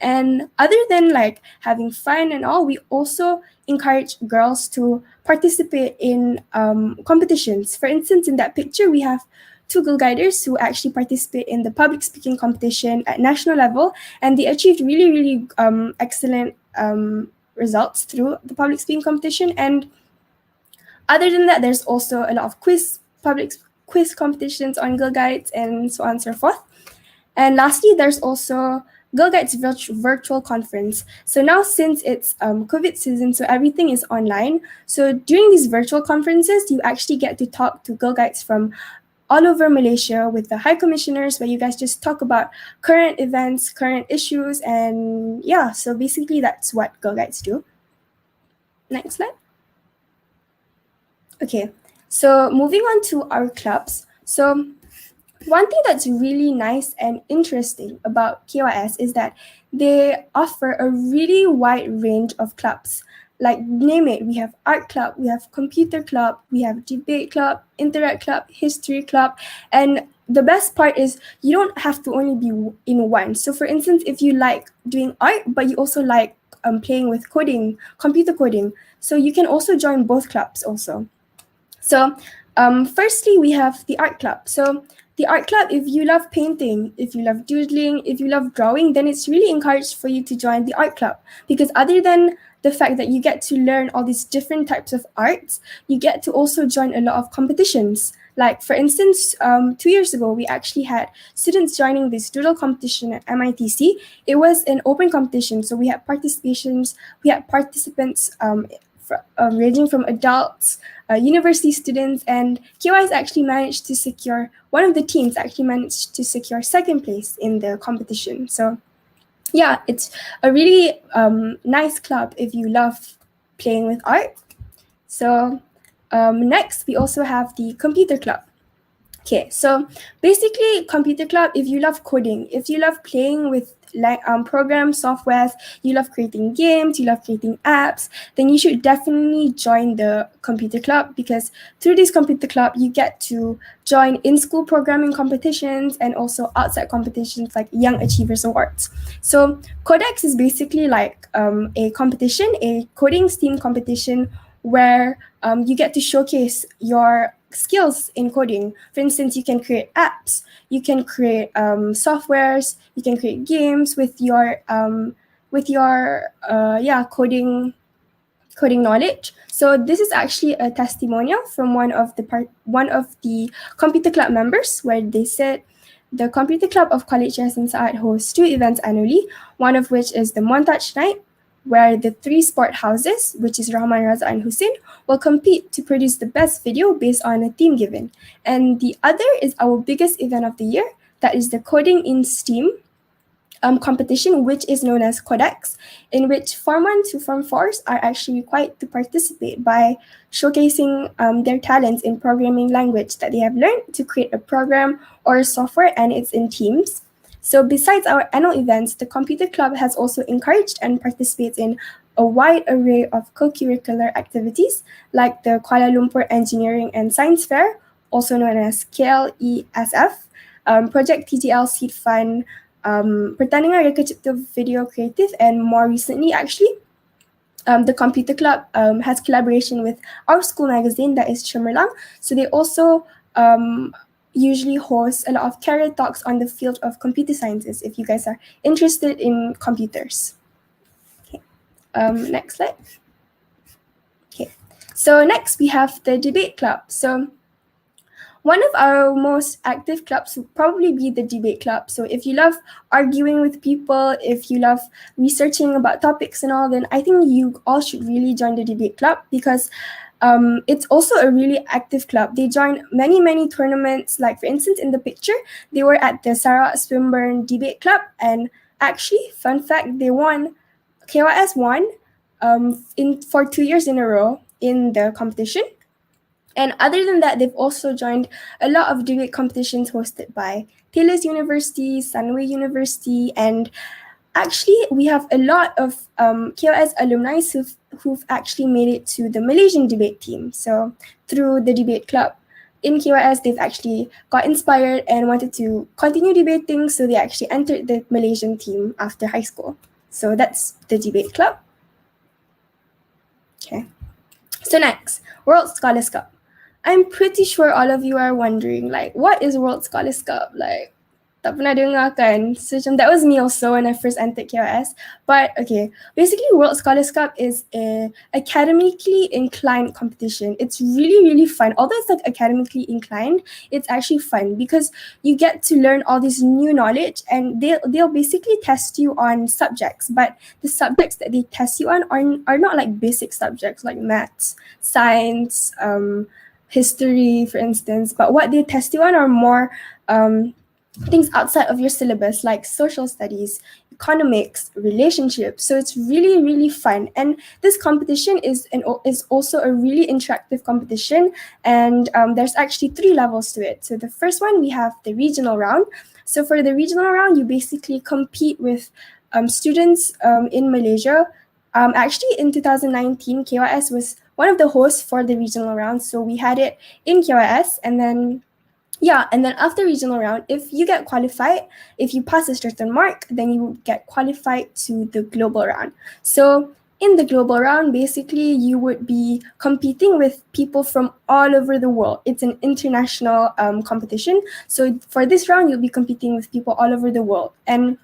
And other than like having fun and all, we also encourage girls to participate in competitions. For instance, in that picture, we have two Girl Guiders who actually participate in the public speaking competition at national level, and they achieved really, really excellent results through the public speaking competition. And other than that, there's also a lot of public quiz competitions on Girl Guides and so on and so forth. And lastly, there's also Girl Guides virtual conference. So now since it's COVID season, so everything is online. So during these virtual conferences, you actually get to talk to Girl Guides from all over Malaysia with the high commissioners, where you guys just talk about current events, current issues, and yeah, so basically that's what Girl Guides do. Next slide. Okay, so moving on to our clubs. So one thing that's really nice and interesting about KYS is that they offer a really wide range of clubs. Like, name it, we have art club, we have computer club, we have debate club, interact club, history club. And the best part is you don't have to only be in one. So for instance, if you like doing art, but you also like playing with coding, computer coding, so you can also join both clubs also. So firstly, we have the art club. So the art club, if you love painting, if you love doodling, if you love drawing, then it's really encouraged for you to join the art club, because other than the fact that you get to learn all these different types of arts, you get to also join a lot of competitions. Like, for instance, 2 years ago, we actually had students joining this doodle competition at MITC. It was an open competition, so we had participants ranging from adults, university students, and KYS actually managed to secure, one of the teams actually managed to secure second place in the competition. So yeah, it's a really nice club if you love playing with art. So next, we also have the computer club. Okay, so basically, computer club, if you love coding, if you love playing with programs, softwares, you love creating games, you love creating apps, then you should definitely join the computer club, because through this computer club, you get to join in-school programming competitions and also outside competitions like Young Achievers Awards. So Codex is basically like a competition, a coding STEAM competition, where you get to showcase your skills in coding. For instance, you can create apps, you can create softwares, you can create games with your coding knowledge. So this is actually a testimonial from one of the computer club members, where they said the computer club of College Yayasan Saad hosts 2 events annually, one of which is the Montage Night, where the 3 sport houses, which is Rahman, Raza, and Hussein, will compete to produce the best video based on a theme given. And the other is our biggest event of the year, that is the Coding in STEAM competition, which is known as Codex, in which Form 1 to Form 4s are actually required to participate by showcasing their talents in programming language that they have learned to create a program or a software, and it's in teams. So besides our annual events, the Computer Club has also encouraged and participates in a wide array of co-curricular activities, like the Kuala Lumpur Engineering and Science Fair, also known as KLESF, Project TGL Seed Fund, Pertandingan Reka Cipta Video Creative, and more recently, actually, the Computer Club has collaboration with our school magazine, that is Cemerlang. So they also usually host a lot of career talks on the field of computer sciences, if you guys are interested in computers. Okay. Next slide. Okay. So next we have the debate club. So one of our most active clubs would probably be the debate club. So if you love arguing with people, if you love researching about topics and all, then I think you all should really join the debate club, because it's also a really active club. They join many tournaments. Like, for instance, in the picture, they were at the Sarawak Swinburne Debate Club, and actually, fun fact, they won. KYS won for 2 years in a row in the competition. And other than that, they've also joined a lot of debate competitions hosted by Taylor's University, Sunway University, and actually, we have a lot of KYS alumni who've actually made it to the Malaysian debate team. So through the debate club in KYS, they've actually got inspired and wanted to continue debating, so they actually entered the Malaysian team after high school. So that's the debate club. Okay. So next, World Scholars Cup. I'm pretty sure all of you are wondering, like, what is World Scholars Cup? Like, tak pernah dengar kan? So that was me also when I first entered KYS. But okay, basically World Scholars Cup is a academically inclined competition. It's really, really fun. Although it's like academically inclined, it's actually fun because you get to learn all this new knowledge, and they'll basically test you on subjects. But the subjects that they test you on are not like basic subjects like maths, science, history, for instance. But what they test you on are more things outside of your syllabus, like social studies, economics, relationships. So it's really, really fun. And this competition is also a really interactive competition. And there's actually 3 levels to it. So the first one, we have the regional round. So for the regional round, you basically compete with students in Malaysia. Actually, in 2019, KYS was one of the hosts for the regional round. So we had it in KYS, and then after regional round, if you get qualified, if you pass a certain mark, then you get qualified to the global round. So in the global round, basically, you would be competing with people from all over the world. It's an international competition. So for this round, you'll be competing with people all over the world. And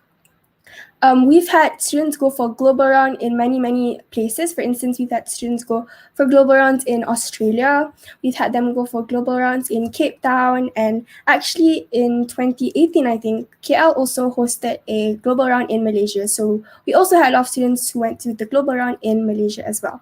we've had students go for global round in many, many places. For instance, we've had students go for global rounds in Australia. We've had them go for global rounds in Cape Town. And actually in 2018, I think, KL also hosted a global round in Malaysia. So we also had a lot of students who went to the global round in Malaysia as well.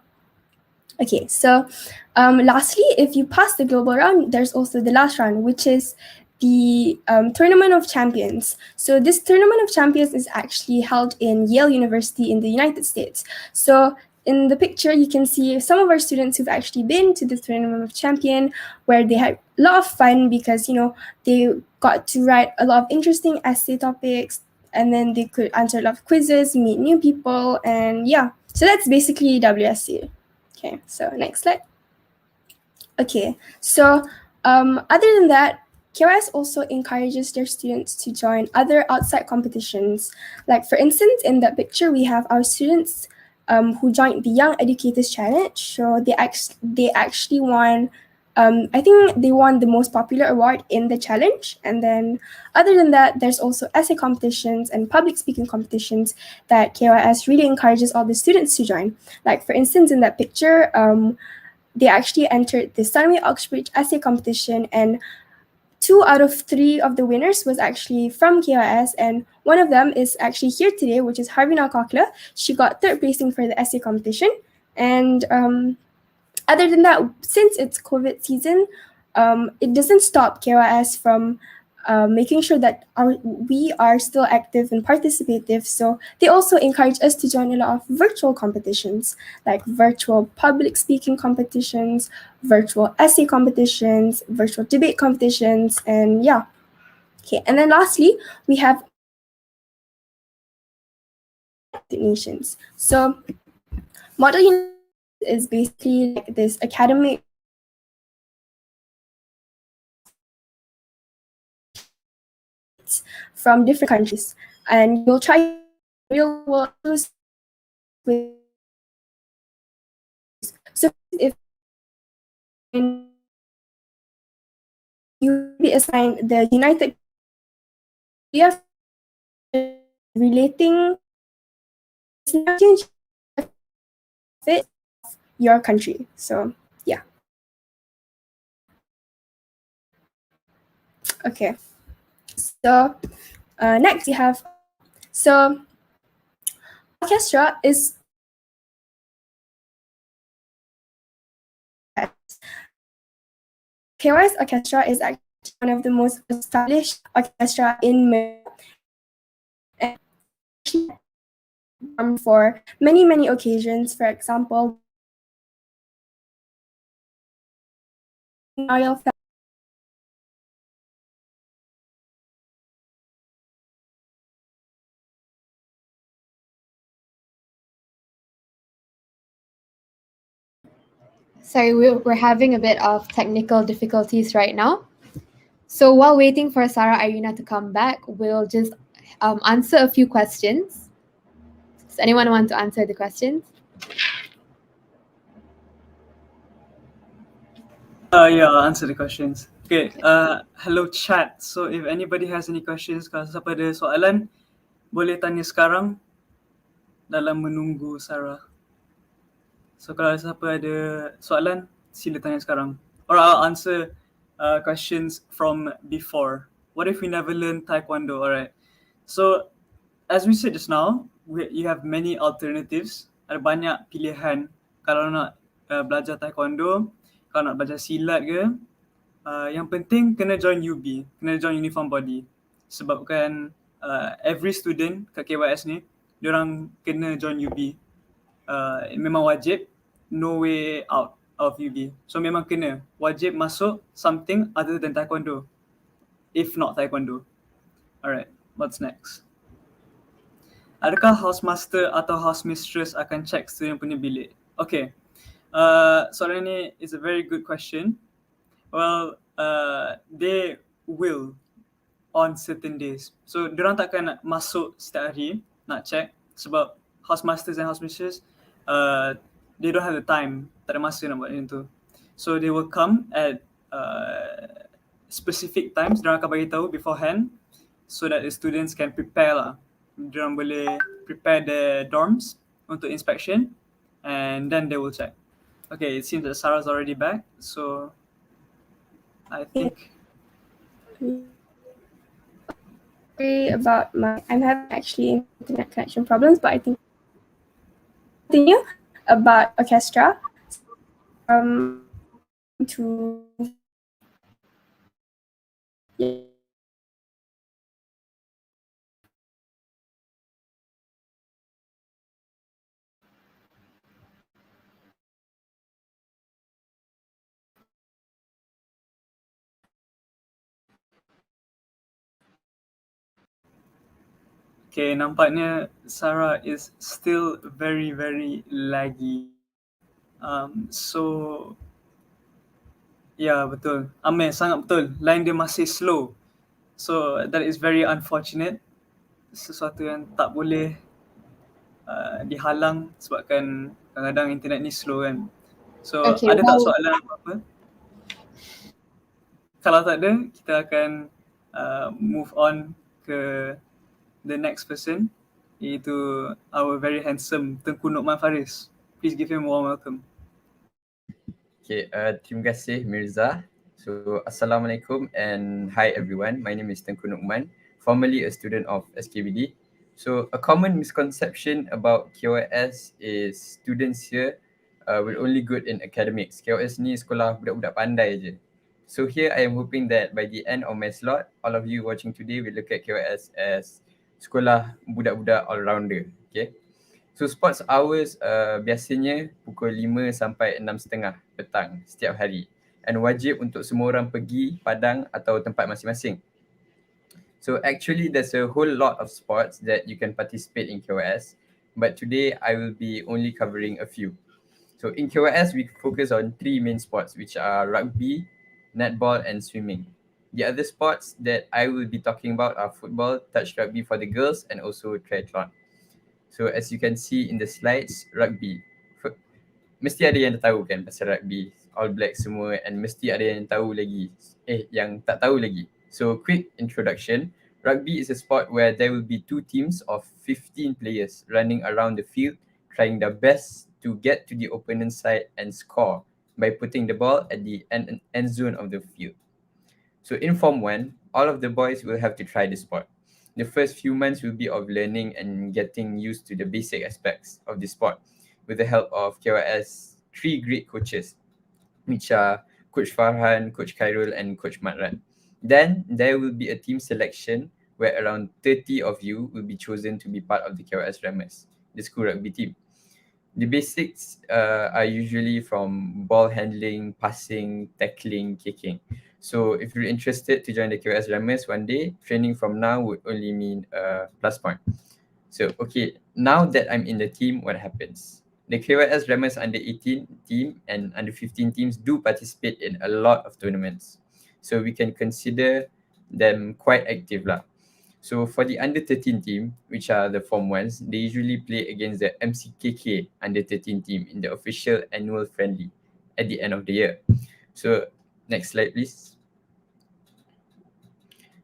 Okay, so lastly, if you pass the global round, there's also the last round, which is the Tournament of Champions. So this Tournament of Champions is actually held in Yale University in the United States. So in the picture, you can see some of our students who've actually been to the Tournament of Champion, where they had a lot of fun because, they got to write a lot of interesting essay topics, and then they could answer a lot of quizzes, meet new people, and so that's basically WSC. Okay, so next slide. Okay, so other than that, KYS also encourages their students to join other outside competitions. Like for instance, in that picture, we have our students who joined the Young Educators Challenge. So they actually won, I think they won the most popular award in the challenge. And then other than that, there's also essay competitions and public speaking competitions that KYS really encourages all the students to join. Like for instance, in that picture, they actually entered the Sunway Oxbridge essay competition, and 2 out of 3 of the winners was actually from KYS, and one of them is actually here today, which is Harvina Kokla. She got 3rd placing for the essay competition. And other than that, since it's COVID season, it doesn't stop KYS from making sure that we are still active and participative. So they also encourage us to join a lot of virtual competitions, like virtual public speaking competitions, virtual essay competitions, virtual debate competitions, and Okay, and then lastly, we have nations. So Model United is basically like this academic from different countries, and you'll try real world with. So if you be assigned the United, you have relating fit your country. So okay. So next we have, so orchestra is KYS Orchestra is actually one of the most established orchestra in for many, many occasions. For example, Sorry, we're having a bit of technical difficulties right now. So while waiting for Sarah Irina to come back, we'll just answer a few questions. Does anyone want to answer the questions? Yeah, I'll answer the questions. Okay, hello chat. So if anybody has any questions, kalau siapa ada soalan, boleh tanya sekarang dalam menunggu Sarah. So kalau siapa ada soalan, sila tanya sekarang. Or I'll answer questions from before. What if we never learn Taekwondo? Alright. So as we said just now, you have many alternatives. Ada banyak pilihan kalau nak belajar Taekwondo, kalau nak belajar silat ke. Yang penting kena join UB, kena join Uniform Body. Sebabkan every student kat KYS ni, diorang kena join UB. Memang wajib, no way out of UB. So memang kena, wajib masuk something other than Taekwondo. If not Taekwondo. Alright, what's next? Adakah housemaster atau housemistress akan check student punya bilik? Okay, soalan ni is a very good question. Well, they will on certain days. So, diorang takkan nak masuk setiap hari nak check sebab housemasters and housemistress, they don't have the time, tak ada masa nak buat macam tu. So, they will come at specific times, diorang akan bagi tahu beforehand so that the students can prepare lah. Diorang boleh prepare their dorms untuk inspection and then they will check. Okay, it seems that Sarah's already back, so I think. About I'm having actually internet connection problems, but I think continue about orchestra. To Okay, nampaknya Sarah is still very laggy. So, ya betul. Amir, sangat betul. Line dia masih slow. So, that is very unfortunate. Sesuatu yang tak boleh dihalang sebabkan kadang-kadang internet ni slow kan. So, Okay, ada tak soalan apa-apa? Kalau tak ada, kita akan move on ke the next person, iaitu our very handsome Tengku Nokman Faris. Please give him a warm welcome. Okay, terima kasih Mirza. So, Assalamualaikum and hi everyone. My name is Tengku Nokman, formerly a student of SKBD. So, a common misconception about KYS is students here will only good in academics. KYS ni sekolah budak-budak pandai je. So here I am hoping that by the end of my slot, all of you watching today will look at KYS as sekolah budak-budak all-rounder. Okay. So sports hours biasanya pukul 5 sampai 6.30 petang setiap hari. And wajib untuk semua orang pergi padang atau tempat masing-masing. So actually there's a whole lot of sports that you can participate in KYS. But today I will be only covering a few. So in KYS we focus on 3 main sports, which are rugby, netball and swimming. The other sports that I will be talking about are football, touch rugby for the girls and also triathlon. So as you can see in the slides, rugby. Mesti ada yang tahu kan pasal rugby, All Black semua, and mesti ada yang tahu lagi, yang tak tahu lagi. So quick introduction, rugby is a sport where there will be 2 teams of 15 players running around the field trying their best to get to the opponent's side and score by putting the ball at the end zone of the field. So in Form 1, all of the boys will have to try the sport. The first few months will be of learning and getting used to the basic aspects of the sport with the help of KYS 3 great coaches, which are Coach Farhan, Coach Khairul and Coach Matran. Then there will be a team selection where around 30 of you will be chosen to be part of the KYS Rammers, the school rugby team. The basics are usually from ball handling, passing, tackling, kicking. So if you're interested to join the KYS Rammers one day, training from now would only mean a plus point. So okay, now that I'm in the team, what happens? The KYS Rammers under 18 team and under 15 teams do participate in a lot of tournaments. So we can consider them quite active lah. So for the under 13 team, which are the Form 1s, they usually play against the MCKK under 13 team in the official annual friendly at the end of the year. So Next slide, please.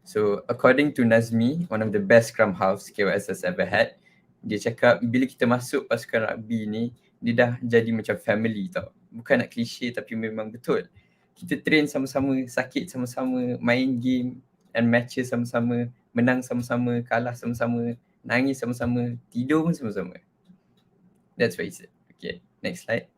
So, according to Nazmi, one of the best scrum halves KYS has ever had, dia cakap bila kita masuk pasukan rugby ni, dia dah jadi macam family tau. Bukan nak klise tapi memang betul. Kita train sama-sama, sakit sama-sama, main game and matches sama-sama, menang sama-sama, kalah sama-sama, nangis sama-sama, tidur pun sama-sama. That's what he said. Okay, next slide.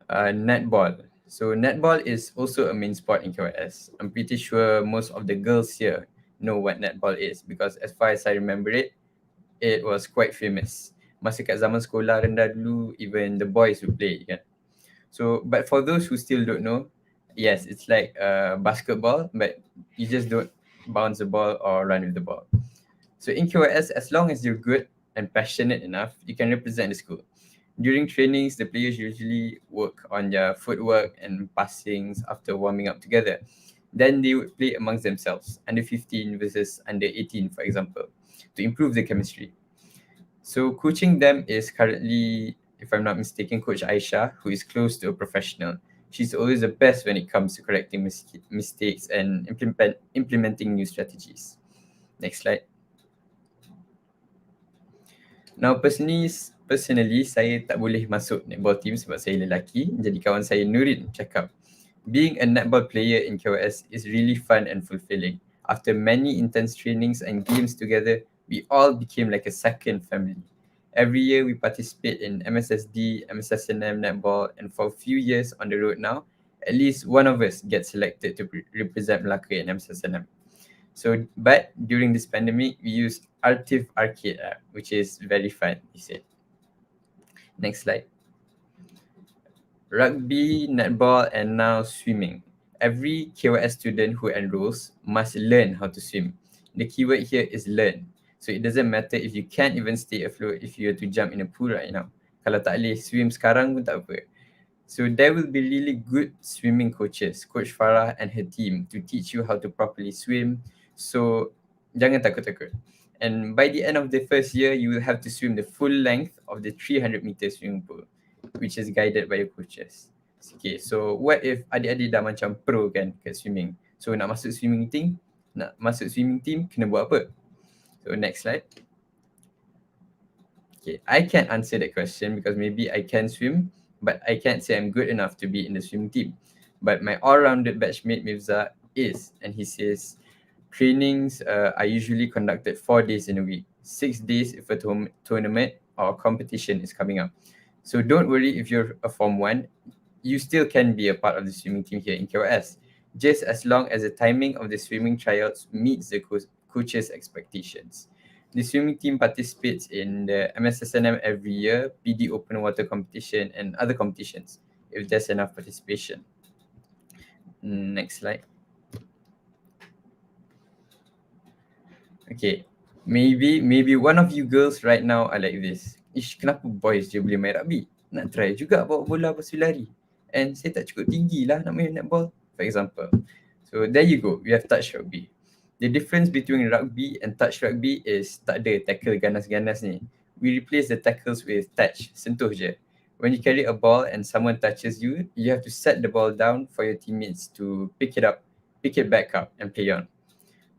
Netball. So netball is also a main sport in KYS. I'm pretty sure most of the girls here know what netball is because as far as I remember it, it was quite famous. Masa kat zaman sekolah rendah dulu, even the boys would play kan. So, but for those who still don't know, yes, it's like basketball, but you just don't bounce the ball or run with the ball. So in KYS, as long as you're good and passionate enough, you can represent the school. During trainings, the players usually work on their footwork and passings after warming up together. Then they would play amongst themselves, under 15 versus under 18, for example, to improve the chemistry. So coaching them is currently, if I'm not mistaken, Coach Aisha, who is close to a professional. She's always the best when it comes to correcting mistakes and implementing new strategies. Next slide. Now, personally, saya tak boleh masuk netball team sebab saya lelaki. Jadi kawan saya Nurin cakap, being a netball player in KYS is really fun and fulfilling. After many intense trainings and games together, we all became like a second family. Every year we participate in MSSD, MSSNM netball, and for a few years on the road now, at least one of us gets selected to represent Melaka in MSSNM. So, but during this pandemic, we use Artiv Arcade app, which is very fun, he said. Next slide. Rugby, netball, and now swimming. Every KYS student who enrolls must learn how to swim. The keyword here is learn. So it doesn't matter if you can't even stay afloat if you were to jump in a pool right now. Kalau tak boleh swim sekarang pun tak apa. So there will be really good swimming coaches, Coach Farah and her team, to teach you how to properly swim. So jangan takut-takut. And by the end of the first year, you will have to swim the full length of the 300-meter swimming pool, which is guided by your coaches. Okay, so what if adik-adik dah macam pro kan kat swimming? So nak masuk swimming team, kena buat apa? So next slide. Okay, I can't answer that question because maybe I can swim, but I can't say I'm good enough to be in the swim team. But my all-rounded batchmate Mifza is, and he says, trainings are usually conducted 4 days in a week, 6 days if a tournament or competition is coming up. So don't worry if you're a Form 1, you still can be a part of the swimming team here in KYS, just as long as the timing of the swimming tryouts meets the coach's expectations. The swimming team participates in the MSSNM every year, PD Open Water Competition, and other competitions if there's enough participation. Next slide. Okay, maybe one of you girls right now are like this. Ish, kenapa boys je boleh main rugby? Nak try juga bawa bola pasal lari. And saya tak cukup tinggi lah nak main netball, for example. So there you go, we have touch rugby. The difference between rugby and touch rugby is tak ada tackle ganas-ganas ni. We replace the tackles with touch, sentuh je. When you carry a ball and someone touches you, you have to set the ball down for your teammates to pick it back up and play on.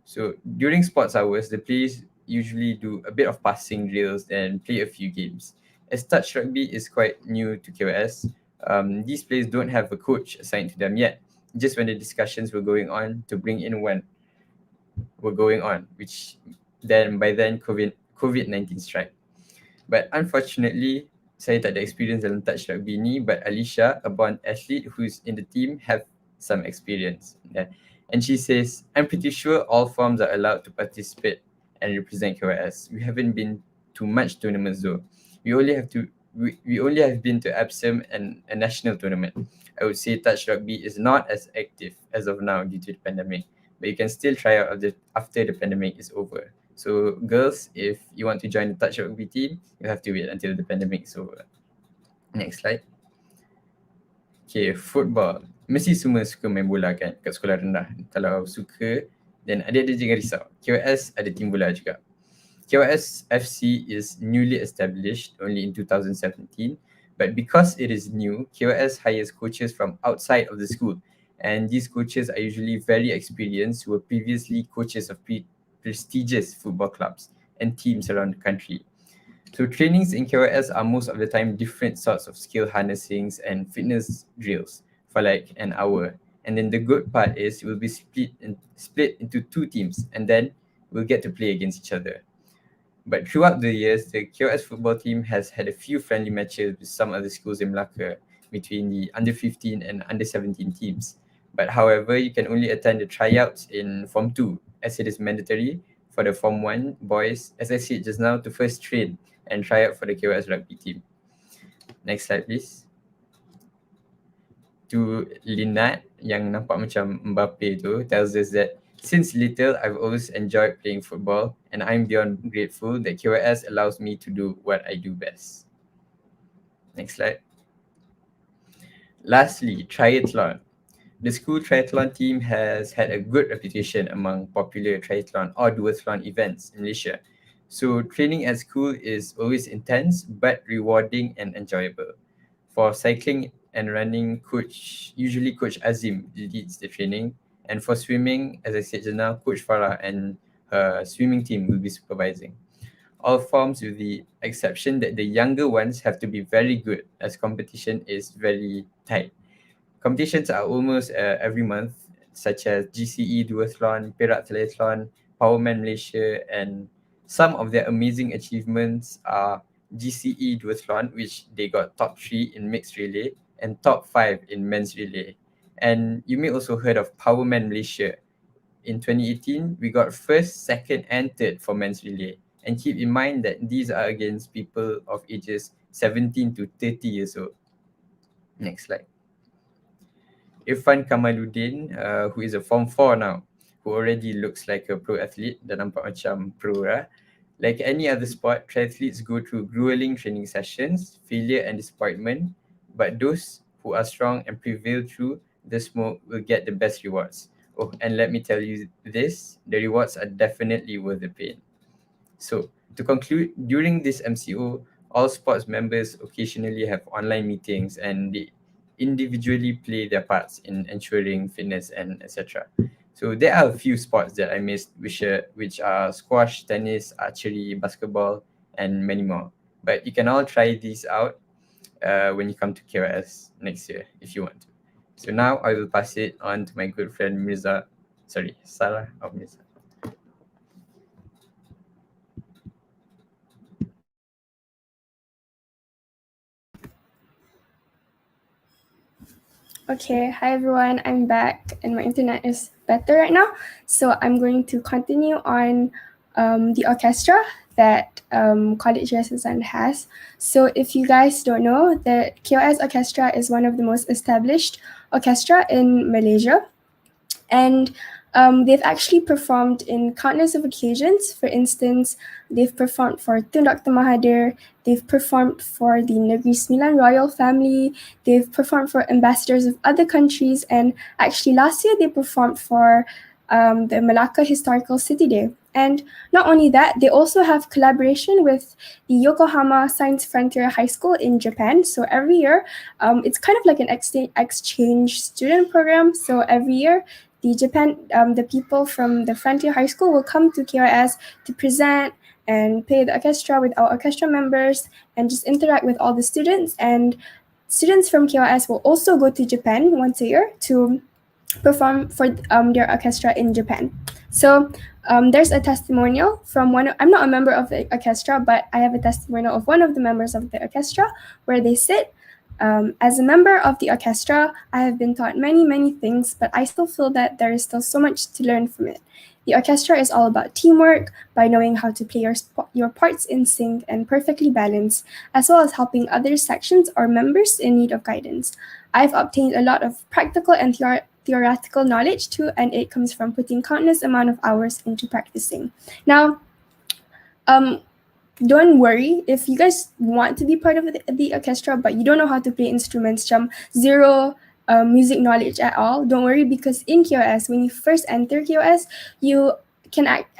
So during sports hours, the players usually do a bit of passing drills and play a few games. As touch rugby is quite new to KYS, these players don't have a coach assigned to them yet. Just when the discussions were going on to bring in one were going on, which by then COVID-19 struck. But unfortunately, saya tak ada experience dalam touch rugby ni, but Alicia, a born athlete who's in the team, have some experience. Yeah. And she says, I'm pretty sure all forms are allowed to participate and represent KYS. We haven't been to much tournaments though. We only have been to ABSEM and a national tournament. I would say touch rugby is not as active as of now due to the pandemic, but you can still try out after the pandemic is over. So girls, if you want to join the touch rugby team, you have to wait until the pandemic is over. Next slide. Okay, football. Mesti semua suka main bola kan kat sekolah rendah. Kalau suka, then adik-adik jangan risau. KYS ada tim bola juga. KYS FC is newly established only in 2017, but because it is new, KYS hires coaches from outside of the school And these coaches are usually very experienced, who were previously coaches of prestigious football clubs and teams around the country. So trainings in KYS are most of the time different sorts of skill harnessings and fitness drills for like an hour. And then the good part is we'll be split into two teams, and then we'll get to play against each other. But throughout the years, the KYS football team has had a few friendly matches with some other schools in Melaka between the under 15 and under 17 teams. But however, you can only attend the tryouts in Form 2, as it is mandatory for the Form 1 boys, as I said just now, to first train and try out for the KYS rugby team. Next slide, please. To Linat, yang nampak macam Mbappe tu, tells us that since little, I've always enjoyed playing football, and I'm beyond grateful that KYS allows me to do what I do best. Next slide. Lastly, triathlon. The school triathlon team has had a good reputation among popular triathlon or duathlon events in Malaysia. So training at school is always intense but rewarding and enjoyable. For cycling and running, usually Coach Azim leads the training. And for swimming, as I said just now, Coach Farah and her swimming team will be supervising. All forms with the exception that the younger ones have to be very good, as competition is very tight. Competitions are almost every month, such as GCE Duathlon, Perak Triathlon, Powerman Malaysia, and some of their amazing achievements are GCE Duathlon, which they got top 3 in mixed relay and top 5 in men's relay. And you may also heard of Powerman Malaysia. In 2018, we got first, second, and third for men's relay. And keep in mind that these are against people of ages 17 to 30 years old. Next slide. Irfan Kamaluddin, who is a Form 4 now, who already looks like a pro athlete, dah nampak macam pro lah. Like any other sport, triathletes go through grueling training sessions, failure and disappointment, but those who are strong and prevail through the smoke will get the best rewards. Oh, and let me tell you this, the rewards are definitely worth the pain. So, to conclude, during this MCO, all sports members occasionally have online meetings and they individually play their parts in ensuring fitness and etc. So there are a few sports that I missed, which are squash, tennis, archery, basketball, and many more. But you can all try these out when you come to KYS next year if you want to. So now I will pass it on to my good friend Sarah or Mirza. Okay, hi everyone, I'm back and my internet is better right now. So I'm going to continue on the orchestra that College Jaringan has. So if you guys don't know, the KYS Orchestra is one of the most established orchestra in Malaysia. And they've actually performed in countless of occasions. For instance, they've performed for Tun Dr. Mahathir, they've performed for the Negeri Sembilan royal family, they've performed for ambassadors of other countries, and actually last year they performed for the Malacca Historical City Day. And not only that, they also have collaboration with the Yokohama Science Frontier High School in Japan. So every year, it's kind of like an exchange student program. So every year, the people from the Frontier High School will come to KYS to present and play the orchestra with our orchestra members and just interact with all the students. And students from KYS will also go to Japan once a year to perform for their orchestra in Japan. So there's a testimonial from I'm not a member of the orchestra, but I have a testimonial of one of the members of the orchestra where they sit. As a member of the orchestra, I have been taught many, many things, but I still feel that there is still so much to learn from it. The orchestra is all about teamwork, by knowing how to play your parts in sync and perfectly balanced, as well as helping other sections or members in need of guidance. I've obtained a lot of practical and theoretical knowledge too, and it comes from putting countless amount of hours into practicing. Now, don't worry if you guys want to be part of the orchestra, but you don't know how to play instruments, zero music knowledge at all. Don't worry, because in KYS, when you first enter KYS,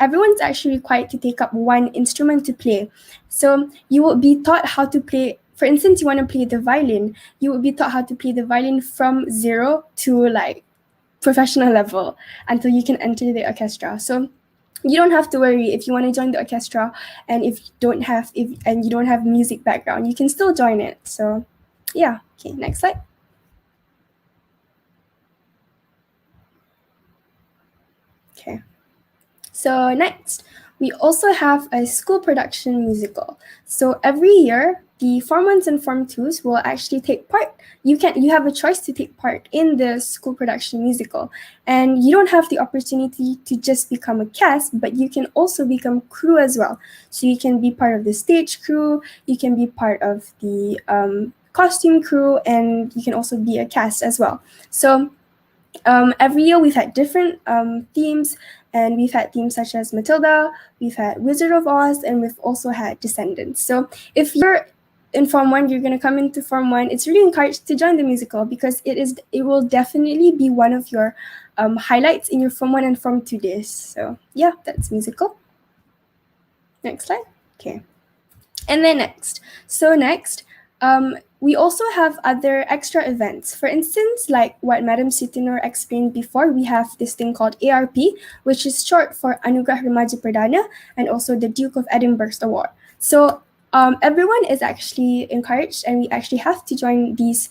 everyone's actually required to take up one instrument to play. So you will be taught how to play. For instance, you want to play the violin, you will be taught how to play the violin from 0 to like professional level until you can enter the orchestra. So you don't have to worry if you want to join the orchestra, and if you don't have music background, you can still join it. So yeah. Okay, next slide. Okay. So next, we also have a school production musical. So every year, the Form 1s and Form 2s will actually take part. You have a choice to take part in the school production musical. And you don't have the opportunity to just become a cast, but you can also become crew as well. So you can be part of the stage crew, you can be part of the costume crew, and you can also be a cast as well. So every year we've had different themes, and we've had themes such as Matilda, we've had Wizard of Oz, and we've also had Descendants. So if you're in Form 1, you're going to come into Form 1, it's really encouraged to join the musical because it will definitely be one of your highlights in your Form 1 and Form 2 days. So yeah, that's musical. Next slide. Okay. And then next. So next, we also have other extra events. For instance, like what Madam Sitinur explained before, we have this thing called ARP, which is short for Anugerah Remaja Perdana, and also the Duke of Edinburgh's Award. So everyone is actually encouraged, and we actually have to join these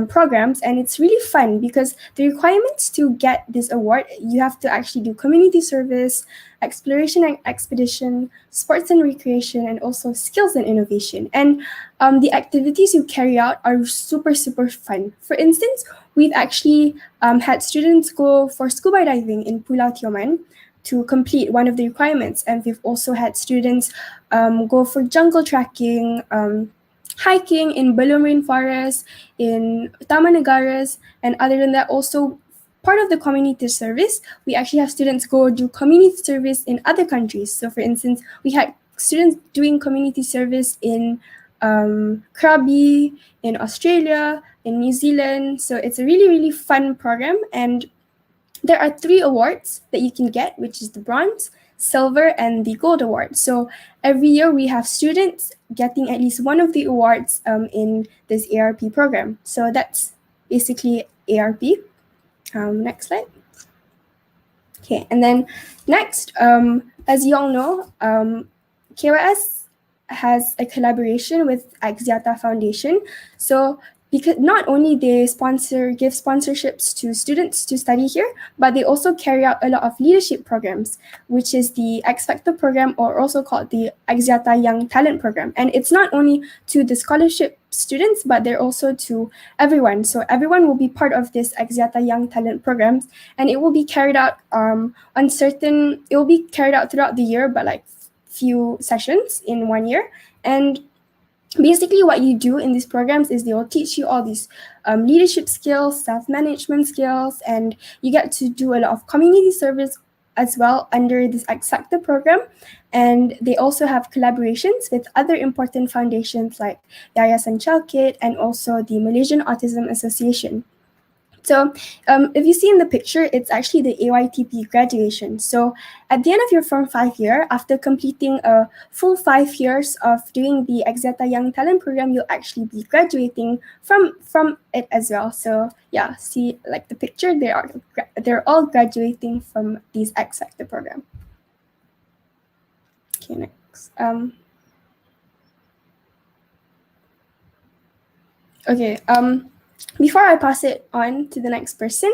programs, and it's really fun because the requirements to get this award, you have to actually do community service, exploration and expedition, sports and recreation, and also skills and innovation. And the activities you carry out are super, super fun. For instance, we've actually had students go for scuba diving in Pulau Tioman to complete one of the requirements. And we've also had students go for jungle trekking, hiking in Belum Rainforest, in Taman Negaras, and other than that, also part of the community service, we actually have students go do community service in other countries. So for instance, we had students doing community service in Krabi, in Australia, in New Zealand. So it's a really, really fun program. And there are 3 awards that you can get, which is the bronze, silver, and the gold award. So every year we have students getting at least one of the awards in this ARP program. So that's basically ARP. Next slide. Okay, and then next, as you all know, KYS has a collaboration with Axiata Foundation. So because not only they give sponsorships to students to study here, but they also carry out a lot of leadership programs, which is the X Factor program, or also called the Axiata Young Talent Program. And it's not only to the scholarship students, but they're also to everyone. So everyone will be part of this Axiata Young Talent Programs, and it will be carried out it will be carried out throughout the year, but like few sessions in 1 year. And basically what you do in these programs is they will teach you all these leadership skills, self-management skills, and you get to do a lot of community service as well under this X Factor program. And they also have collaborations with other important foundations like Yayasan Chalkit and also the Malaysian Autism Association. So if you see in the picture, it's actually the AYTP graduation. So at the end of your Form 5 year, after completing a full 5 years of doing the Axiata Young Talent Program, you'll actually be graduating from it as well. So yeah, see like the picture, they're all graduating from these X Factor program. Okay, next. Before I pass it on to the next person,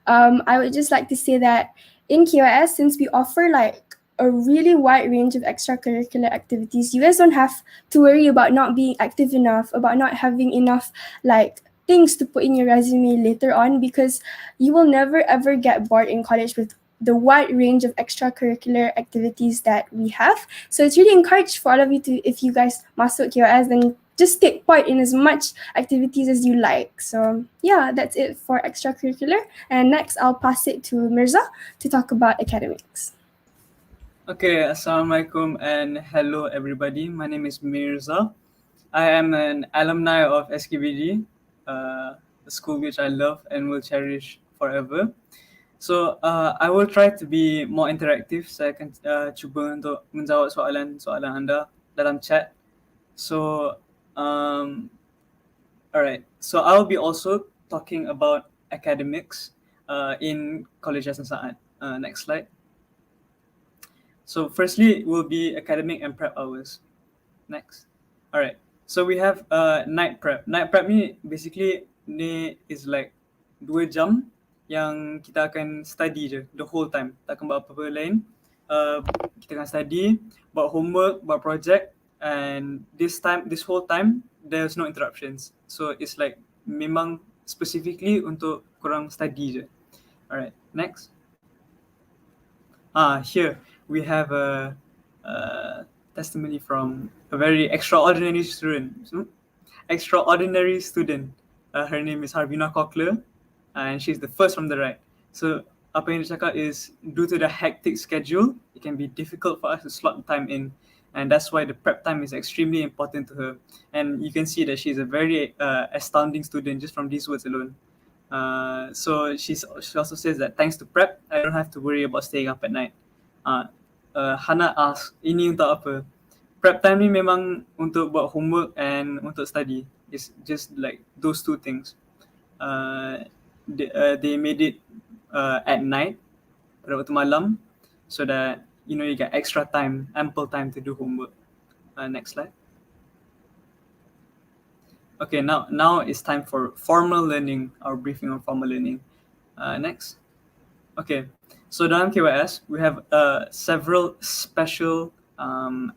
I would just like to say that in KYS, since we offer like a really wide range of extracurricular activities, you guys don't have to worry about not being active enough, about not having enough like things to put in your resume later on, because you will never ever get bored in college with the wide range of extracurricular activities that we have. So it's really encouraged for all of you to, if you guys masuk KYS, then just take part in as much activities as you like. So yeah, that's it for extracurricular. And next, I'll pass it to Mirza to talk about academics. Okay, Assalamualaikum and hello everybody. My name is Mirza. I am an alumni of SKBD, a school which I love and will cherish forever. So I will try to be more interactive. Saya akan cuba untuk menjawab soalan-soalan anda dalam chat. So alright. So I'll be also talking about academics. in College Yayasan Saat. Next slide. So firstly will be academic and prep hours. Next. All right. So we have night prep. Night prep ni basically ni is like 2 jam yang kita akan study je the whole time. Tak akan buat apa-apa lain. Kita akan study, buat homework, buat project, and this whole time there's no interruptions. So it's like memang specifically untuk korang study je. Alright, next. Here we have a testimony from a very extraordinary student. Her name is Harvina Cochler, and she's the first from the right. So apa yang dia cakap is, due to the hectic schedule, it can be difficult for us to slot time in, and that's why the prep time is extremely important to her. And you can see that she's a very astounding student just from these words alone. So she also says that thanks to prep, I don't have to worry about staying up at night. Hana asks, ini untuk apa? Prep time ni memang untuk buat homework and untuk study. It's just like those two things. They made it at night, pada waktu malam, so that you get extra time, ample time to do homework. Next slide. Okay, now it's time for formal learning, our briefing on formal learning. Next. Okay, so dalam KYS, we have several special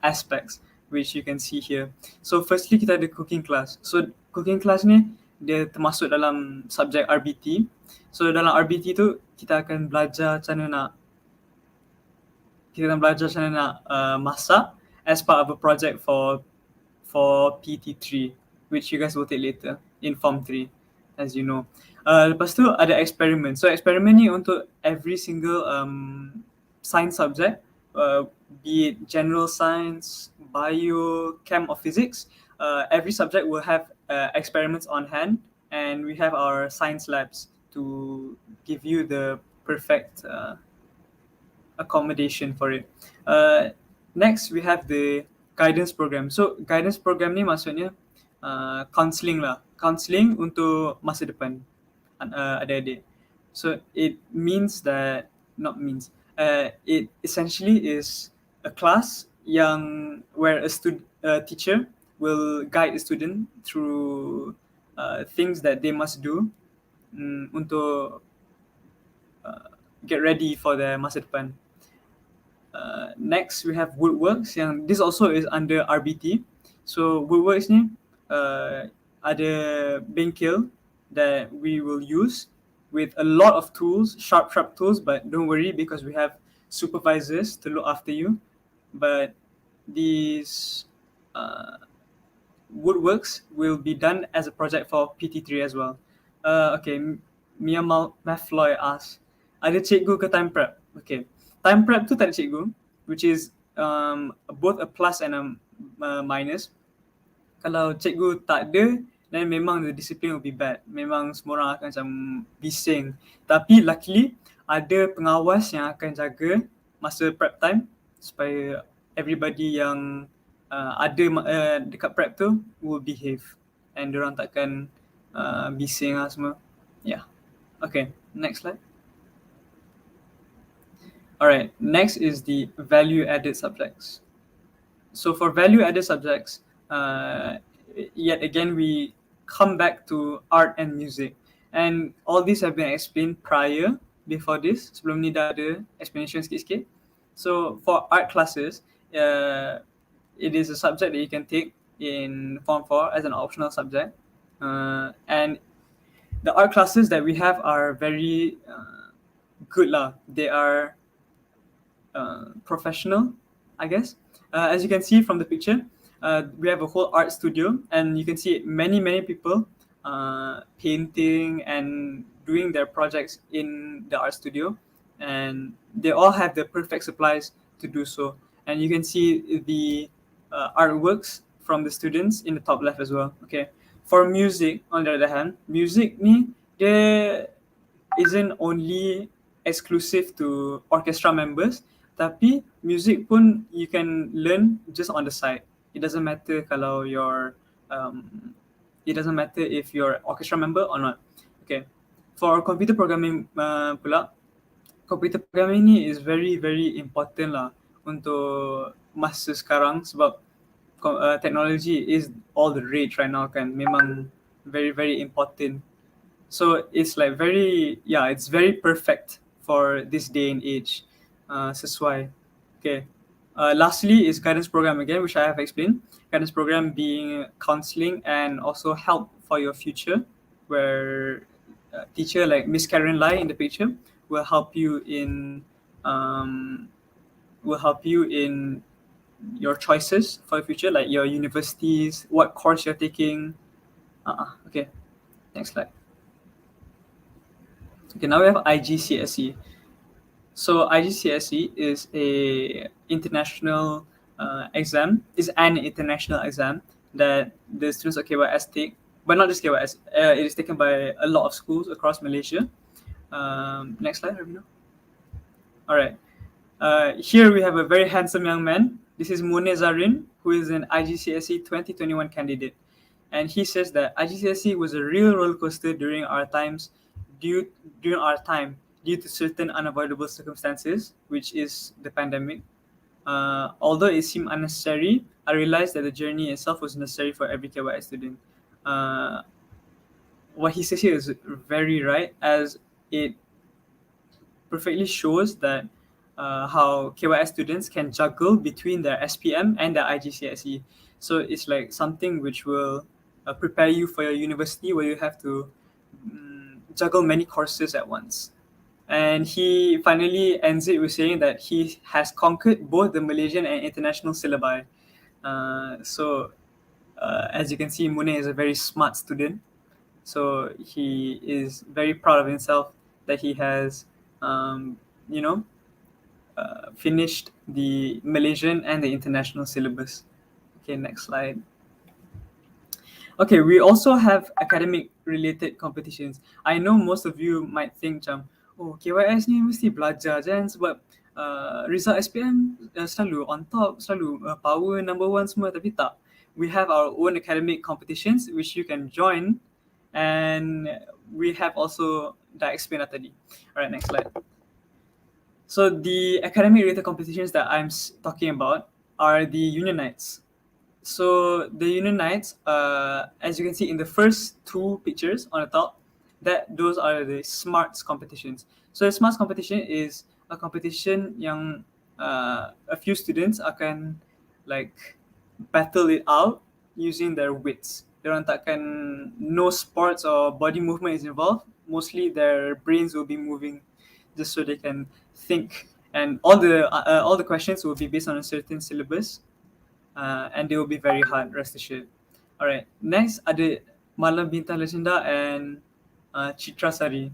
aspects which you can see here. So firstly, kita ada cooking class. So cooking class ni, dia termasuk dalam subjek RBT. So dalam RBT tu, kita akan belajar macam mana nak masak as part of a project for PT3, which you guys will take later in Form 3, as you know. Lepas tu ada experiment. So experiment ni untuk every single science subject, be it general science, bio, chem or physics. Every subject will have experiments on hand, and we have our science labs to give you the perfect accommodation for it. Next, we have the guidance program. So guidance program ni maksudnya counselling lah. Counselling untuk masa depan adik-adik. So it means that, it essentially is a class where a teacher will guide a student through things that they must do untuk get ready for their masa depan. Next, we have woodworks. This also is under RBT. So woodworks ni ada bengkel that we will use with a lot of tools, sharp tools, but don't worry because we have supervisors to look after you. But these woodworks will be done as a project for PT3 as well. Okay, Mia Mathloy asks, ada cikgu ke time prep? Okay, time prep tu tak ada cikgu, which is both a plus and a minus. Kalau cikgu tak ada, then memang the discipline will be bad. Memang semua orang akan macam bising. Tapi luckily, ada pengawas yang akan jaga masa prep time supaya everybody yang ada dekat prep tu will behave. And diorang takkan bising lah semua. Yeah. Okay, next slide. Alright, next is the value-added subjects. So for value-added subjects, yet again we come back to art and music, and all these have been explained before this. Sebelum ni dah ada explanation sikit-sikit. So for art classes, it is a subject that you can take in Form 4 as an optional subject, and the art classes that we have are very good lah. They are professional, I guess. As you can see from the picture, we have a whole art studio, and you can see many people painting and doing their projects in the art studio, and they all have the perfect supplies to do so. And you can see the artworks from the students in the top left as well. Okay, for music, on the other hand, music ni dia isn't only exclusive to orchestra members, tapi music pun you can learn just on the side. It doesn't matter kalau it doesn't matter if you're orchestra member or not. Okay, For computer programming pula, computer programming ni is very very important lah untuk masa sekarang sebab technology is all the rage right now kan, memang very very important. So it's like it's very perfect for this day and age. Sesuai. Okay. Lastly is guidance program again, which I have explained. Guidance program being counseling and also help for your future, where teacher like Miss Karen Lai in the picture will help you in your choices for the future, like your universities, what course you're taking. Okay, next slide. Okay, now we have IGCSE. So IGCSE is a international exam. Is an international exam that the students of KYS take, but not just KYS. It is taken by a lot of schools across Malaysia. Next slide, Ravina. All right. Here we have a very handsome young man. This is Munir Zarin, who is an IGCSE 2021 candidate. And he says that IGCSE was a real roller coaster during our time due to certain unavoidable circumstances, which is the pandemic. Although it seemed unnecessary, I realized that the journey itself was necessary for every KYS student. What he says here is very right, as it perfectly shows that how KYS students can juggle between their SPM and their IGCSE. So it's like something which will prepare you for your university, where you have to juggle many courses at once. And he finally ends it with saying that he has conquered both the Malaysian and international syllabi. As you can see, Munir is a very smart student. So he is very proud of himself that he has, finished the Malaysian and the international syllabus. Okay, next slide. Okay, we also have academic related competitions. I know most of you might think macam, oh KYS ni mesti belajar kan sebab result SPM selalu on top, selalu power number one semua, tapi tak. We have our own academic competitions which you can join, and we have also that explained tadi. Alright, next slide. So the academic related competitions that I'm talking about are the Union Nights. So the Union Nights, as you can see in the first two pictures on the top, those are the SMARTS competitions. So the SMARTS competition is a competition yang a few students akan like battle it out using their wits. Diorang takkan, no sports or body movement is involved. Mostly their brains will be moving just so they can think, and all the questions will be based on a certain syllabus, and they will be very hard, rest assured. Alright, next ada Malam Bintang Legenda and Citra Sari.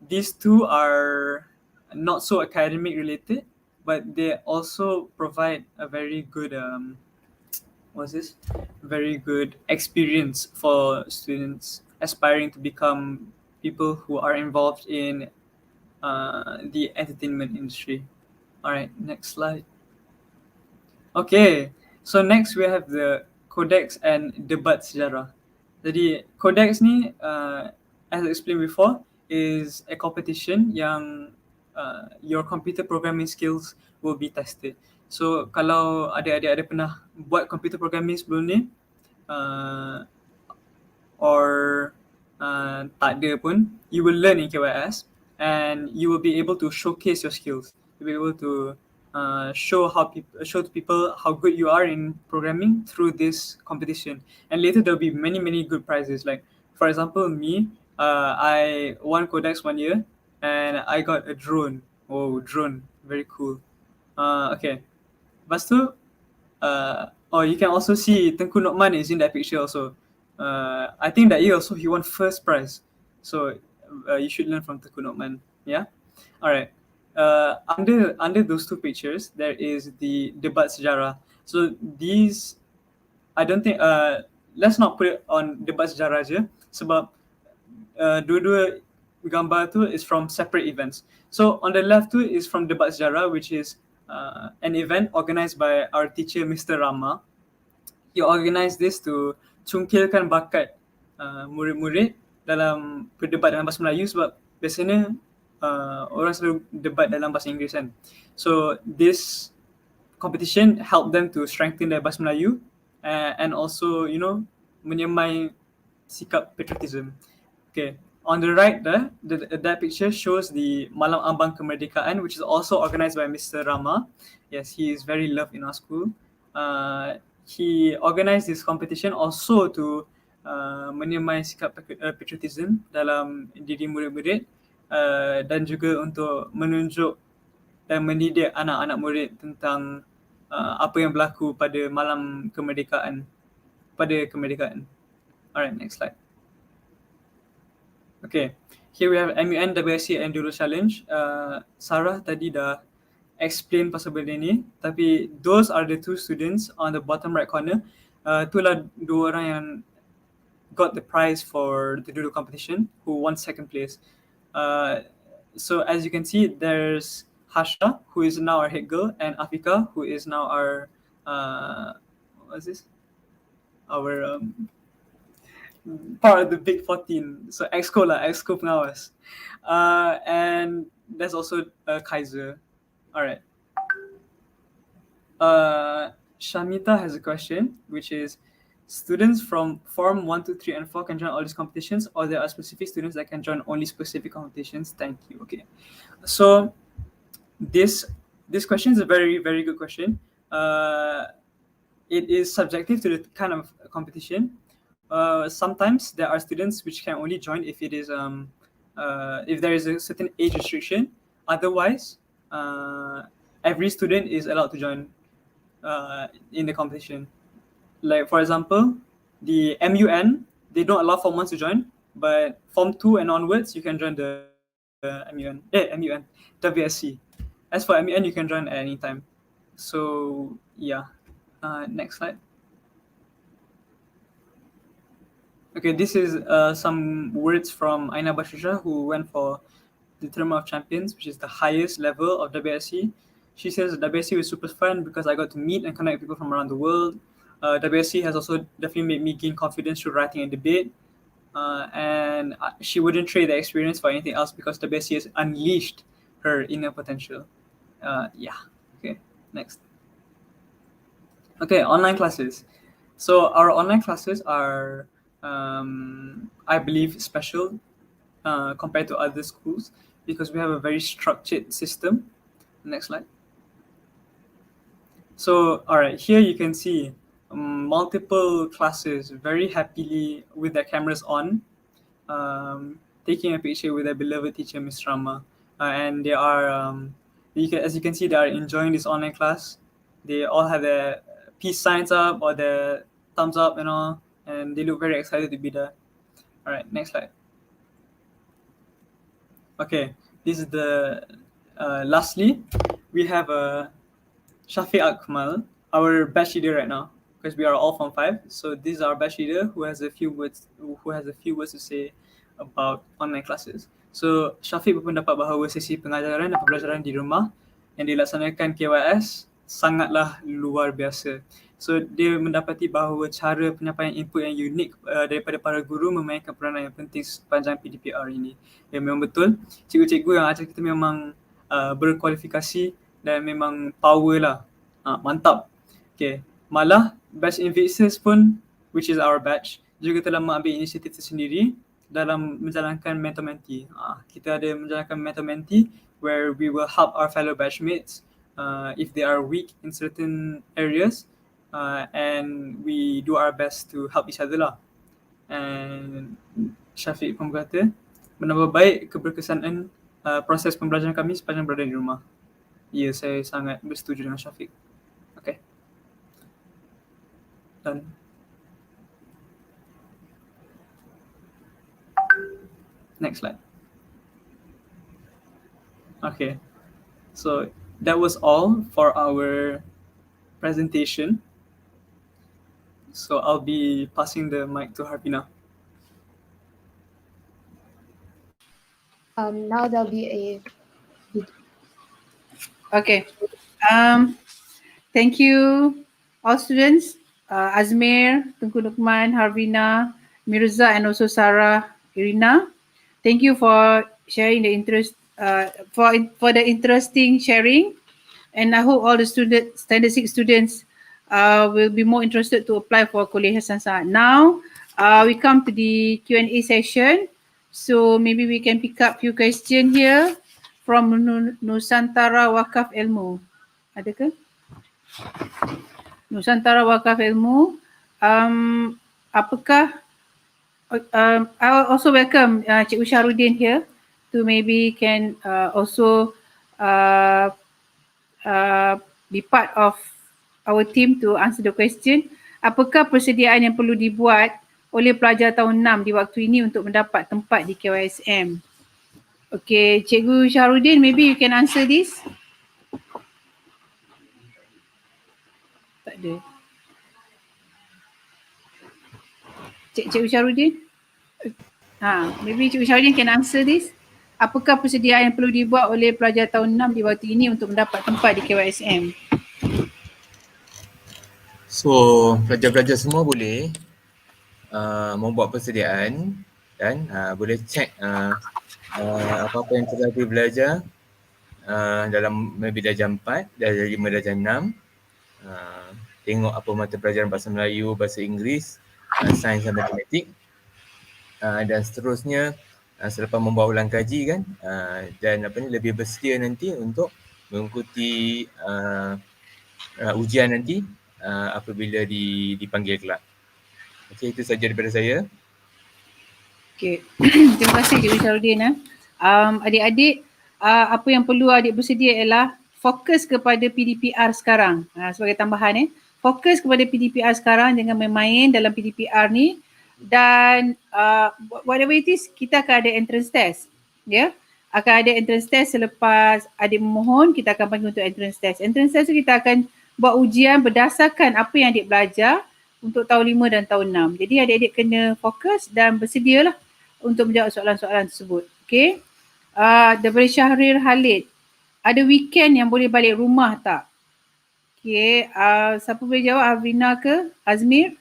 These two are not so academic related, but they also provide a very good very good experience for students aspiring to become people who are involved in the entertainment industry. Alright, next slide. Okay, so next we have the Codex and Debat Sejarah. Jadi Codex ni, as I explained before, is a competition yang your computer programming skills will be tested. So kalau adik-adik ada pernah buat computer programming sebelum ni, or tak ada pun, you will learn in KYS and you will be able to showcase your skills. You'll be able to show to people how good you are in programming through this competition. And later there'll be many good prizes. Like for example, me, I won Codex 1 year and I got a drone. Oh, drone, very cool. Okay, lepas tu, you can also see Tengku Nokman is in that picture also. I think that year also he won first prize. So you should learn from Tengku Nokman. Yeah. All right. Under those two pictures, there is the Debat Sejarah. So these, I don't think, let's not put it on Debat Sejarah je, sebab dua-dua gambar tu is from separate events. So on the left tu is from Debat Sejarah, which is an event organized by our teacher, Mr. Rama. He organized this to cungkilkan bakat murid-murid dalam berdebat dalam bahasa Melayu sebab biasanya orang selalu debat dalam bahasa Inggeris kan. So this competition helped them to strengthen their bahasa Melayu and also menyemai sikap patriotism. Okay, on the right there, that picture shows the Malam Ambang Kemerdekaan, which is also organized by Mr. Rama. Yes, he is very loved in our school. He organized this competition also to menyemai sikap patriotism dalam diri murid-murid dan juga untuk menunjuk dan mendidik anak-anak murid tentang apa yang berlaku pada malam kemerdekaan. Alright, next slide. Okay, here we have MUN, WSC and Enduro Challenge. Sarah tadi dah explain pasal benda ni, tapi those are the two students on the bottom right corner. Itulah dua orang yang got the prize for the doodle competition, who won second place. So as you can see, there's Hasha, who is now our head girl, and Afika, who is now our what's this? Our part of the Big 14. So Exco pengawas. And there's also Kaiser. All right. Shamita has a question, which is, students from Form 1, 2, 3, and 4 can join all these competitions, or there are specific students that can join only specific competitions? Thank you. Okay. So this question is a very, very good question. It is subjective to the kind of competition. Sometimes there are students which can only join if it is if there is a certain age restriction. Otherwise, every student is allowed to join in the competition. Like for example, the MUN, they don't allow Form 1 to join, but Form 2 and onwards, you can join the WSC. As for MUN, you can join at any time. So yeah, next slide. Okay, this is some words from Aina Bashusha, who went for the Tournament of Champions, which is the highest level of WSC. She says WSC was super fun because I got to meet and connect people from around the world. WSC has also definitely made me gain confidence through writing and debate. And she wouldn't trade the experience for anything else because WSC has unleashed her inner potential. Yeah, okay, next. Okay, online classes. So our online classes are, I believe, special compared to other schools because we have a very structured system. Next slide. So, all right, here you can see multiple classes very happily with their cameras on, taking a picture with their beloved teacher, Ms. Rama. And they are, as you can see, they are enjoying this online class. They all have their peace signs up or their thumbs up and all, and they look very excited to be there. All right, next slide. Okay, this is the, lastly, we have Shafiq Akmal, our batch leader right now, because we are all from 5. So this is our batch leader who has a few words to say about online classes. So Shafiq berpendapat bahawa sesi pengajaran dan pembelajaran di rumah yang dilaksanakan KYS sangatlah luar biasa. So dia mendapati bahawa cara penyampaian input yang unik daripada para guru memainkan peranan yang penting sepanjang PDPR ini. Ya, memang betul, cikgu-cikgu yang ajar kita memang berkualifikasi dan memang power lah. Mantap. Okay. Malah batch Invictus pun, which is our batch, juga telah mengambil inisiatif tersendiri dalam menjalankan mentor-mentee. Kita ada menjalankan mentor-mentee where we will help our fellow batchmates if they are weak in certain areas, and we do our best to help each other lah. And Syafiq pun berkata, menambah baik keberkesanan proses pembelajaran kami sepanjang berada di rumah. Ya, saya sangat bersetuju dengan Syafiq. Okay. Done. Next slide. Okay. So that was all for our presentation. So I'll be passing the mic to Harpina. Now there'll be a Okay. Thank you, all students. Azmir, Tunku Nukman, Harvina, Mirza, and also Sarah Irina. Thank you for sharing the interest, for the interesting sharing. And I hope all the standard 6 students will be more interested to apply for Kuliah Hasan Saad. Now, we come to the Q&A session. So maybe we can pick up few questions here from Nusantara Wakaf Ilmu. Ada ke? Nusantara Wakaf Ilmu. Apakah I will also welcome Cikgu Syahrudin here to maybe can also be part of our team to answer the question. Apakah persediaan yang perlu dibuat oleh pelajar tahun 6 di waktu ini untuk mendapat tempat di KYSM? Okay, Cikgu Syahrudin, maybe you can answer this. Tak ada. Cikgu Syahrudin? Maybe Cikgu Syahrudin can answer this. Apakah persediaan yang perlu dibuat oleh pelajar tahun 6 di waktu ini untuk mendapat tempat di KYSM? So, pelajar-pelajar semua boleh membuat persediaan dan boleh cek apa-apa yang telah dia belajar dalam maybe darjah 4, darjah 5, darjah 6. Tengok apa mata pelajaran bahasa Melayu, bahasa Inggeris, sains dan matematik. Dan seterusnya selepas membuat ulang kaji kan, dan lebih bersedia nanti untuk mengikuti ujian nanti apabila dipanggil kelak. Okey, itu saja daripada saya. Okey. Terima kasih Cikgu Syahrudin. Adik-adik, apa yang perlu adik bersedia ialah fokus kepada PDPR sekarang. Sebagai tambahan fokus kepada PDPR sekarang, jangan main-main dalam PDPR ni. Dan whatever it is, kita akan ada entrance test. Akan ada entrance test selepas adik memohon, kita akan panggil untuk entrance test. Entrance test tu kita akan buat ujian berdasarkan apa yang adik belajar untuk tahun 5 dan tahun 6. Jadi adik-adik kena fokus dan bersedialah untuk menjawab soalan-soalan tersebut. Okay. Daripada Syahrir Khalid, ada weekend yang boleh balik rumah tak? Okay. Siapa boleh jawab, Afrina ke Azmir?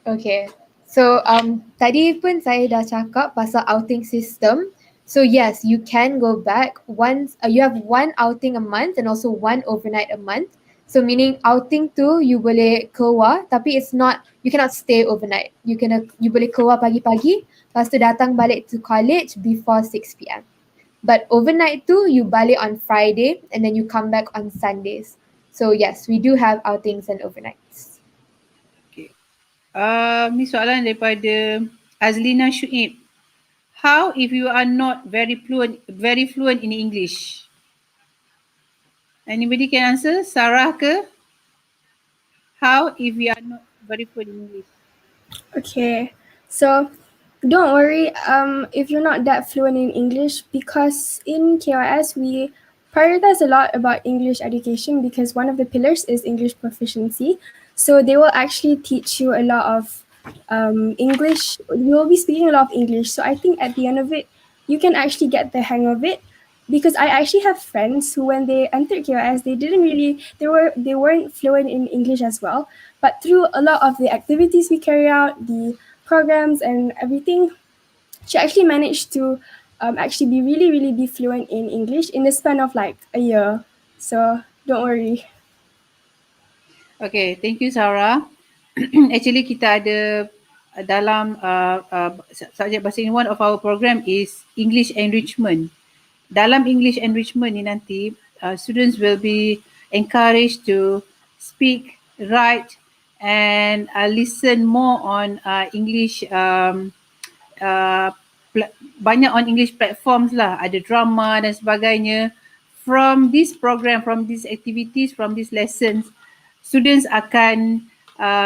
Okay, so tadi pun saya dah cakap pasal outing system. So yes, you can go back once. You have one outing a month and also one overnight a month. So meaning outing tu you boleh keluar, tapi it's not, you cannot stay overnight. You boleh keluar pagi-pagi, lepas tu datang balik to college before 6 PM. But overnight tu you balik on Friday and then you come back on Sundays. So yes, we do have outings and overnights. Ni soalan daripada Azlina Shuib. How if you are not very fluent in English? Anybody can answer? Sarah ke? How if you are not very fluent in English? Okay, so don't worry if you're not that fluent in English, because in KYS we prioritize a lot about English education because one of the pillars is English proficiency. So they will actually teach you a lot of English. You will be speaking a lot of English. So I think at the end of it, you can actually get the hang of it. Because I actually have friends who, when they entered KYS, they weren't fluent in English as well. But through a lot of the activities we carry out, the programs and everything, she actually managed to actually be really be fluent in English in the span of like a year. So don't worry. Okay, thank you Sarah. Actually kita ada dalam subjek bahasa ini, one of our program is English enrichment. Dalam English enrichment ni nanti students will be encouraged to speak, write and listen more on English, banyak on English platforms lah, ada drama dan sebagainya. From this program, from these activities, from these lessons, students akan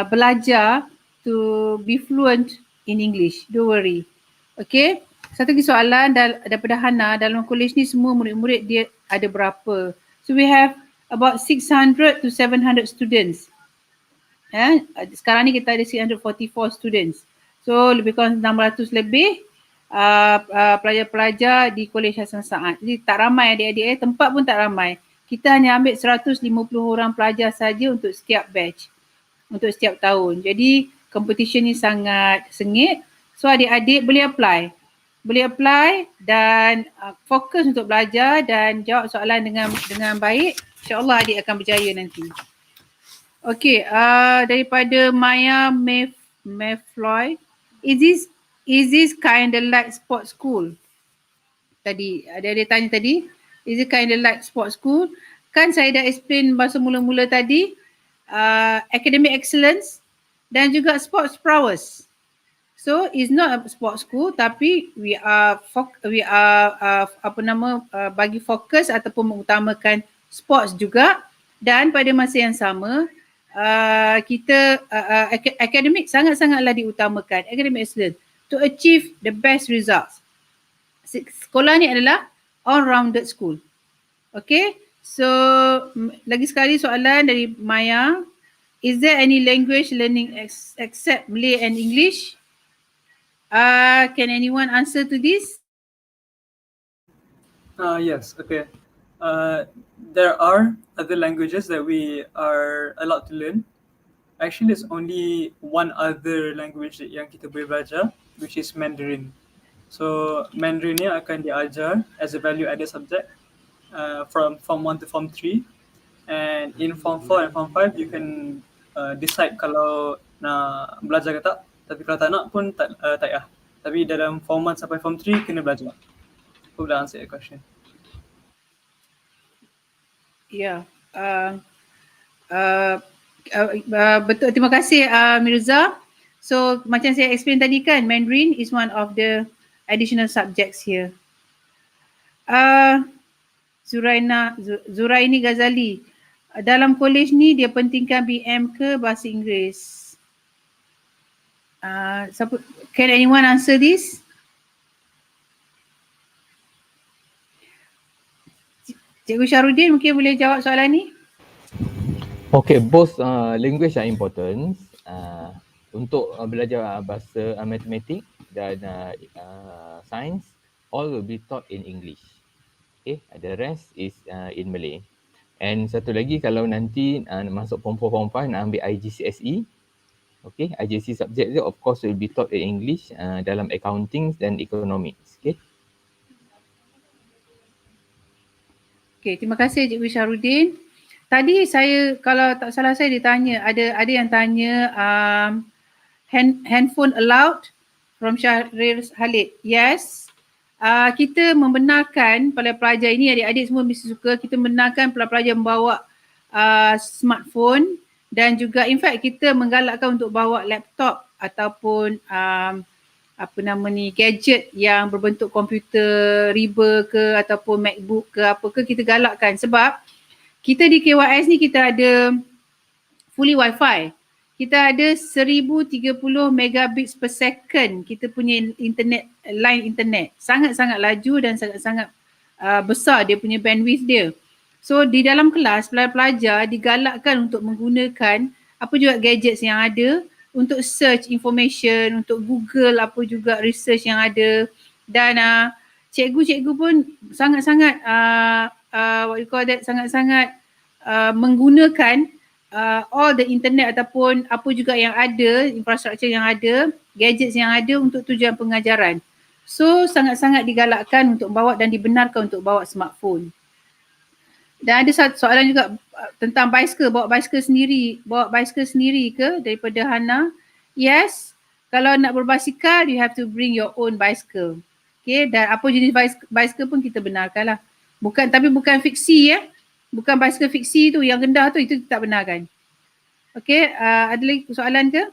belajar to be fluent in English. Don't worry. Okay. Satu lagi soalan daripada Hana, dalam college ni semua murid-murid dia ada berapa? So we have about 600 to 700 students. Sekarang ni kita ada 644 students. So lebih kurang 600 lebih pelajar-pelajar di College Hasan Saad. Jadi tak ramai adik-adik, tempat pun tak ramai. Kita hanya ambil 150 orang pelajar saja untuk setiap batch, untuk setiap tahun. Jadi competition ni sangat sengit. So adik-adik boleh apply. Boleh apply dan fokus untuk belajar dan jawab soalan dengan baik. InsyaAllah adik akan berjaya nanti. Okey, daripada Maya Mayfloy, is this kind of like sports school? Tadi ada tanya tadi, is it kind of like sports school? Kan saya dah explain masa mula-mula tadi, academic excellence dan juga sports prowess. So it's not a sports school tapi we are bagi fokus ataupun mengutamakan sports juga, dan pada masa yang sama kita academic sangat-sangatlah diutamakan, academic excellence to achieve the best results. Sekolah ni adalah all-rounded school. Okay, so lagi sekali soalan dari Maya, is there any language learning except Malay and English? Can anyone answer to this? Yes, okay. There are other languages that we are allowed to learn. Actually, there's only one other language yang kita boleh belajar, which is Mandarin. So Mandarin ni akan diajar as a value-added subject from Form 1 to Form 3. And in Form 4 and Form 5, you can decide kalau nak belajar ke tak. Tapi kalau tak nak pun tak payah. Tapi dalam Form 1 sampai Form 3 kena belajar. Hope that answer your question. Ya. Betul, terima kasih Mirza. So macam saya explain tadi kan, Mandarin is one of the additional subjects here. Zuraini Ghazali, dalam college ni dia pentingkan BM ke bahasa Inggeris? Can anyone answer this? Cikgu Syarudin mungkin boleh jawab soalan ni. Okay, both language are important. Untuk belajar bahasa matematik dan science, all will be taught in English. Okay, the rest is in Malay. And satu lagi, kalau nanti masuk Form 4, Form 5 nak ambil IGCSE, okay, IGCSE subject dia of course will be taught in English dalam accounting dan economics. Okay. Okay, terima kasih Cikgu Syarudin. Tadi saya, kalau tak salah saya ditanya, ada yang tanya handphone allowed from Syahril Khalid. Yes, kita membenarkan pada pelajar ini, adik-adik semua mesti suka, kita membenarkan pelajar membawa smartphone dan juga in fact kita menggalakkan untuk bawa laptop ataupun gadget yang berbentuk komputer riba ke ataupun MacBook ke apa ke, kita galakkan sebab kita di KYS ni kita ada fully wifi. Kita ada 1030 megabits per second kita punya internet, line internet. Sangat-sangat laju dan sangat-sangat besar dia punya bandwidth dia. So di dalam kelas pelajar digalakkan untuk menggunakan apa juga gadgets yang ada untuk search information, untuk Google apa juga research yang ada, dan cikgu-cikgu pun sangat-sangat sangat-sangat menggunakan all the internet ataupun apa juga yang ada, infrastruktur yang ada, gadgets yang ada untuk tujuan pengajaran. So sangat-sangat digalakkan untuk bawa dan dibenarkan untuk bawa smartphone. Dan ada satu soalan juga tentang basikal, bawa basikal sendiri ke, daripada Hana. Yes, kalau nak berbasikal you have to bring your own bicycle. Okay, dan apa jenis basikal pun kita benarkan lah. Tapi bukan fiksi ya. Bukan basikal fiksi tu yang rendah tu, itu kita tak benarkan. Okay, ada lagi soalan ke?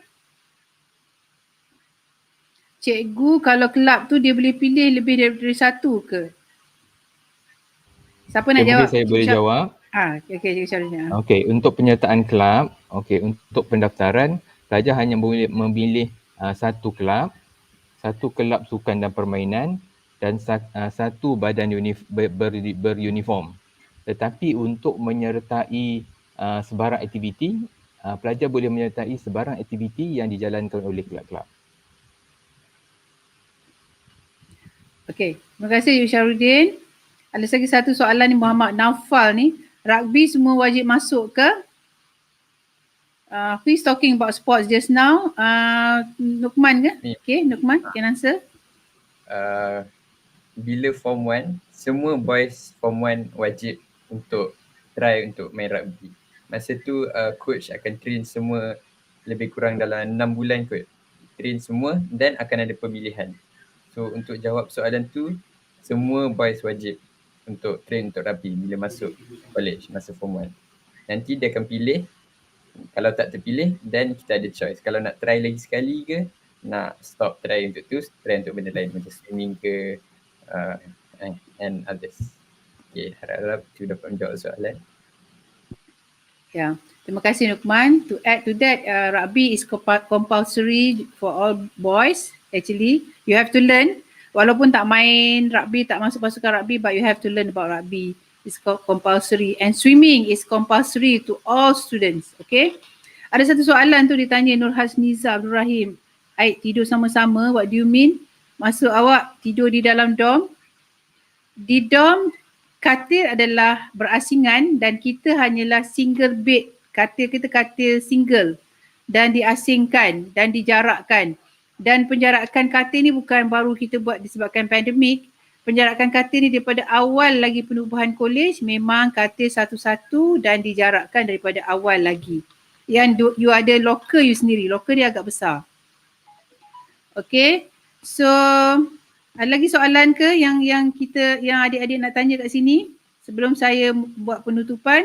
Cikgu, kalau kelab tu dia boleh pilih lebih daripada satu ke? Siapa nak jawab? Saya boleh jawab. Okay, Cikgu Syarudin. Okay, untuk penyertaan kelab, okay, untuk pendaftaran, pelajar hanya boleh memilih satu kelab sukan dan permainan dan satu badan beruniform. Tetapi untuk menyertai sebarang aktiviti, pelajar boleh menyertai sebarang aktiviti yang dijalankan oleh kelab-kelab. Okey, terima kasih Cikgu Syarudin. Ada lagi satu soalan ni, Muhammad Naufal ni. Rugby semua wajib masuk ke? Who is talking about sports just now? Nukman ke? Okay, Nukman, can answer. Bila Form 1, semua boys Form 1 wajib untuk try untuk main rugby. Masa tu coach akan train semua lebih kurang dalam 6 bulan kot. Train semua dan akan ada pemilihan. So untuk jawab soalan tu, semua boys wajib untuk train untuk rugby bila masuk college masa Form 1. Nanti dia akan pilih, kalau tak terpilih, then kita ada choice. Kalau nak try lagi sekali ke, nak stop try untuk tu, try untuk benda lain macam swimming ke, and others. Okay, harap-harap tu dapat menjawab soalan. Yeah, terima kasih Nukman. To add to that, rugby is compulsory for all boys. Actually, you have to learn. Walaupun tak main rugby, tak masuk pasukan rugby, but you have to learn about rugby. It's compulsory. And swimming is compulsory to all students. Okay. Ada satu soalan tu ditanya Nur Hasniza Abdul Rahim. Tidur sama-sama, what do you mean? Maksud awak tidur di dalam dorm? Di dorm, katil adalah berasingan dan kita hanyalah single bed. Katil kita katil single dan diasingkan dan dijarakkan. Dan penjarakan katil ni bukan baru kita buat disebabkan pandemik. Penjarakan katil ni daripada awal lagi penubuhan kolej memang katil satu-satu dan dijarakkan daripada awal lagi. Yang you ada locker you sendiri. Locker dia agak besar. Okay. So ada lagi soalan ke yang adik-adik nak tanya kat sini sebelum saya buat penutupan?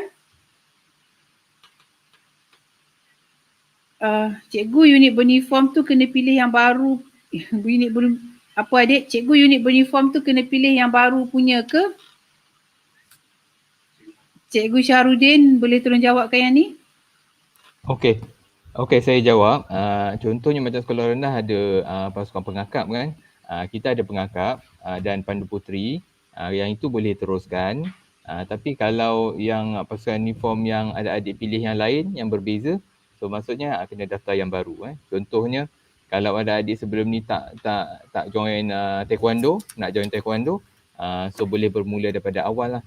Cikgu unit beruniform tu kena pilih yang baru. Apa adik? Cikgu unit beruniform tu kena pilih yang baru punya ke? Cikgu Syahrudin boleh tolong jawabkan yang ni? Okey, saya jawab. Contohnya macam sekolah rendah ada pasukan pengakap kan. Kita ada pengakap dan pandu puteri, yang itu boleh teruskan. Tapi kalau yang pasukan uniform yang ada adik pilih yang lain yang berbeza, so maksudnya kena daftar yang baru. Contohnya kalau ada adik sebelum ni tak join taekwondo, nak join taekwondo, so boleh bermula daripada awal lah.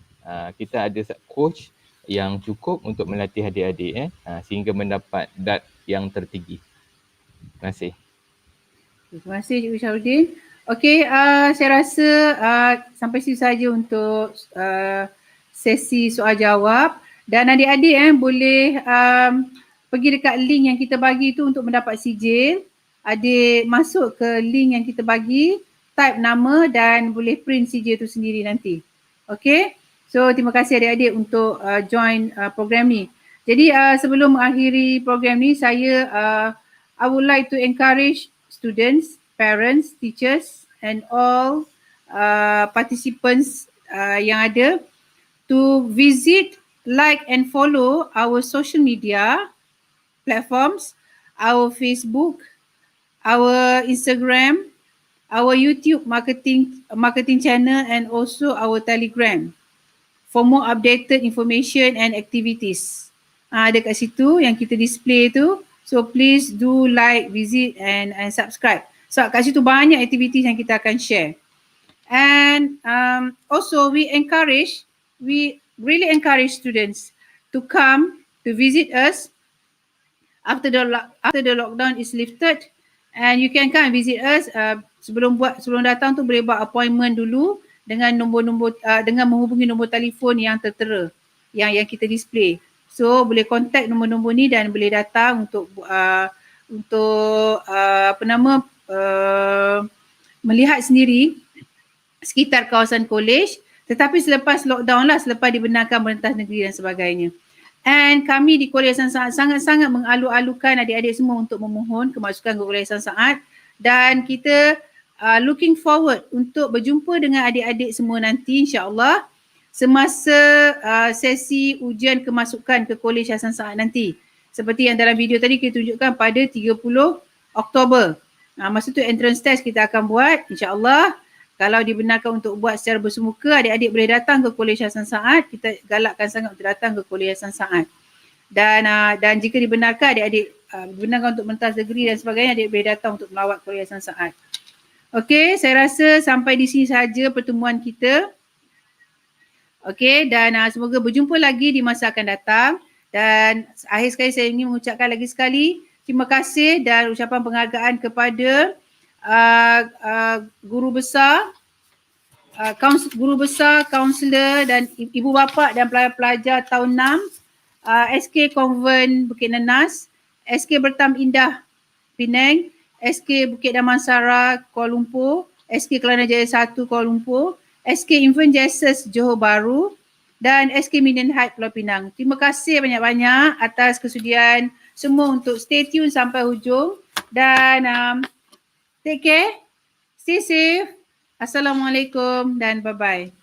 Kita ada coach yang cukup untuk melatih adik-adik sehingga mendapat dat yang tertinggi. Terima kasih. Terima kasih Cikgu Syahrudin. Okey, saya rasa sampai situ saja untuk sesi soal jawab dan adik-adik boleh pergi dekat link yang kita bagi tu untuk mendapat sijil. Adik masuk ke link yang kita bagi, type nama dan boleh print sijil tu sendiri nanti. Okey. So terima kasih adik-adik untuk join program ni. Jadi sebelum mengakhiri program ni, I would like to encourage students, parents, teachers and all participants yang ada to visit, like and follow our social media platforms, our Facebook, our Instagram, our YouTube marketing channel and also our Telegram for more updated information and activities. Ada kat situ yang kita display tu. So please do like, visit and subscribe. So kat situ banyak aktiviti yang kita akan share. And also we really encourage students to come to visit us after the lockdown is lifted, and you can come and visit us. Sebelum datang tu boleh buat appointment dulu dengan dengan menghubungi nombor telefon yang tertera yang kita display. So boleh contact nombor-nombor ni dan boleh datang untuk melihat sendiri sekitar kawasan kolej, tetapi selepas lockdown lah, selepas dibenarkan pentas negeri dan sebagainya. And kami di Kuala Yayasan Saat sangat-sangat mengalu-alukan adik-adik semua untuk memohon kemasukan ke Kuala Yayasan Saat, dan kita looking forward untuk berjumpa dengan adik-adik semua nanti insya-Allah semasa sesi ujian kemasukan ke Kolej Yayasan Saat nanti. Seperti yang dalam video tadi kita tunjukkan pada 30 Oktober. Masa tu entrance test kita akan buat insya-Allah. Kalau dibenarkan untuk buat secara bersemuka, adik-adik boleh datang ke Kolej Yayasan Saat. Kita galakkan sangat untuk datang ke Kolej Yayasan Saat. Dan jika dibenarkan adik-adik dibenarkan untuk mentas negeri dan sebagainya, adik boleh datang untuk melawat Kolej Yayasan Saat. Okey, saya rasa sampai di sini saja pertemuan kita. Okey, dan semoga berjumpa lagi di masa akan datang. Dan akhir sekali saya ingin mengucapkan lagi sekali terima kasih dan ucapan penghargaan kepada guru besar, kaunselor dan ibu bapa dan pelajar-pelajar tahun 6 SK Convent Bukit Nanas, SK Bertam Indah Penang, SK Bukit Damansara Kuala Lumpur, SK Kelana Jaya 1 Kuala Lumpur, SK Infant Jesus Johor Bahru dan SK Minden Height Pulau Pinang. Terima kasih banyak-banyak atas kesudian semua untuk stay tune sampai hujung dan take care, stay safe. Assalamualaikum dan bye-bye.